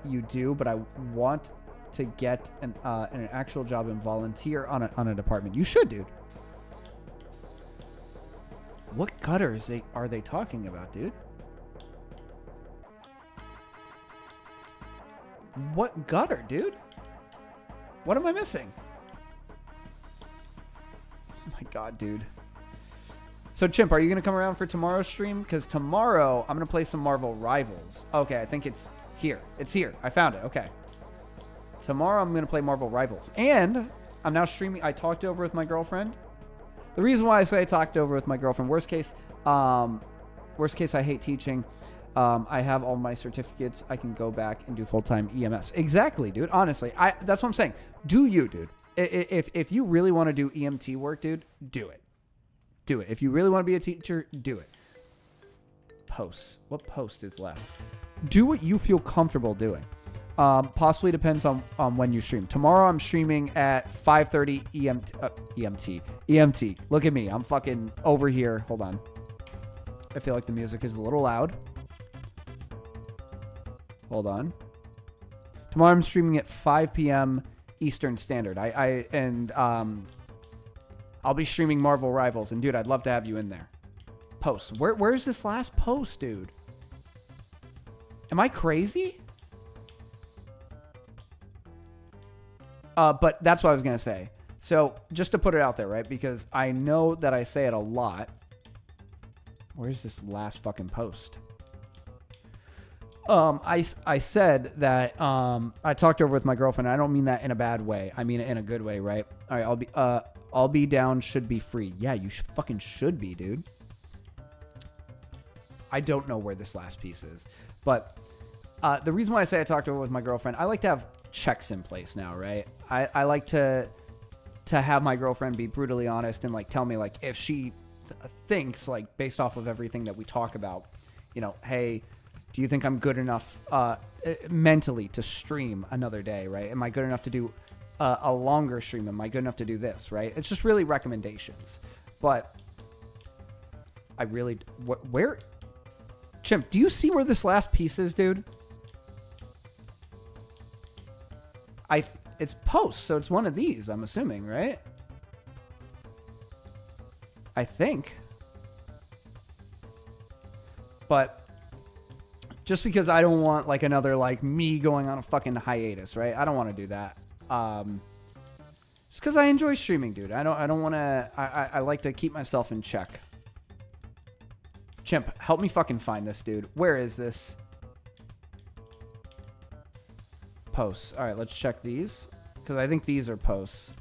you do, but I want to get an actual job and volunteer on a department. You should, dude. What gutters are they talking about, dude? What gutter, dude? What am I missing? Oh my god, dude. So, Chimp, are you going to come around for tomorrow's stream? Because tomorrow, I'm going to play some Marvel Rivals. Okay, I think it's here. It's here. I found it. Okay. Tomorrow, I'm going to play Marvel Rivals. And I'm now streaming. I talked over with my girlfriend. The reason why I say I talked over with my girlfriend, worst case, I hate teaching. I have all my certificates. I can go back and do full-time EMS. Exactly, dude. Honestly, that's what I'm saying. Do you, dude? If you really want to do EMT work, dude, do it. Do it. If you really want to be a teacher, do it. Posts. What post is left? Do what you feel comfortable doing. Possibly depends on when you stream. Tomorrow I'm streaming at 5:30 EMT. Look at me. I'm fucking over here. Hold on. I feel like the music is a little loud. Hold on. Tomorrow I'm streaming at 5 p.m. Eastern Standard. I'll be streaming Marvel Rivals, and dude, I'd love to have you in there. Post. Where's this last post, dude? Am I crazy? But that's what I was gonna say. So just to put it out there, right? Because I know that I say it a lot. Where's this last fucking post? I said that I talked over with my girlfriend. I don't mean that in a bad way. I mean it in a good way, right? All right, I'll be down. Should be free. Yeah, you fucking should be, dude. I don't know where this last piece is, but the reason why I say I talked over with my girlfriend, I like to have checks in place now, right? I like to have my girlfriend be brutally honest and like tell me like if she thinks like based off of everything that we talk about, you know, hey, do you think I'm good enough mentally to stream another day, right? Am I good enough to do a longer stream? Am I good enough to do this, right? It's just really recommendations. But I really... Where... Chimp, do you see where this last piece is, dude? It's post, so it's one of these, I'm assuming, right? I think. But... just because I don't want like another like me going on a fucking hiatus, right? I don't want to do that. Just because I enjoy streaming, dude. I don't want to. I like to keep myself in check. Chimp, help me fucking find this, dude. Where is this? Posts. All right, let's check these. Because I think these are posts.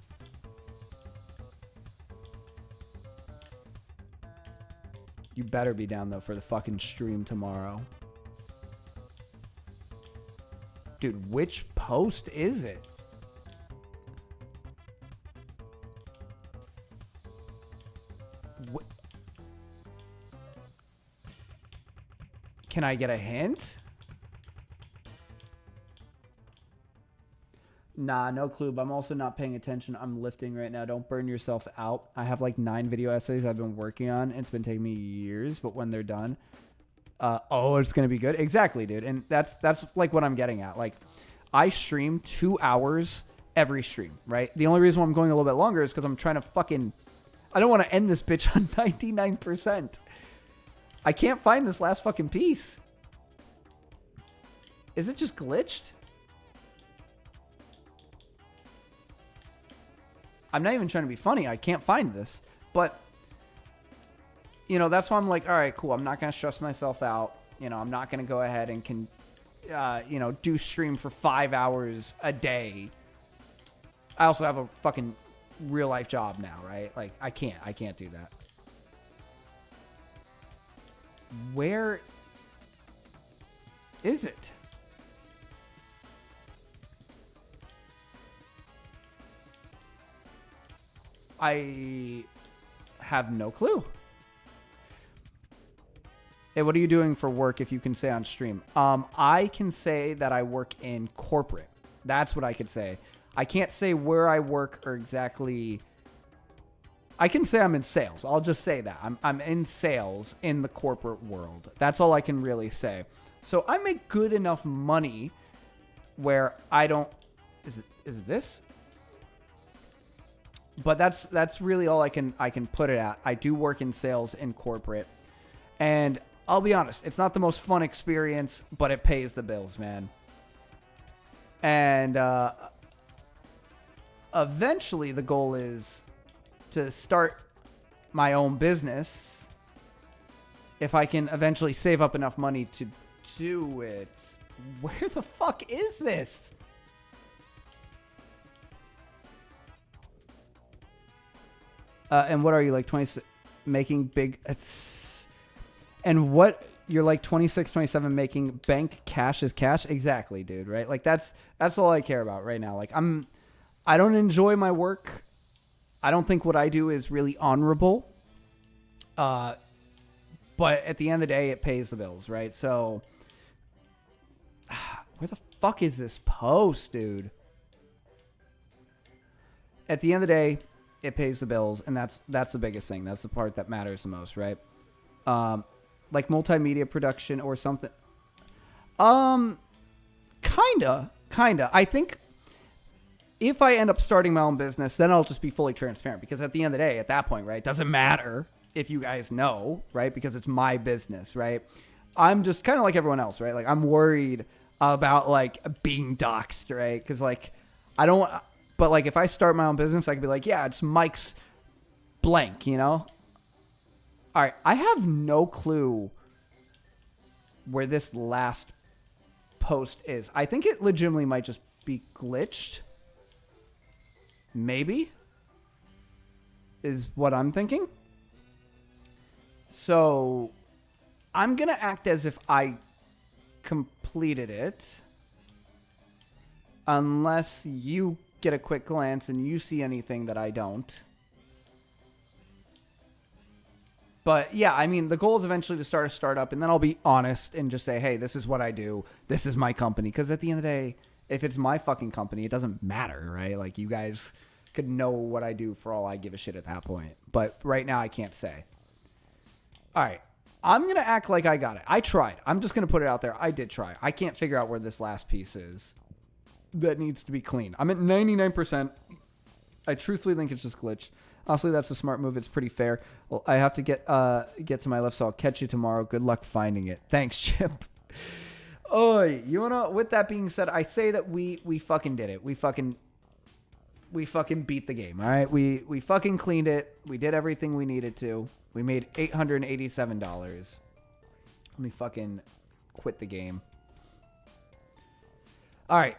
You better be down, though, for the fucking stream tomorrow. Dude, which post is it? Can I get a hint? Nah, no clue, but I'm also not paying attention. I'm lifting right now. Don't burn yourself out. I have like 9 video essays I've been working on. It's been taking me years, but when they're done, it's going to be good. Exactly, dude. And that's like what I'm getting at. Like, I stream 2 hours every stream, right? The only reason why I'm going a little bit longer is because I'm trying to I don't want to end this bitch on 99%. I can't find this last fucking piece. Is it just glitched? I'm not even trying to be funny. I can't find this. But, that's why I'm like, all right, cool. I'm not going to stress myself out. I'm not going to go ahead and do stream for 5 hours a day. I also have a fucking real life job now, right? Like, I can't do that. Where is it? I have no clue. Hey, what are you doing for work if you can say on stream? I can say that I work in corporate. That's what I could say. I can't say where I work or exactly. I can say I'm in sales. I'll just say that. I'm in sales in the corporate world. That's all I can really say. So I make good enough money where I don't. Is it this? But that's really all I can put it at. I do work in sales in corporate, and I'll be honest, it's not the most fun experience, but it pays the bills, man. And eventually, the goal is to start my own business. If I can eventually save up enough money to do it. Where the fuck is this? And what are you, like 20, making big, and what, you're like 26, 27 making bank cash is cash? Exactly, dude, right? Like that's all I care about right now. Like I don't enjoy my work. I don't think what I do is really honorable. But at the end of the day, it pays the bills, right? So where the fuck is this post, dude? At the end of the day, it pays the bills, and that's the biggest thing. That's the part that matters the most, right? Like multimedia production or something. Kinda. I think if I end up starting my own business, then I'll just be fully transparent, because at the end of the day, at that point, right, it doesn't matter if you guys know, right? Because it's my business, right? I'm just kind of like everyone else, right? Like, I'm worried about like being doxxed, right? Because like I don't. But, like, if I start my own business, I could be like, yeah, it's Mike's blank, All right, I have no clue where this last post is. I think it legitimately might just be glitched. Maybe. Is what I'm thinking. So, I'm going to act as if I completed it. Unless you get a quick glance and you see anything that I don't. But yeah, I mean, the goal is eventually to start a startup, and then I'll be honest and just say, hey, this is what I do. This is my company. Because at the end of the day, if it's my fucking company, it doesn't matter, right? Like, you guys could know what I do for all I give a shit at that point. But right now, I can't say. All right. I'm going to act like I got it. I tried. I'm just going to put it out there. I did try. I can't figure out where this last piece is. That needs to be clean. I'm at 99%. I truthfully think it's just glitched. Honestly, that's a smart move. It's pretty fair. Well, I have to get to my lift, so I'll catch you tomorrow. Good luck finding it. Thanks, Chip. With that being said, I say that we fucking did it. We fucking beat the game, all right? We fucking cleaned it. We did everything we needed to. We made $887. Let me fucking quit the game. All right.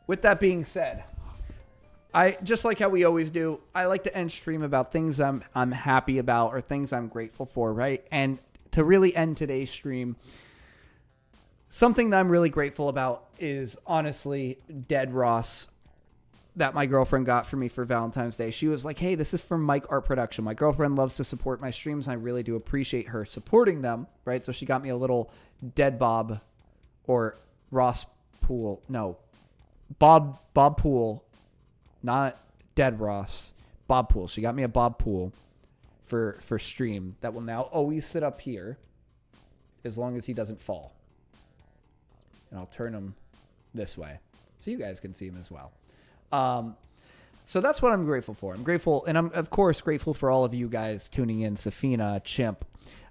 With that being said, I just like how we always do. I like to end stream about things I'm happy about or things I'm grateful for, right? And to really end today's stream, something that I'm really grateful about is honestly Dead Ross that my girlfriend got for me for Valentine's Day. She was like, hey, this is from Mike Art Production. My girlfriend loves to support my streams, and I really do appreciate her supporting them, right? So she got me a little Dead Bob or Ross Pool. No, Bob Pool, not Dead Ross. Bob Pool. She got me a Bob Pool for stream that will now always sit up here as long as he doesn't fall. And I'll turn him this way so you guys can see him as well. So that's what I'm grateful for. I'm grateful, and I'm of course grateful for all of you guys tuning in. Safina, Chimp,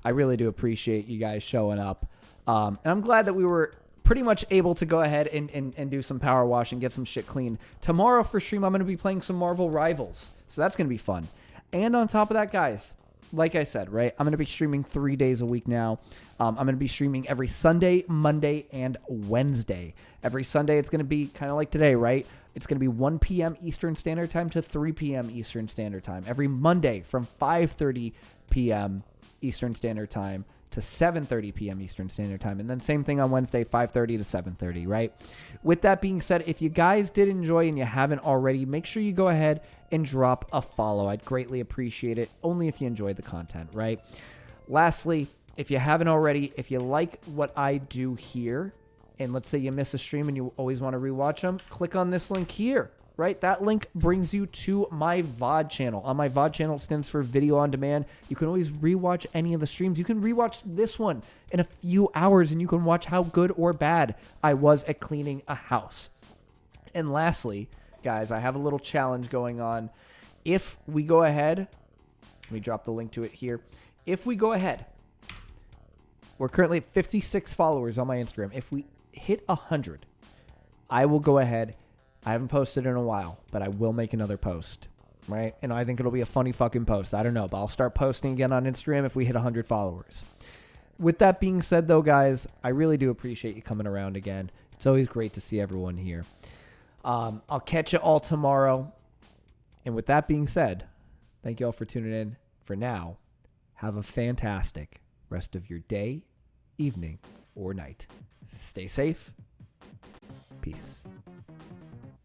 I really do appreciate you guys showing up. And I'm glad that we were pretty much able to go ahead and do some power wash and get some shit clean. Tomorrow for stream, I'm going to be playing some Marvel Rivals, so that's going to be fun. And on top of that, guys, like I said, right, I'm going to be streaming 3 days a week now. I'm going to be streaming every Sunday, Monday, and Wednesday. Every Sunday, it's going to be kind of like today, right? It's going to be 1 p.m. Eastern Standard Time to 3 p.m. Eastern Standard Time. Every Monday from 5:30 p.m. Eastern Standard Time to 7:30 p.m. Eastern Standard Time. And then same thing on Wednesday, 5:30 to 7:30, right? With that being said, if you guys did enjoy and you haven't already, make sure you go ahead and drop a follow. I'd greatly appreciate it, only if you enjoyed the content, right? Lastly, if you haven't already, if you like what I do here, and let's say you miss a stream and you always want to rewatch them, click on this link here, right? That link brings you to my VOD channel. On my VOD channel, it stands for Video On Demand. You can always rewatch any of the streams. You can rewatch this one in a few hours, and you can watch how good or bad I was at cleaning a house. And lastly, guys, I have a little challenge going on. If we go ahead, let me drop the link to it here. If we go ahead, we're currently at 56 followers on my Instagram. If we hit 100, I will go ahead. I haven't posted in a while, but I will make another post, right? And I think it'll be a funny fucking post. I don't know, but I'll start posting again on Instagram if we hit 100 followers. With that being said, though, guys, I really do appreciate you coming around again. It's always great to see everyone here. I'll catch you all tomorrow. And with that being said, thank you all for tuning in. For now, have a fantastic rest of your day, evening, or night. Stay safe. Peace.